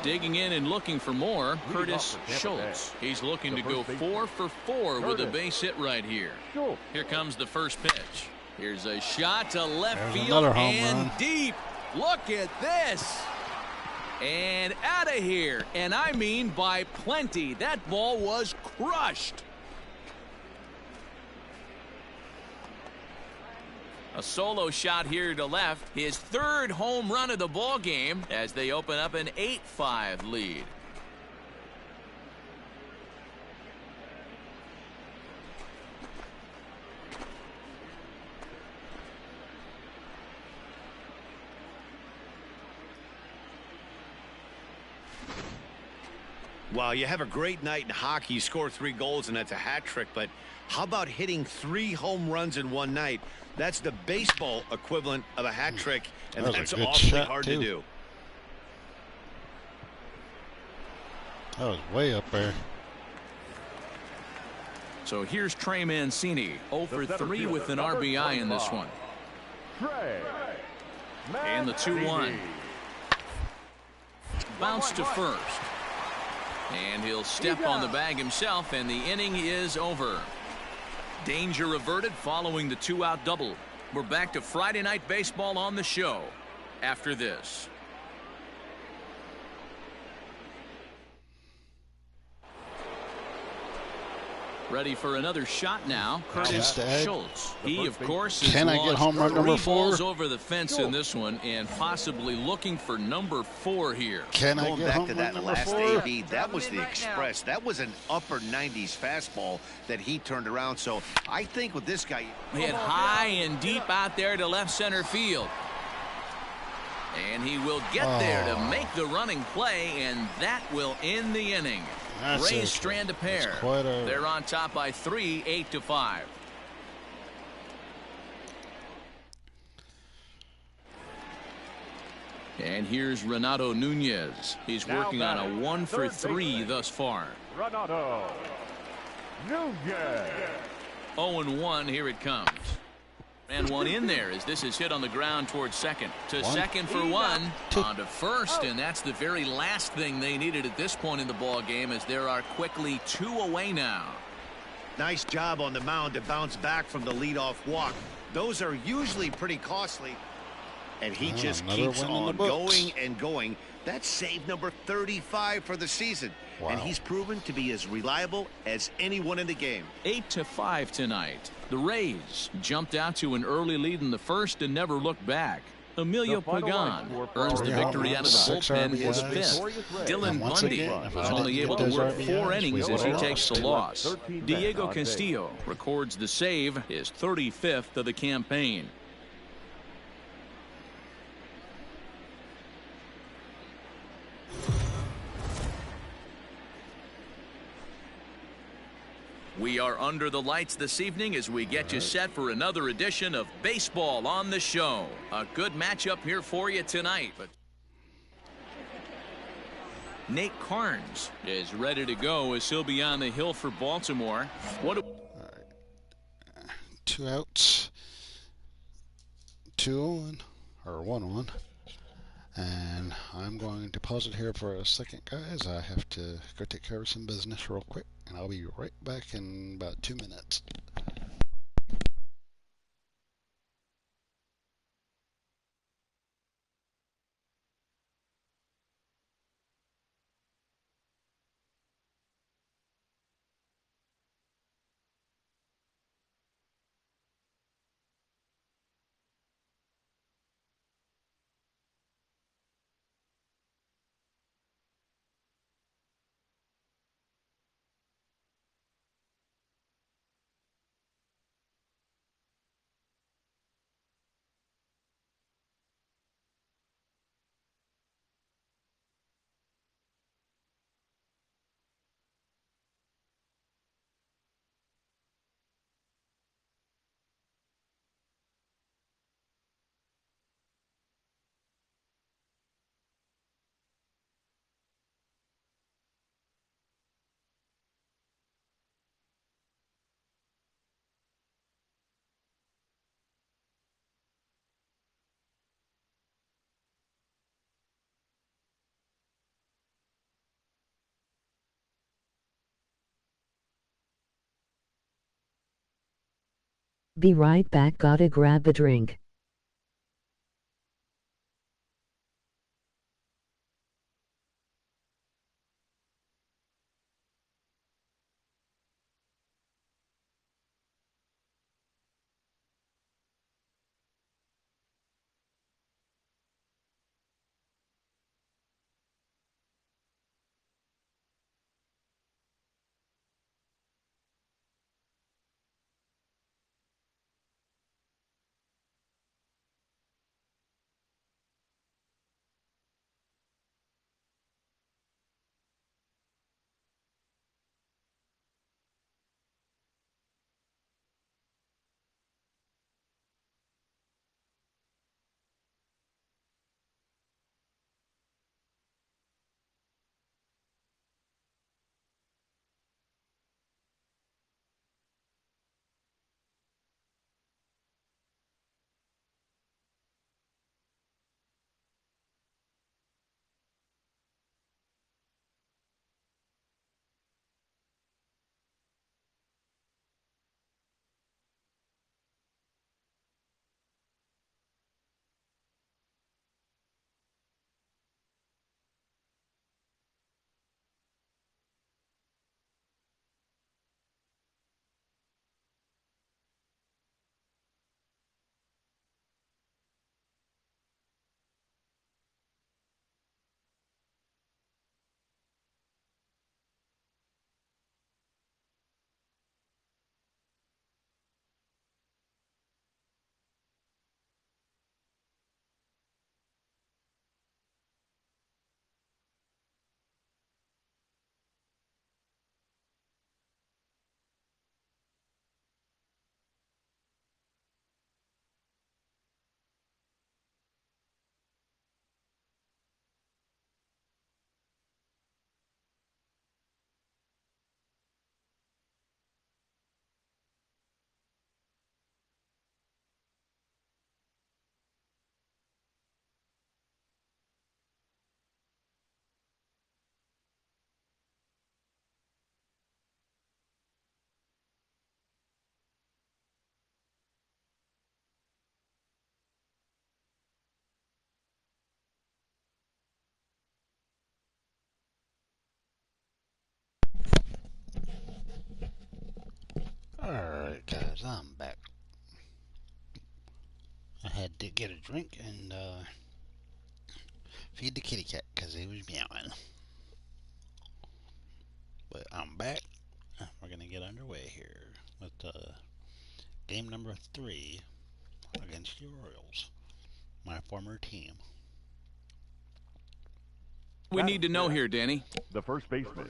Digging in and looking for more, Curtis Schultz. He's looking to go 4 for 4 with a base hit right here. Here comes the first pitch. Here's a shot to left There's field another home and run. deep. Look at this. And out of here. And I mean by plenty. That ball was crushed. A solo shot here to left, his 3rd home run of the ball game as they open up an 8-5 lead. Wow, you have a great night in hockey. You score 3 goals, and that's a hat trick. But how about hitting 3 home runs in one night? That's the baseball equivalent of a hat trick, and That was a that's good awfully shot, hard too. to do. That was way up there. So here's Trey Mancini, 0 for 3 with an RBI in this one. And the 2-1. Bounce to first. And he'll step on the bag himself, and the inning is over. Danger averted following the 2-out double. We're back to Friday Night Baseball on the show after this. Ready for another shot now, Curtis Schultz. He, of course, has Can I get home run launched number 3 4? balls over the fence in this one, and possibly looking for number 4 here. Can I Going get back home to run that number last 4? AB, that was the express. That was an upper 90s fastball that he turned around. So I think with this guy, Hit high and deep out there to left center field. And he will get there to make the running play, and that will end the inning. That's Rays it. strand a pair. quite a- They're on top by 3, 8-5. And here's Renato Nunez. He's working on a 1 for 3 thus far. Renato Nunez. 0-1, here it comes. And one in there as this is hit on the ground towards second. To second for one. On to first, and that's the very last thing they needed at this point in the ball game, as there are quickly 2 away now. Nice job on the mound to bounce back from the leadoff walk. Those are usually pretty costly. And he just keeps on going and going. That's save number 35 for the season. Wow. And he's proven to be as reliable as anyone in the game. 8-5 tonight. The Rays jumped out to an early lead in the first and never looked back. Emilio Pagan earns the victory out of the bullpen for the 5th. Dylan Bundy was only able to work 4 innings as he takes the loss. Diego Castillo records the save, his 35th of the campaign. We are under the lights this evening as we get you set for another edition of Baseball on the Show. A good matchup here for you tonight. But Nate Carnes is ready to go as he'll be on the hill for Baltimore. What? 2 outs, 2-1 or 1-1. And I'm going to pause it here for a second, guys. I have to go take care of some business real quick, and I'll be right back in about 2 minutes. Be right back, gotta grab a drink. Alright guys, I'm back. I had to get a drink and feed the kitty cat because he was meowing. But I'm back. We're going to get underway here with game number 3 against the Orioles, my former team. We need to know here, Danny. The first baseman,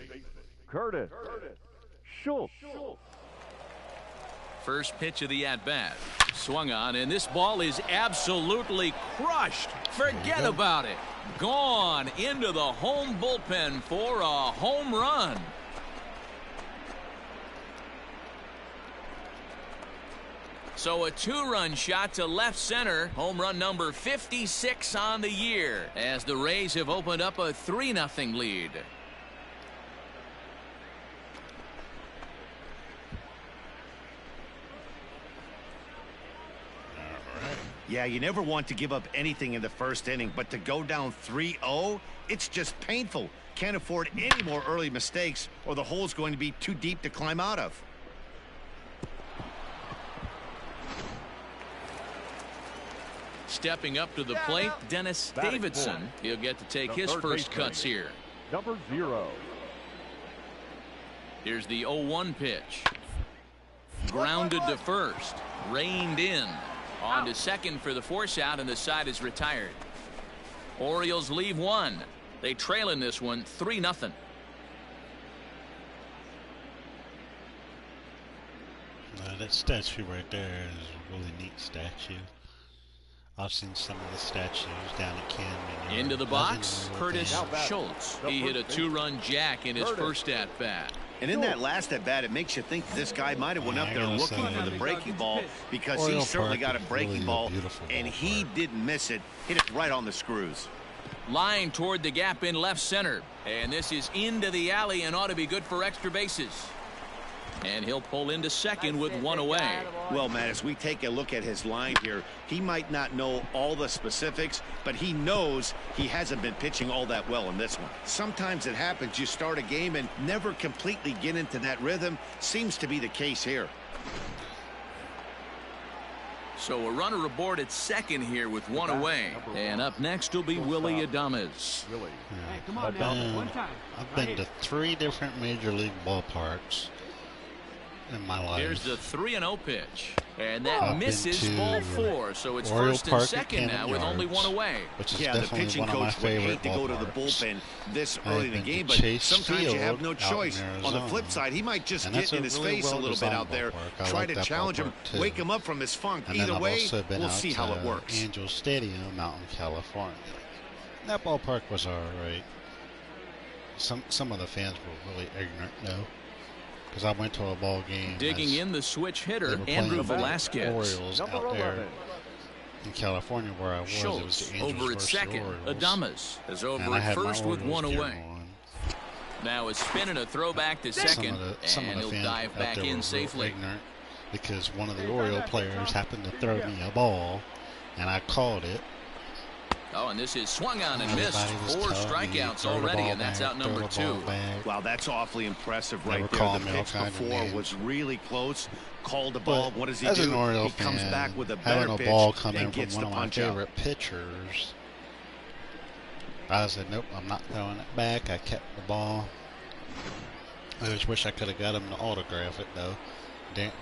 Curtis Schultz. First pitch of the at-bat. Swung on, and this ball is absolutely crushed. Forget about it. Gone into the home bullpen for a home run. So a 2-run shot to left center. Home run number 56 on the year as the Rays have opened up a 3-0 lead. Yeah, you never want to give up anything in the first inning, but to go down 3-0, it's just painful. Can't afford any more early mistakes or the hole's going to be too deep to climb out of. Stepping up to the plate, Dennis Davidson. He'll get to take his first cuts here. Number 0. Here's the 0-1 pitch. Grounded to first. Reined in. On to second for the force out, and the side is retired. Orioles leave one. They trail in this one 3-0. That statue right there is a really neat statue. I've seen some of the statues down at Kiermeier. Into the box, Curtis Schultz. He hit a 2-run jack in his first at-bat. And in that last at-bat, it makes you think this guy might have went up there looking for the breaking ball, because he certainly got a breaking ball, and he didn't miss it. Hit it right on the screws. Line toward the gap in left center. And this is into the alley and ought to be good for extra bases. And he'll pull into second with one away. Well, Matt, as we take a look at his line here, he might not know all the specifics, but he knows he hasn't been pitching all that well in this one. Sometimes it happens. You start a game and never completely get into that rhythm. Seems to be the case here. So a runner aboard at second here with one away. And up next will be Willie Adams. Hey, come on now. One time. I've been to 3 different major league ballparks in my life. Here's the 3-0 pitch, and that misses ball 4, so it's Oriole first Park and second now with only one away. Which is yeah, the definitely pitching one of my coach would hate favorite to go to the bullpen this early in the game, but sometimes you have no choice. On the flip side, he might just get in his face a little bit out there, try to challenge him, wake him up from his funk. Either way, we'll see how it works. Angel Stadium out in California. That ballpark was all right. Some of the fans were really ignorant, though. Because I went to a ball game. Digging in the switch hitter, Andrew Velasquez. Orioles out there in California where I was. Schultz it was the Angels over at second. Adamas is over at first with one away. Now a spin and a throwback to second, and he'll dive back in safely. Ignorant because one of the Oriole players happened to throw me a ball, and I caught it. Oh, and this is swung on and missed. 4 strikeouts already, and that's out number 2. Wow, that's awfully impressive right there. The pitch before was really close. Called the ball. What does he do? He comes back with a better pitch and gets the punch out. One of my favorite pitchers. I said, nope, I'm not throwing it back. I kept the ball. I just wish I could have got him to autograph it, though.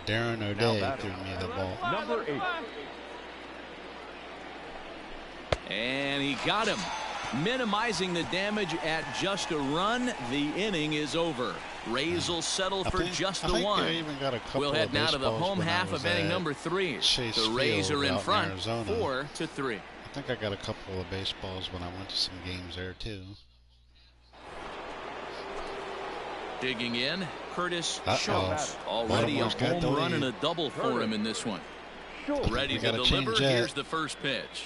Darren O'Day threw me the ball. Number 8. And he got him. Minimizing the damage at just a run. The inning is over. Rays will settle for just the one. We'll head now to the home half of inning number 3. The Rays are in front 4-3. I think I got a couple of baseballs when I went to some games there too. Digging in, Curtis Schultz. Already a home run and a double for him in this one. Ready to deliver. Here's the first pitch.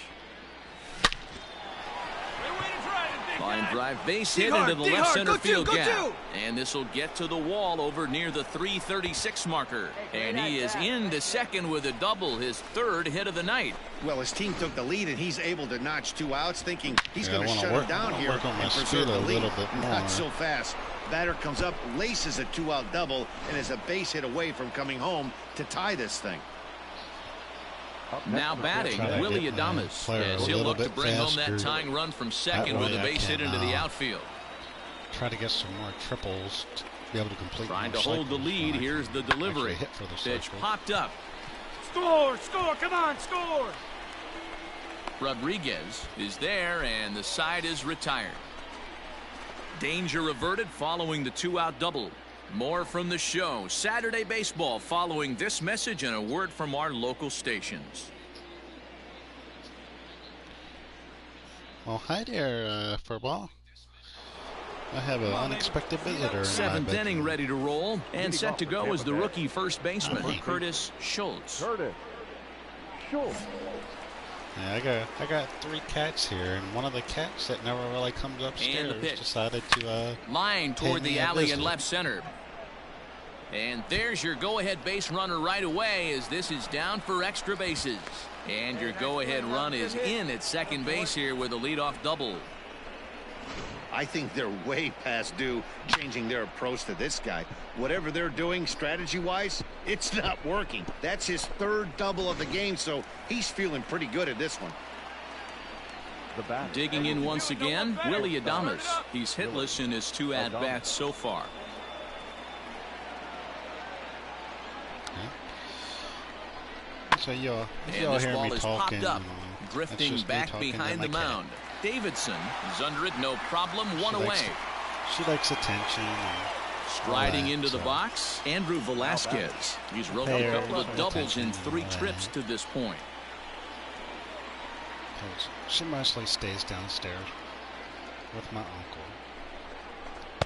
Line drive base hit into the left center field gap. And this will get to the wall over near the 336 marker. And he is into second with a double, his 3rd hit of the night. Well, his team took the lead, and he's able to notch 2 outs, thinking he's going to shut it down here and preserve the lead. Not so fast. Batter comes up, laces a 2-out double, and is a base hit away from coming home to tie this thing. Now batting, Willie Adams, as he'll look to bring home that tying run from second with a base hit into the outfield. Try to get some more triples to be able to complete. Trying to hold the lead. Here's the delivery. Pitch popped up. Score! Score! Come on, score! Rodriguez is there, and the side is retired. Danger averted following the 2-out double. More from the show. Saturday Baseball following this message and a word from our local stations. Well, hi there, Furball. I have an unexpected visitor. Seventh inning ready to roll, and set to go is the rookie first baseman, Curtis Schultz. Yeah, I got 3 cats here, and one of the cats that never really comes upstairs decided to line toward the alley in left center. And there's your go-ahead base runner right away, as this is down for extra bases. And your go-ahead run is in at second base here with a leadoff double. I think they're way past due changing their approach to this guy. Whatever they're doing strategy-wise, it's not working. That's his 3rd double of the game, so he's feeling pretty good at this one. Digging in once again, Willie Adams. He's hitless in his 2 at-bats so far. So y'all this hear ball me is talking, popped up, drifting back behind the mound. Davidson is under it, no problem, one away. She likes attention. Striding into the box, Andrew Velasquez. He's rolled a couple of doubles in 3 trips to this point. She mostly stays downstairs with my uncle.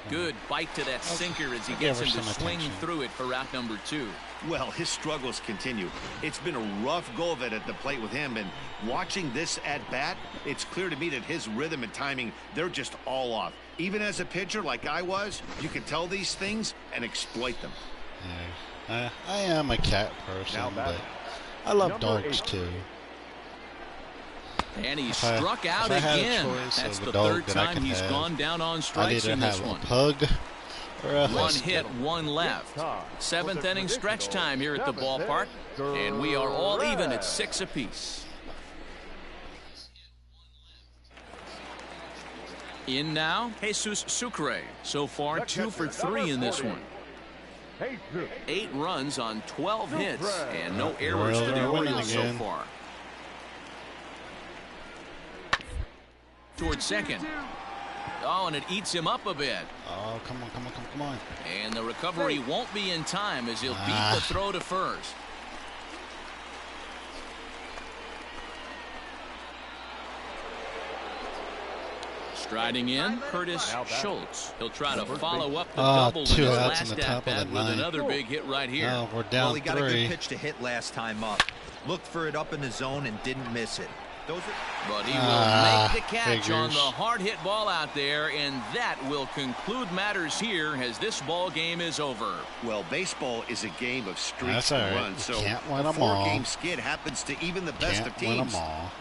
Good bite to that sinker as he gets him to swing through it for out number 2. Well, his struggles continue. It's been a rough go of it at the plate with him, and watching this at bat, it's clear to me that his rhythm and timing, they're just all off. Even as a pitcher like I was, you can tell these things and exploit them. Yeah, I am a cat person, but I love dogs too. And he struck out again. That's the 3rd time he's gone down on strikes in this one. Pug or a 1 hit, 1 left. 7th inning stretch time here at the ballpark, and we are all even at 6 apiece. In now, Jesus Sucre. So far, 2 for 3 in this one. 8 runs on 12 hits, and no errors for the Orioles so far. Towards second. Oh, and it eats him up a bit. Oh, come on. And the recovery won't be in time as he'll beat the throw to first. Striding in, Curtis Schultz. He'll try to follow up the double in his last at-bat with another big hit right here. Oh, we're down 3. He got a good pitch to hit last time up. Looked for it up in the zone and didn't miss it. But he will make the catch on the hard hit ball out there, and that will conclude matters here as this ball game is over. Well, baseball is a game of streaks and runs, so a 4-game skid happens to even the best of teams.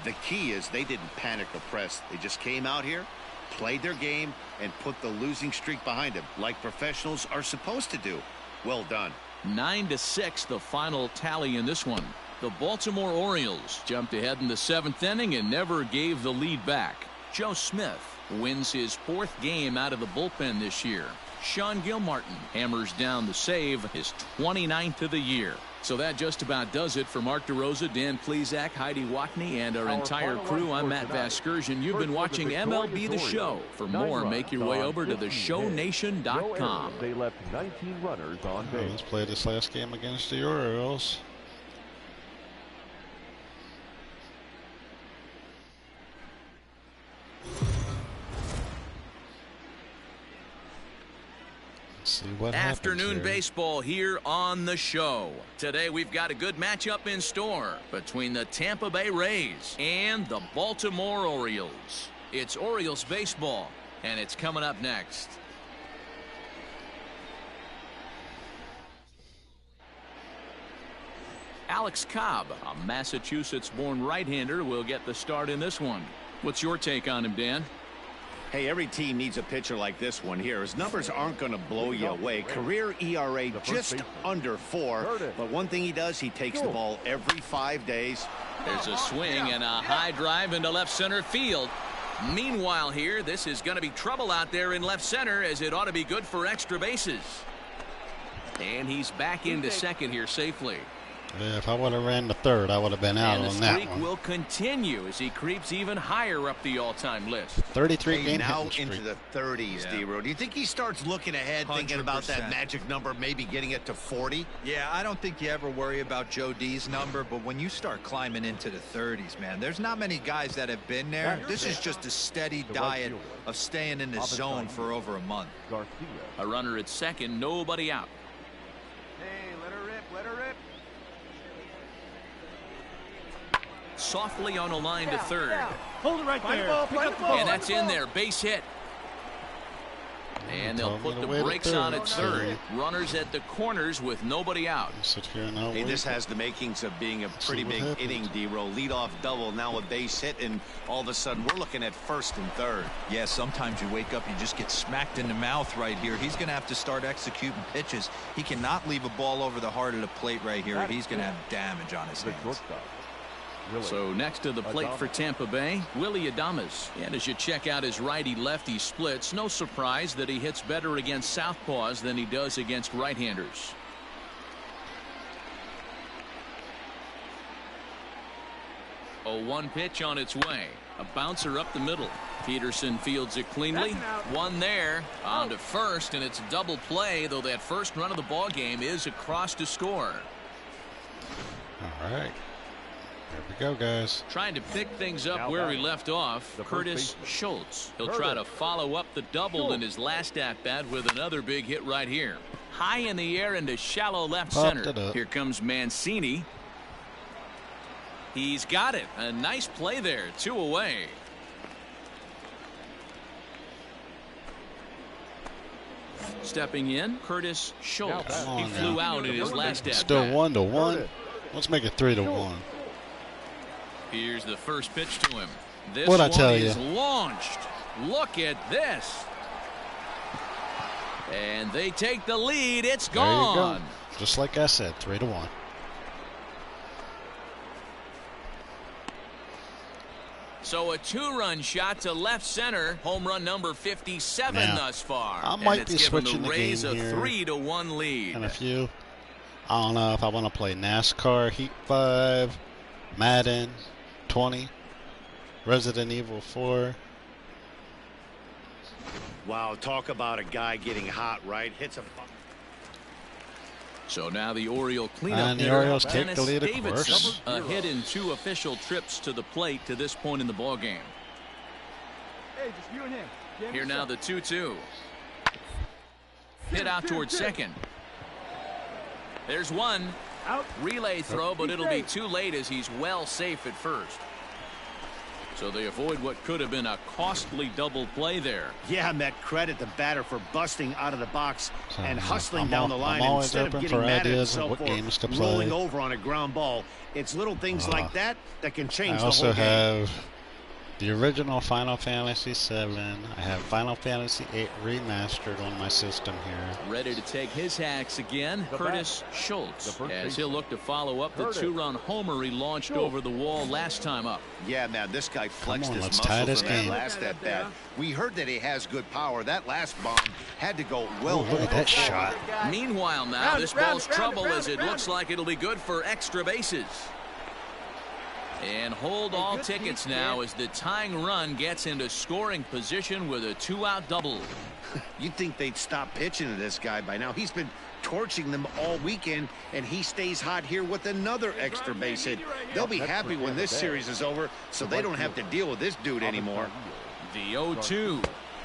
The key is they didn't panic or press. They just came out here, played their game, and put the losing streak behind them, like professionals are supposed to do. Well done. 9-6 the final tally in this one. The Baltimore Orioles jumped ahead in the 7th inning and never gave the lead back. Joe Smith wins his 4th game out of the bullpen this year. Sean Gilmartin hammers down the save, his 29th of the year. So that just about does it for Mark DeRosa, Dan Plesac, Heidi Watney, and our entire crew. I'm Matt Vasgersian. You've been watching MLB The Show. For more, make your way over to theshownation.com. They left 19 runners on base. Let's play this last game against the Orioles. See what Afternoon baseball here on the show. Today we've got a good matchup in store between the Tampa Bay Rays and the Baltimore Orioles. It's Orioles baseball, and it's coming up next. Alex Cobb, a Massachusetts-born right-hander, will get the start in this one. What's your take on him, Dan? Hey, every team needs a pitcher like this one here. His numbers aren't going to blow you away. Career ERA just under 4. But one thing he does, he takes the ball every 5 days. There's a swing and a high drive into left center field. Meanwhile here, this is going to be trouble out there in left center, as it ought to be good for extra bases. And he's back into second here safely. Yeah, if I would have ran the third, I would have been out on that one. And the streak will continue as he creeps even higher up the all-time list. 33 game now hitting into streak. the 30s, D-Row. Do you think he starts looking ahead, thinking about that magic number, maybe getting it to 40? Yeah, I don't think you ever worry about Joe D's number, but when you start climbing into the 30s, man, there's not many guys that have been there. This is just a steady diet of staying in the zone for over a month. A runner at second, nobody out. Hey, let her rip, let her rip. Softly on a line to third. Hold it right there. And that's in there. Base hit. And they'll put the brakes on at third. Runners at the corners with nobody out. Hey, this has the makings of being a pretty big inning, D-Row. Leadoff double, now a base hit, and all of a sudden we're looking at first and third. Yeah, sometimes you wake up, you just get smacked in the mouth right here. He's going to have to start executing pitches. He cannot leave a ball over the heart of the plate right here. He's going to have damage on his hands. So next to the plate for Tampa Bay, Willie Adams. And as you check out his righty-lefty splits, no surprise that he hits better against southpaws than he does against right-handers. A 1 pitch on its way. A bouncer up the middle. Peterson fields it cleanly. One there. On to first, and it's a double play, though that first run of the ball game is across to score. All right. Here we go, guys. Trying to pick things up where he left off, Curtis Schultz. He'll try to follow up the double in his last at-bat with another big hit right here. High in the air into shallow left center. Here comes Mancini. He's got it. A nice play there. 2 away. Stepping in, Curtis Schultz. He flew out in his last at-bat. Still 1-1. Let's make it 3-1. Here's the first pitch to him. This What'd I one tell is you? launched. Look at this. And they take the lead. It's gone. There you go. Just like I said, 3-1. So a 2-run shot to left center. Home run number 57 thus far. I might be switching the Rays game a here 3-1 lead. And a few. I don't know if I want to play NASCAR Heat 5, Madden 20, Resident Evil 4. Wow, talk about a guy getting hot, right? Hits a... So now the Oriole cleanup And the hitter, Orioles take Dennis the lead, of Davidson. course. A hit in 2 official trips to the plate to this point in the ball game. Hey, just you and him. Here now the 2-2. Hit out towards second. There's one. Out. Relay throw, but it'll be too late as he's well safe at first. So they avoid what could have been a costly double play there. Yeah, Met, credit the batter for busting out of the box and hustling down the line always instead of open getting for mad at ideas of himself what for games to play. rolling over on a ground ball. It's little things like that that can change I also the whole game. have the original Final Fantasy VII. I have Final Fantasy VIII remastered on my system here. Ready to take his hacks again, Curtis Schultz, as he'll look to follow up the 2-run homer he launched over the wall last time up. Yeah, man, this guy flexed his let's tie muscles this in that game. last at bat. We heard that he has good power. That last bomb had to go well. Look at that shot. Meanwhile now, this ball's trouble as it looks like it'll be good for extra bases. And hold all tickets now as the tying run gets into scoring position with a 2-out double. You'd think they'd stop pitching to this guy by now. He's been torching them all weekend, and he stays hot here with another extra base hit. They'll be happy when this series is over, so they don't have to deal with this dude anymore. The 0-2.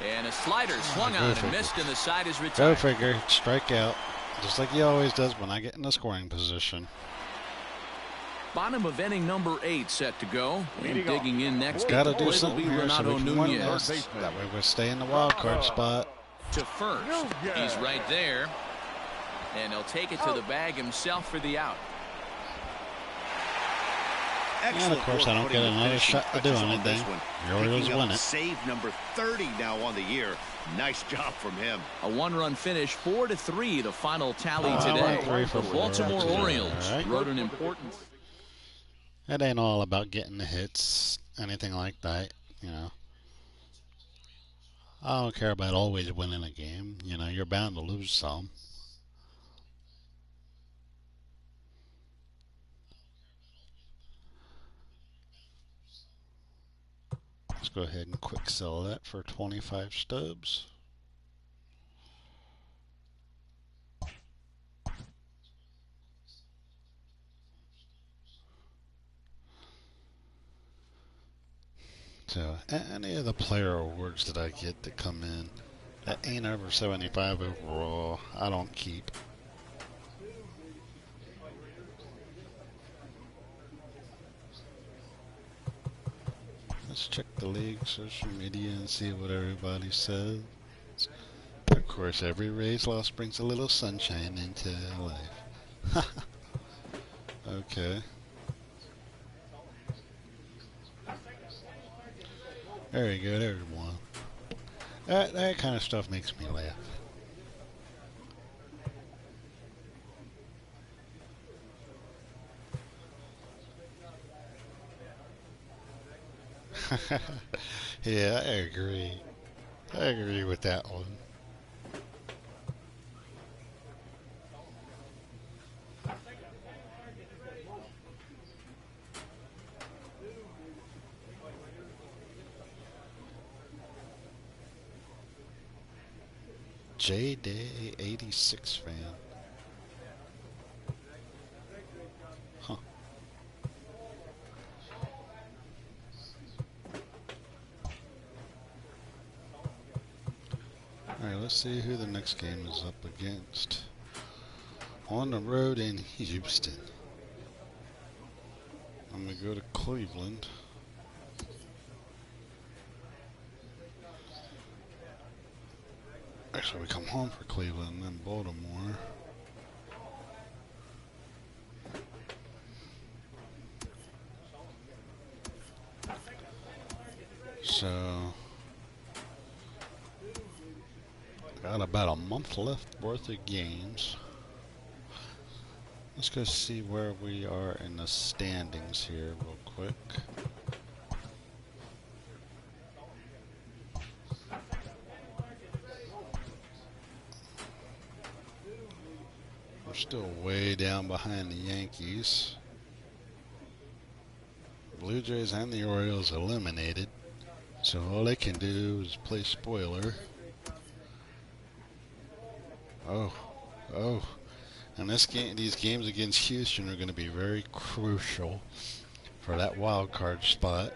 And a slider swung on and missed, and the side is Go retired. figure. Strike out. Just like he always does when I get in the scoring position. Bottom of inning number 8 set to go. And digging in next Got to at the do plate will something be here so Renato we can win Nunez. this. That way we'll stay in the wild card spot. To first. He's right there. And he'll take it to the bag himself for the out. And of course, I don't get another shot to do anything. The Orioles win it. Save number 30 now on the year. Nice job from him. A one-run finish, 4-3, the final tally today. The Baltimore Orioles wrote an important. It ain't all about getting the hits, anything like that, you know. I don't care about always winning a game. You know, you're bound to lose some. Let's go ahead and quick sell that for 25 stubs. So, any of the player awards that I get that come in that ain't over 75 overall, I don't keep. Let's check the league social media and see what everybody says. Of course, every Rays loss brings a little sunshine into life. Okay. There you go, there's one. That kind of stuff makes me laugh. Yeah, I agree. I agree with that one. J-Day 86 fan. Huh. Alright, let's see who the next game is up against. On the road in Houston. I'm going to go to Cleveland. Actually, we come home for Cleveland and then Baltimore. So, got about a month left worth of games. Let's go see where we are in the standings here real quick. We're still way down behind the Yankees. Blue Jays and the Orioles eliminated. So all they can do is play spoiler. Oh. And these games against Houston are going to be very crucial for that wild card spot.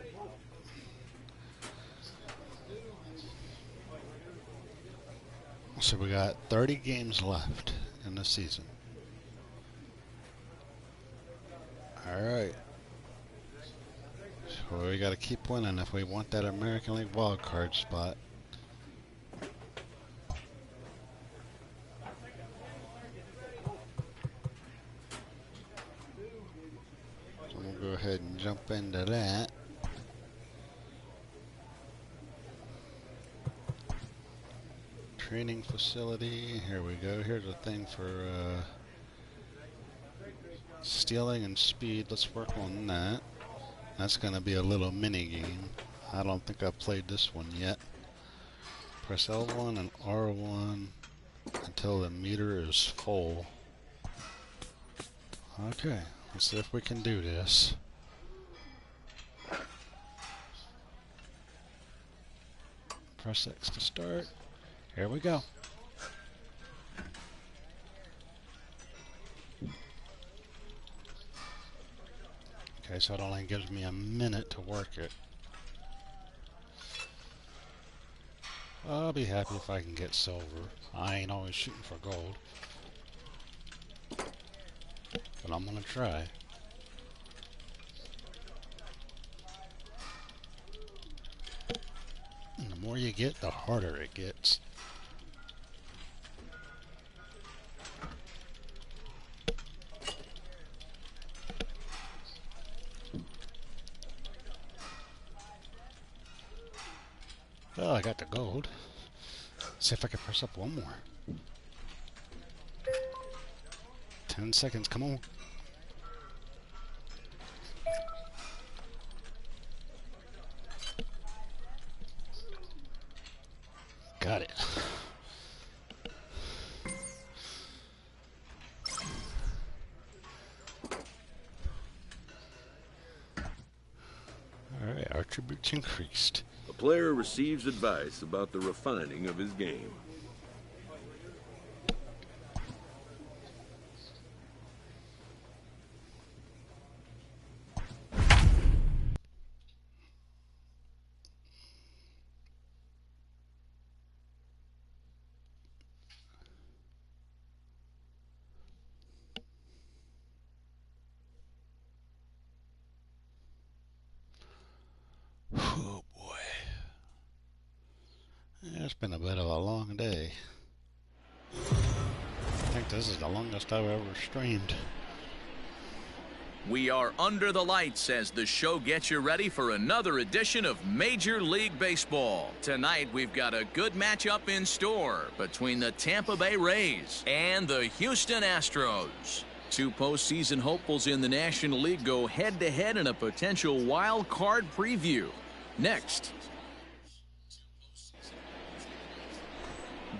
So we got 30 games left in the season. Alright. So we got to keep winning if we want that American League wild card spot. So we'll go ahead and jump into that. Training facility. Here we go. Here's a thing for stealing and speed. Let's work on that. That's going to be a little mini game. I don't think I've played this one yet. Press L1 and R1 until the meter is full. Okay, let's see if we can do this. Press X to start. Here we go. Okay, so it only gives me a minute to work it. I'll be happy if I can get silver. I ain't always shooting for gold. But I'm gonna try. And the more you get, the harder it gets. Well, I got the gold. See if I can press up one more. 10 seconds, come on. Got it. Alright, our tributes increased. A player receives advice about the refining of his game. Oh boy. Yeah, it's been a bit of a long day. I think this is the longest I've ever streamed. We are under the lights as the show gets you ready for another edition of Major League Baseball. Tonight we've got a good matchup in store between the Tampa Bay Rays and the Houston Astros. Two postseason hopefuls in the National League go head-to-head in a potential wild card preview. Next,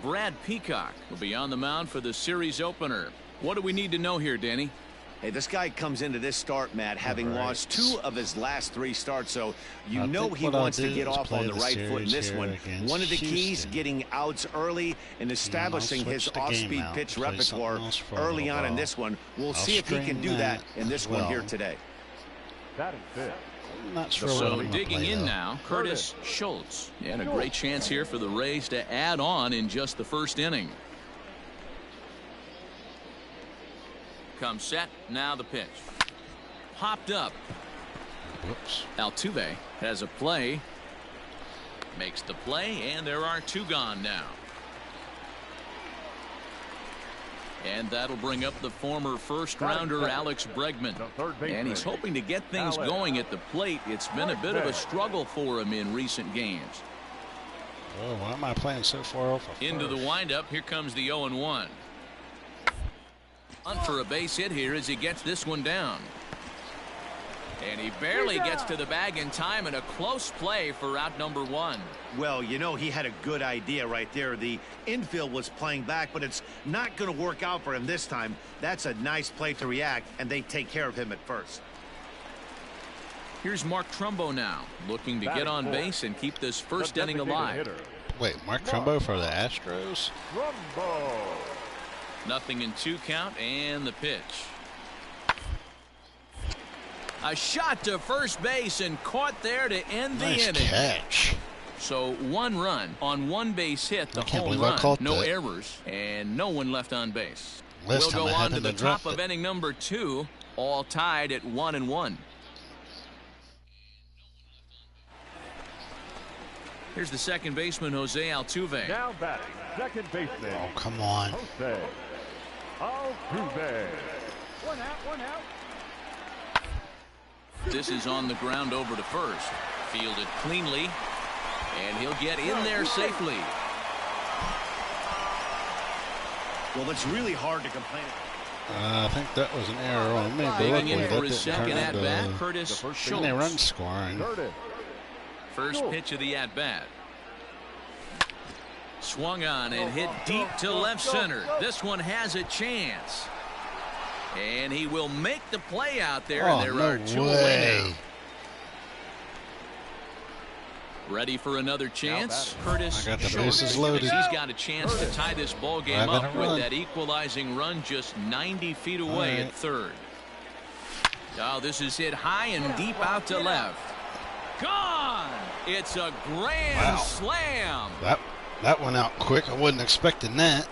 Brad Peacock will be on the mound for the series opener. What do we need to know here, Danny? Hey, this guy comes into this start, Matt, having lost 2 of his last 3 starts, so you know he wants to get off on the right foot in this one. One of the keys, getting outs early and establishing his off-speed pitch repertoire early on in this one. We'll see if he can do that in this one here today. That is it. Not sure so digging in now, Curtis Schultz. And a great chance here for the Rays to add on in just the first inning. Comes set, now the pitch. Popped up. Whoops. Altuve has a play. Makes the play, and there are 2 gone now. And that'll bring up the former first-rounder Alex Bregman. And he's hoping to get things going at the plate. It's been a bit of a struggle for him in recent games. Oh, why am I playing so far off? Into the windup, here comes the 0-1. Hunt for a base hit here as he gets this one down. And he barely gets to the bag in time, and a close play for out number 1. Well, you know, he had a good idea right there. The infield was playing back, but it's not going to work out for him this time. That's a nice play to react, and they take care of him at first. Here's Mark Trumbo now, looking to get on base and keep this first inning alive. Wait, Mark Trumbo for the Astros? Nothing in 2 count, and the pitch. A shot to first base and caught there to end the inning. Catch. So 1 run on 1 base hit, the home run, no errors, and no one left on base. We'll go on to the top of inning number 2, all tied at 1-1. Here's the second baseman, Jose Altuve. Now batting, second baseman. Oh, come on. Jose Altuve. 1 out, 1 out. This is on the ground over to first. Fielded cleanly, and he'll get in there safely. Well, it's really hard to complain. I think that was an error on me. Digging in for his second at-bat, Curtis Schultz. Run scoring. First pitch of the at-bat. Swung on and hit deep to left center. This one has a chance. And he will make the play out there, and there are 2 away now. Ready for another chance? Curtis Schultz. He's got a chance to tie this ball game up with that equalizing run just 90 feet away at third. Oh, this is hit high and deep out to left. Gone! It's a grand slam. That went out quick. I wasn't expecting that.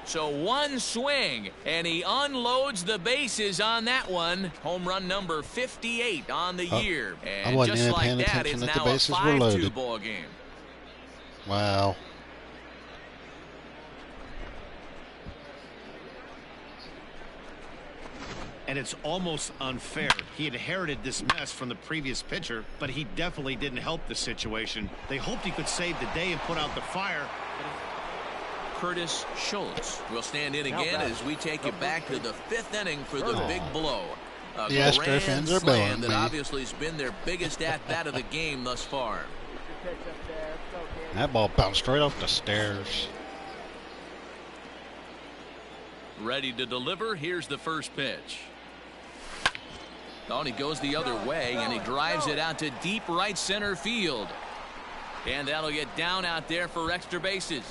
So 1 swing, and he unloads the bases on that one. Home run number 58 on the year. And just like that, it's now a 5-2 ball game. Wow. and it's almost unfair. He inherited this mess from the previous pitcher, but he definitely didn't help the situation. They hoped he could save the day and put out the fire. Curtis Schultz will stand in again as we take you back to the 5th inning for the big blow. The Astro fans are booing that me. obviously has been their biggest at-bat of the game thus far. That ball bounced straight off the stairs. Ready to deliver. Here's the first pitch. Oh, and he goes the other way, and he drives it out to deep right center field. And that'll get down out there for extra bases.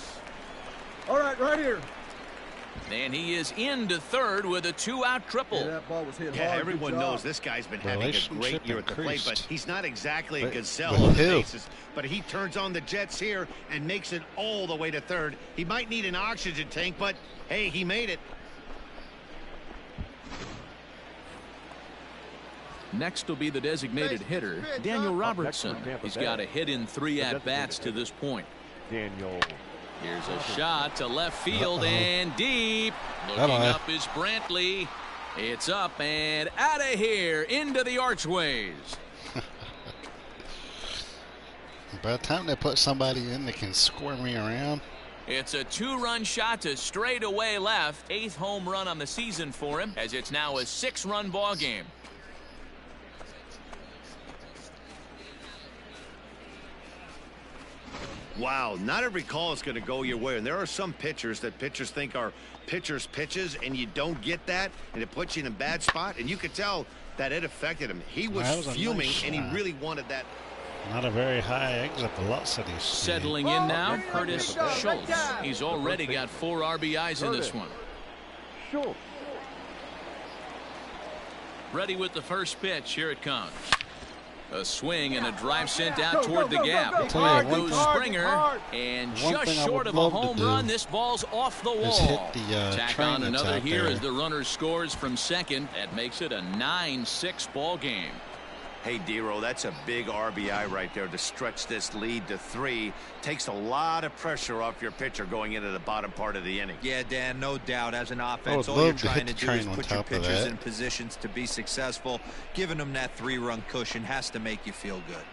All right here. And he is into third with a 2-out triple. Yeah, that ball was hit Yeah, hard. everyone knows this guy's been having a great year at the plate, but he's not exactly a gazelle with on the who? bases. But he turns on the Jets here and makes it all the way to third. He might need an oxygen tank, but hey, he made it. Next will be the designated hitter, Daniel Robertson. He's got a hit in 3 at-bats to this point. Daniel. Here's a shot to left field and deep. Looking up is Brantley. It's up and out of here into the archways. By the time they put somebody in that can square me around. It's a 2-run shot to straightaway left. 8th home run on the season for him, as it's now a 6-run ball game. Wow, not every call is going to go your way, and there are some pitchers that pitchers think are pitchers' pitches, and you don't get that, and it puts you in a bad spot, and you could tell that it affected him. He was fuming, nice and he really wanted that. Not a very high exit velocity. Settling in now, Curtis Schultz. He's already got 4 RBIs in this one. Schultz. Ready with the first pitch. Here it comes. A swing and a drive sent out toward the gap. Hard goes Springer, and just short of a home run, this ball's off the wall. Tack on another here as the runner scores from second. That makes it a 9-6 ball game. Hey, Dero, that's a big RBI right there to stretch this lead to 3. Takes a lot of pressure off your pitcher going into the bottom part of the inning. Yeah, Dan, no doubt. As an offense, all you're trying to do is put your pitchers in positions to be successful. Giving them that 3-run cushion has to make you feel good.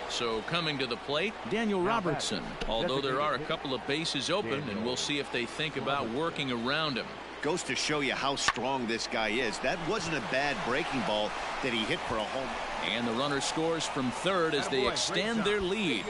So coming to the plate, Daniel Robertson. Although there are a couple of bases open, and we'll see if they think about working around him. Goes to show you how strong this guy is. That wasn't a bad breaking ball that he hit for a home. And the runner scores from third as they extend their lead.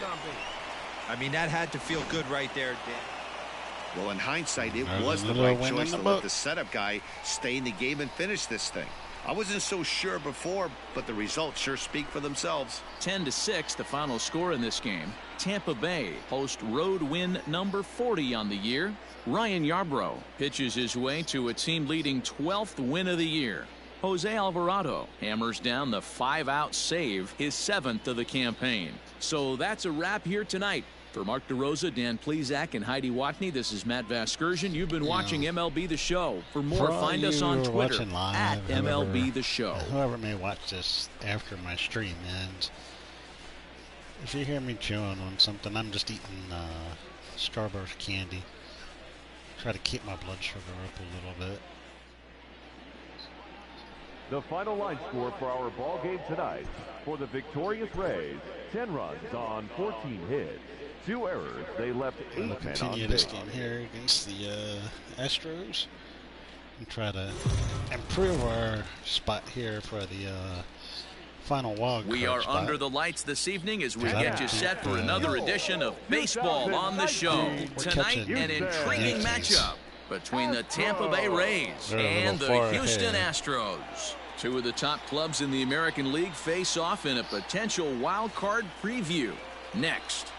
I mean, that had to feel good right there, Dan. Well, in hindsight, it was the right choice to let the setup guy stay in the game and finish this thing. I wasn't so sure before, but the results sure speak for themselves. 10-6, the final score in this game. Tampa Bay hosts road win number 40 on the year. Ryan Yarbrough pitches his way to a team-leading 12th win of the year. Jose Alvarado hammers down the 5-out save, his 7th of the campaign. So that's a wrap here tonight. For Mark DeRosa, Dan Plesac, and Heidi Watney, this is Matt Vasgersian. You've been watching MLB The Show. For more, find us on Twitter at MLB The Show. Whoever may watch this after my stream ends, if you hear me chewing on something, I'm just eating Starburst candy. Try to keep my blood sugar up a little bit. The final line score for our ball game tonight. For the victorious Rays, 10 runs on 14 hits. 2 errors. They left 8 men on base. Continue this game here against the Astros and try to improve our spot here for the final wild card We are spot. Under the lights this evening as we get you set for another edition of Baseball on the Show. Tonight, an intriguing matchup between the Tampa Bay Rays and the Houston Astros. 2 of the top clubs in the American League face off in a potential wild card preview. Next.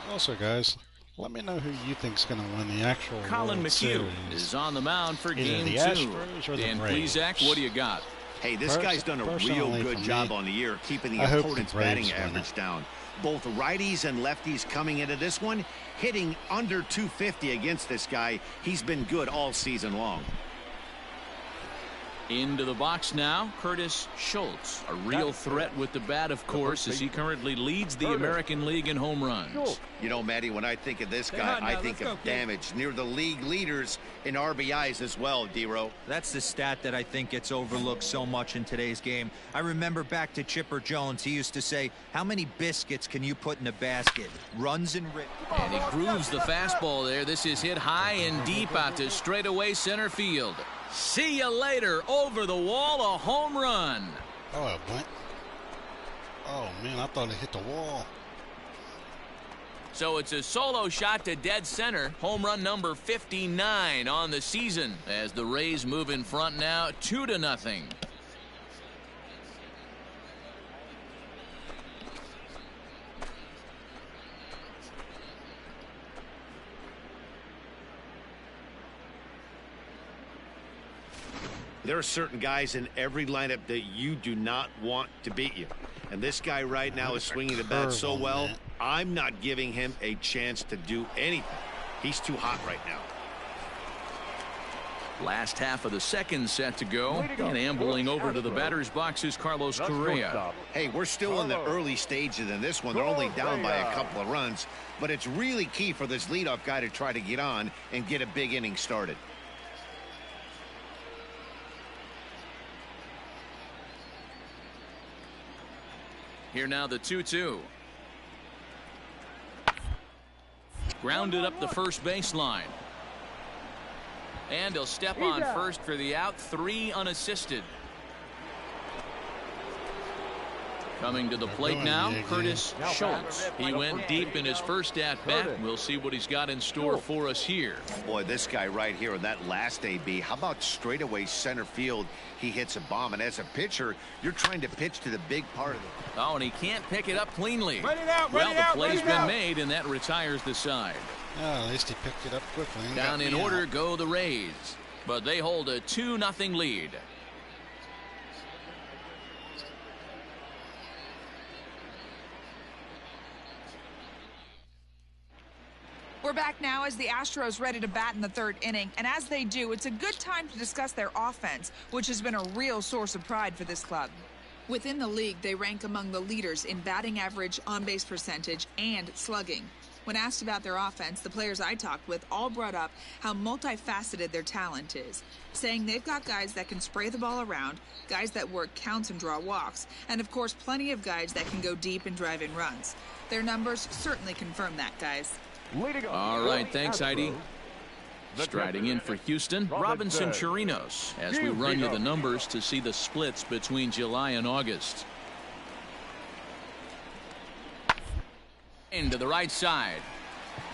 Also, guys, let me know who you think's going to win the actual Colin World McHugh Series. is on the mound for game 2. Astros or Dan the Rays. Plesac, what do you got? Hey, this guy's done a real good job on the year keeping the opponent's batting average down. Both righties and lefties coming into this one, hitting under 250 against this guy. He's been good all season long. Into the box now, Curtis Schultz. A real threat with the bat, of course, as he currently leads the American League in home runs. You know, Matty, when I think of this guy, I think of damage. Near the league leaders in RBIs as well, D-Row. That's the stat that I think gets overlooked so much in today's game. I remember back to Chipper Jones. He used to say, how many biscuits can you put in a basket? Runs and rip. And he grooves the fastball there. This is hit high and deep out to straightaway center field. See you later. Over the wall, a home run. Oh, it went. Oh, man, I thought it hit the wall. So it's a solo shot to dead center. Home run number 59 on the season as the Rays move in front now 2-0. There are certain guys in every lineup that you do not want to beat you. And this guy right now is swinging the bat so well, I'm not giving him a chance to do anything. He's too hot right now. Last half of the second set to go. And ambling over to the batter's box is Carlos Correa. Hey, we're still in the early stages in this one. They're only down by a couple of runs. But it's really key for this leadoff guy to try to get on and get a big inning started. Here now the 2-2. Grounded up the first baseline. And he'll step on first for the out. 3 unassisted. Coming to the plate now, Curtis Schultz. He went deep in his first at-bat. We'll see what he's got in store for us here. Boy, this guy right here in that last AB, how about straightaway center field? He hits a bomb, and as a pitcher, you're trying to pitch to the big part of it. Oh, and he can't pick it up cleanly. Well, the play's been made, and that retires the side. Oh, at least he picked it up quickly. Down in order go the Rays, but they hold a 2-0 lead. We're back now as the Astros ready to bat in the third inning, and as they do, it's a good time to discuss their offense, which has been a real source of pride for this club. Within the league, they rank among the leaders in batting average, on-base percentage, and slugging. When asked about their offense, the players I talked with all brought up how multifaceted their talent is, saying they've got guys that can spray the ball around, guys that work counts and draw walks, and of course plenty of guys that can go deep and drive in runs. Their numbers certainly confirm that, guys. All right, thanks, Heidi. Striding in for Houston, Robinson Chirinos, as we run you the numbers to see the splits between July and August. Into the right side.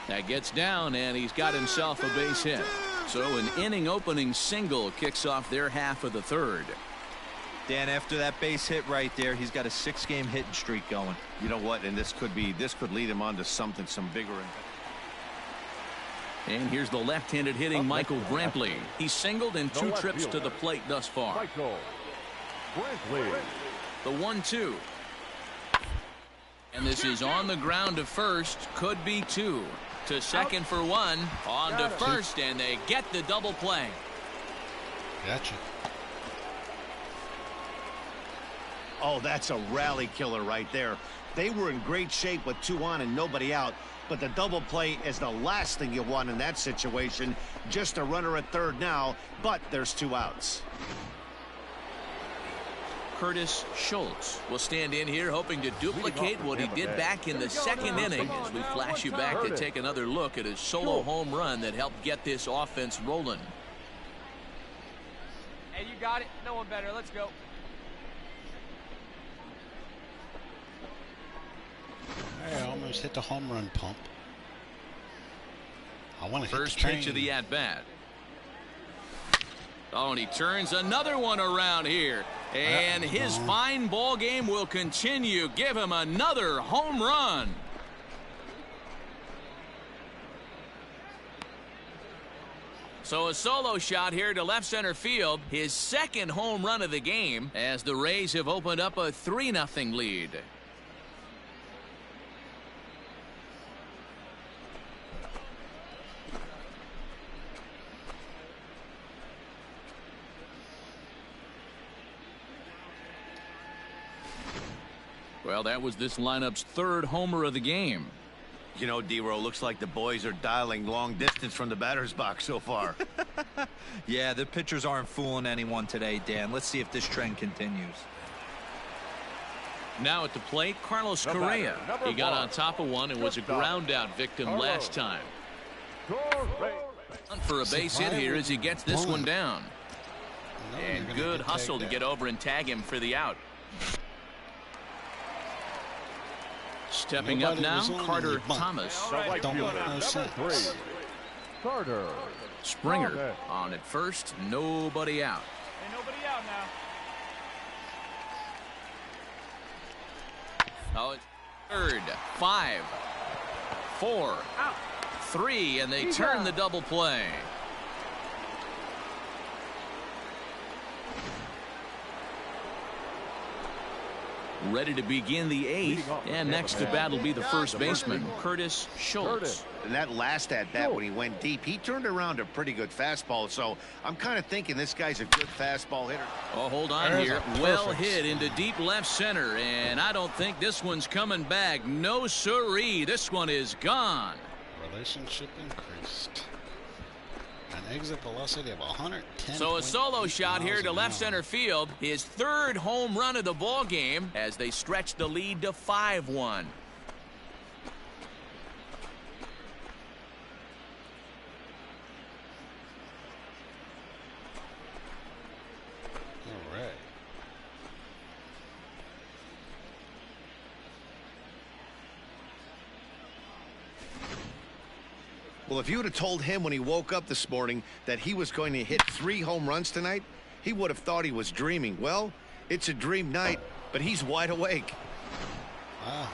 That gets down, and he's got himself a base hit. So an inning-opening single kicks off their half of the third. Dan, after that base hit right there, he's got a 6-game hitting streak going. You know what? And this could lead him on to some bigger. And here's the left-handed hitting Michael Brantley. He's singled in 2 trips to the plate thus far. The 1-2. And this is on the ground to first. Could be 2. To second for 1. On to first, and they get the double play. Gotcha. Oh, that's a rally killer right there. They were in great shape with 2 on and nobody out. But the double play is the last thing you want in that situation. Just a runner at third now, but there's 2 outs. Curtis Schultz will stand in here hoping to duplicate what he did back in the second inning as we flash you back to take another look at his solo home run that helped get this offense rolling. Hey, you got it. No one better. Let's go. I almost hit the home run pump. I want to hit First the train. pitch of the at-bat. Oh, and he turns another one around here. And his fine ball game will continue. Give him another home run. So a solo shot here to left center field. His second home run of the game as the Rays have opened up a 3-0 lead. Well, that was this lineup's third homer of the game. You know, D-Row, looks like the boys are dialing long distance from the batter's box so far. Yeah, the pitchers aren't fooling anyone today, Dan. Let's see if this trend continues. Now at the plate, Carlos Correa. He got on top of one and was a ground out victim last time. For a base hit here as he gets this one down. And good hustle to get over and tag him for the out. Stepping up now, Carter Thomas. Carter. Springer on at first, nobody out. Ain't nobody out now. Oh, it's third, 5, 4, 3, and they turn the double play. Ready to begin the 8th, and next to bat will be the first baseman, Curtis Schultz. And that last at bat when he went deep, he turned around a pretty good fastball. So I'm kind of thinking this guy's a good fastball hitter. Oh, hold on here. Well hit into deep left center, and I don't think this one's coming back. No siree. This one is gone. Relationship increased. An exit velocity of 110. So a solo shot here to left center field. His third home run of the ball game as they stretch the lead to 5-1. All right. Well, if you would have told him when he woke up this morning that he was going to hit 3 home runs tonight, he would have thought he was dreaming. Well, it's a dream night, but he's wide awake. Wow.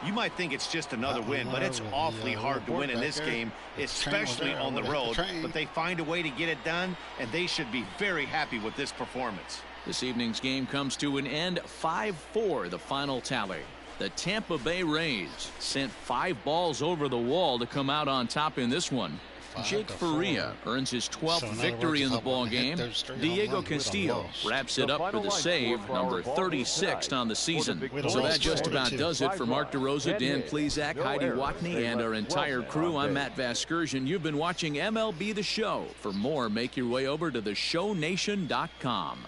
You might think it's just another win, but it's awfully hard to win in this game, especially on the road. But they find a way to get it done, and they should be very happy with this performance. This evening's game comes to an end, 5-4, the final tally. The Tampa Bay Rays sent 5 balls over the wall to come out on top in this one. Jake Correa earns his 12th victory in the ball game. Diego Castillo wraps it up for the save, number 36 on the season. So that just about does it for Mark DeRosa, Dan Plesac, Heidi Watney, and our entire crew. I'm Matt Vasgersian. You've been watching MLB The Show. For more, make your way over to theshownation.com.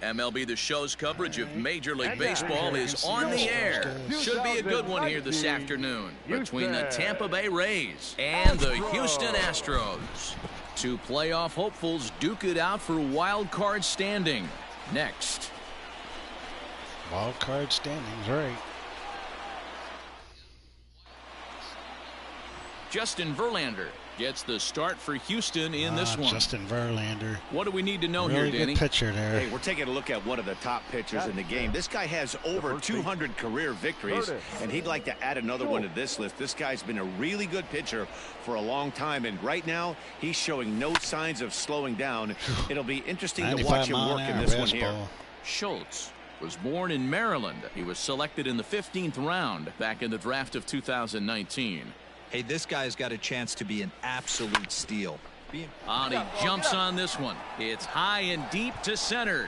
MLB The Show's coverage of Major League Baseball is on the air. Should be a good one here this afternoon between the Tampa Bay Rays and the Houston Astros. 2 playoff hopefuls duke it out for wild card standing. Next. Wild card standings, right. Justin Verlander gets the start for Houston in this one. Justin Verlander. What do we need to know really here, Danny? Good pitcher there. Hey, we're taking a look at one of the top pitchers in the game. This guy has over 200 career victories, and he'd like to add another one to this list. This guy's been a really good pitcher for a long time, and right now he's showing no signs of slowing down. It'll be interesting to watch him work in this one here. Schultz was born in Maryland. He was selected in the 15th round back in the draft of 2019. Hey, this guy's got a chance to be an absolute steal. And he jumps on this one. It's high and deep to center.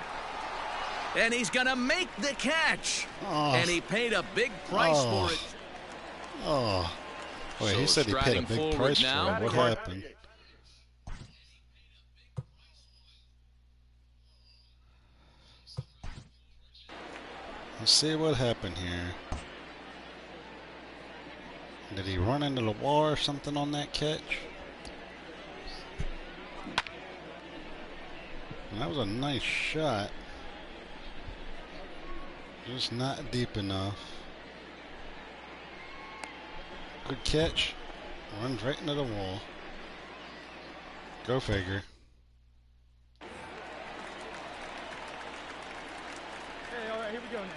And he's going to make the catch. And he paid a big price for it. Oh. Wait, so he said he paid a big price for it. What happened? Let's see what happened here. Did he run into the wall or something on that catch? That was a nice shot. Just not deep enough. Good catch. Runs right into the wall. Go figure. Hey, all right, here we go now.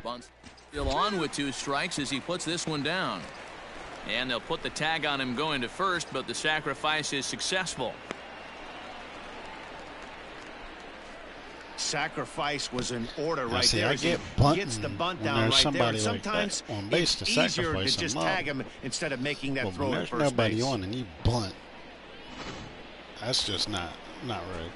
Bunts still on with 2 strikes as he puts this one down. And they'll put the tag on him going to first, but the sacrifice is successful. Sacrifice was in order right see, there. I get bunting gets the bunt when down there's right there. And somebody sometimes like that on base it's to easier to sacrifice just him up. tag him instead of making that Well, throw when at there's first nobody base. on and you bunt. That's just not right.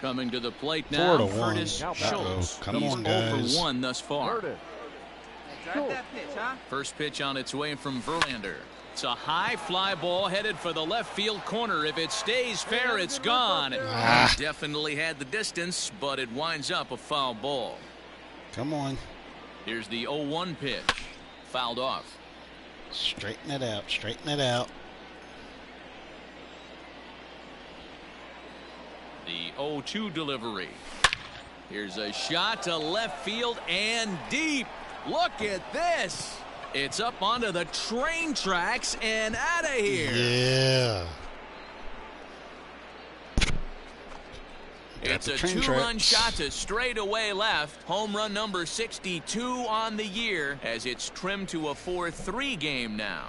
Coming to the plate now, 4-1. Curtis Schultz. Come He's on, 0 guys. for 1 thus far. That pitch, huh? First pitch on its way from Verlander. It's a high fly ball headed for the left field corner. If it stays fair, it's gone. Definitely had the distance, but it winds up a foul ball. Come on. Here's the 0-1 pitch. Fouled off. Straighten it out. Straighten it out. The 0-2 delivery. Here's a shot to left field and deep. Look at this. It's up onto the train tracks and out of here. Yeah. It's a two-run shot to straightaway left. Home run number 62 on the year as it's trimmed to a 4-3 game now.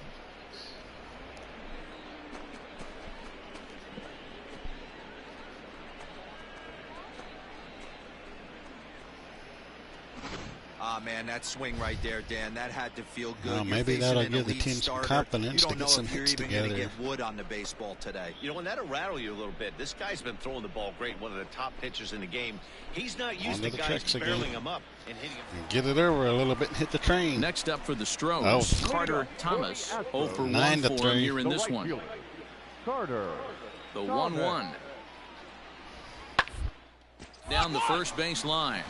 Ah, man, that swing right there, Dan, that had to feel good. Well, maybe that'll give the team some confidence to get some hits together. You don't know if you're even going to get wood on the baseball today. You know, and that'll rattle you a little bit. This guy's been throwing the ball great, one of the top pitchers in the game. He's not used to guys barreling him up and hitting him. Get it over a little bit and hit the train. Next up for the Stros, Carter Thomas, 0 for 1 for him here in this one. Carter. The 1-1. Down the first base line.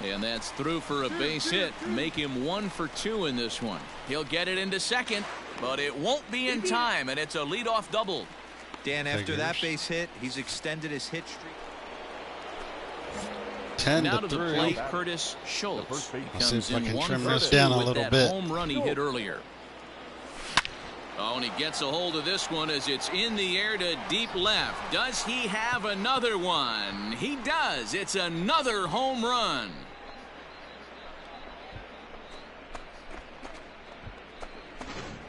And that's through for a base hit. Make him 1 for 2 in this one. He'll get it into second, but it won't be in time, and it's a leadoff double. Dan, after that base hit, he's extended his hit streak. 10 now to to 3. the plate, Curtis Schultz. He comes in 1 trim for this 2 down a with little that bit. home run he hit earlier. Oh, and he gets a hold of this one as it's in the air to deep left. Does he have another one? He does. It's another home run.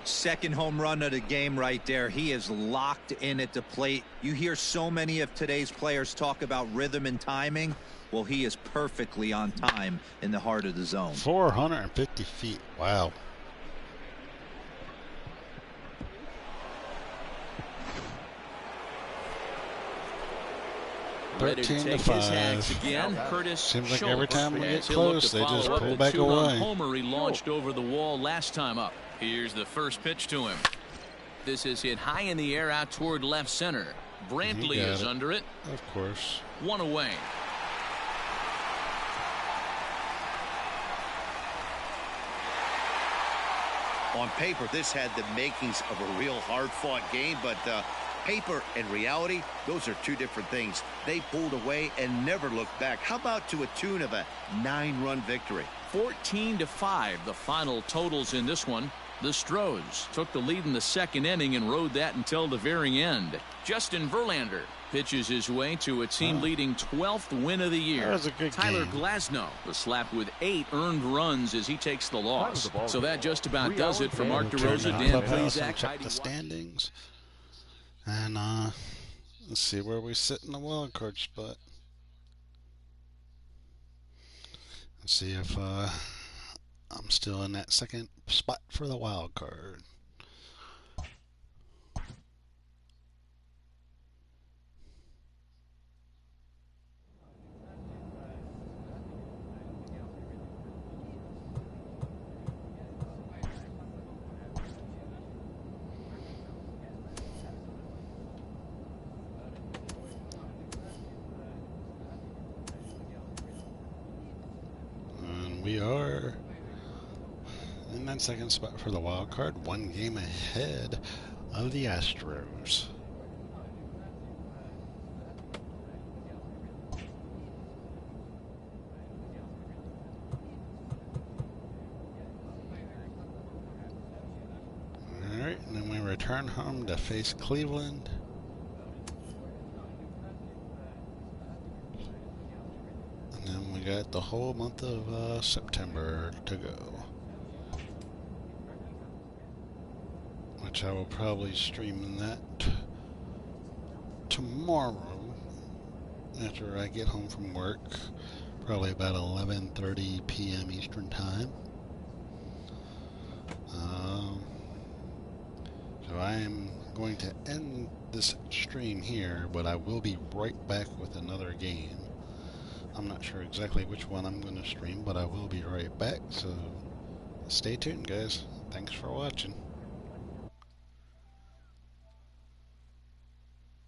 Second home run of the game right there. He is locked in at the plate. You hear so many of today's players talk about rhythm and timing. Well, he is perfectly on time in the heart of the zone. 450 feet. Wow. Ready to take his hacks again. Curtis Seems like Schultz. every time we get He'll look close, to they follow just up pull the back two-run away. homer he launched over the wall last time up. Here's the first pitch to him. This is hit high in the air out toward left center. Brantley is under it. Of course. 1 away. On paper, this had the makings of a real hard-fought game, but paper and reality, those are two different things. They pulled away and never looked back. How about to a tune of a 9-run victory? 14-5, the final totals in this one. The Stros took the lead in the second inning and rode that until the very end. Justin Verlander pitches his way to a team-leading 12th win of the year. That was a good Tyler game. Glasnow was slapped with 8 earned runs as he takes the loss. So that just about does it for Mark DeRosa, Dan Plesac. Check the standings. And let's see where we sit in the wild card spot. Let's see if I'm still in that second spot for the wild card. And we are in that second spot for the wild card, 1 game ahead of the Astros. Alright, and then we return home to face Cleveland. And then we got the whole month of September to go. Which I will probably stream that tomorrow after I get home from work, probably about 11:30 p.m. Eastern Time. So I am going to end this stream here, but I will be right back with another game. I'm not sure exactly which one I'm going to stream, but I will be right back, so stay tuned, guys. Thanks for watching.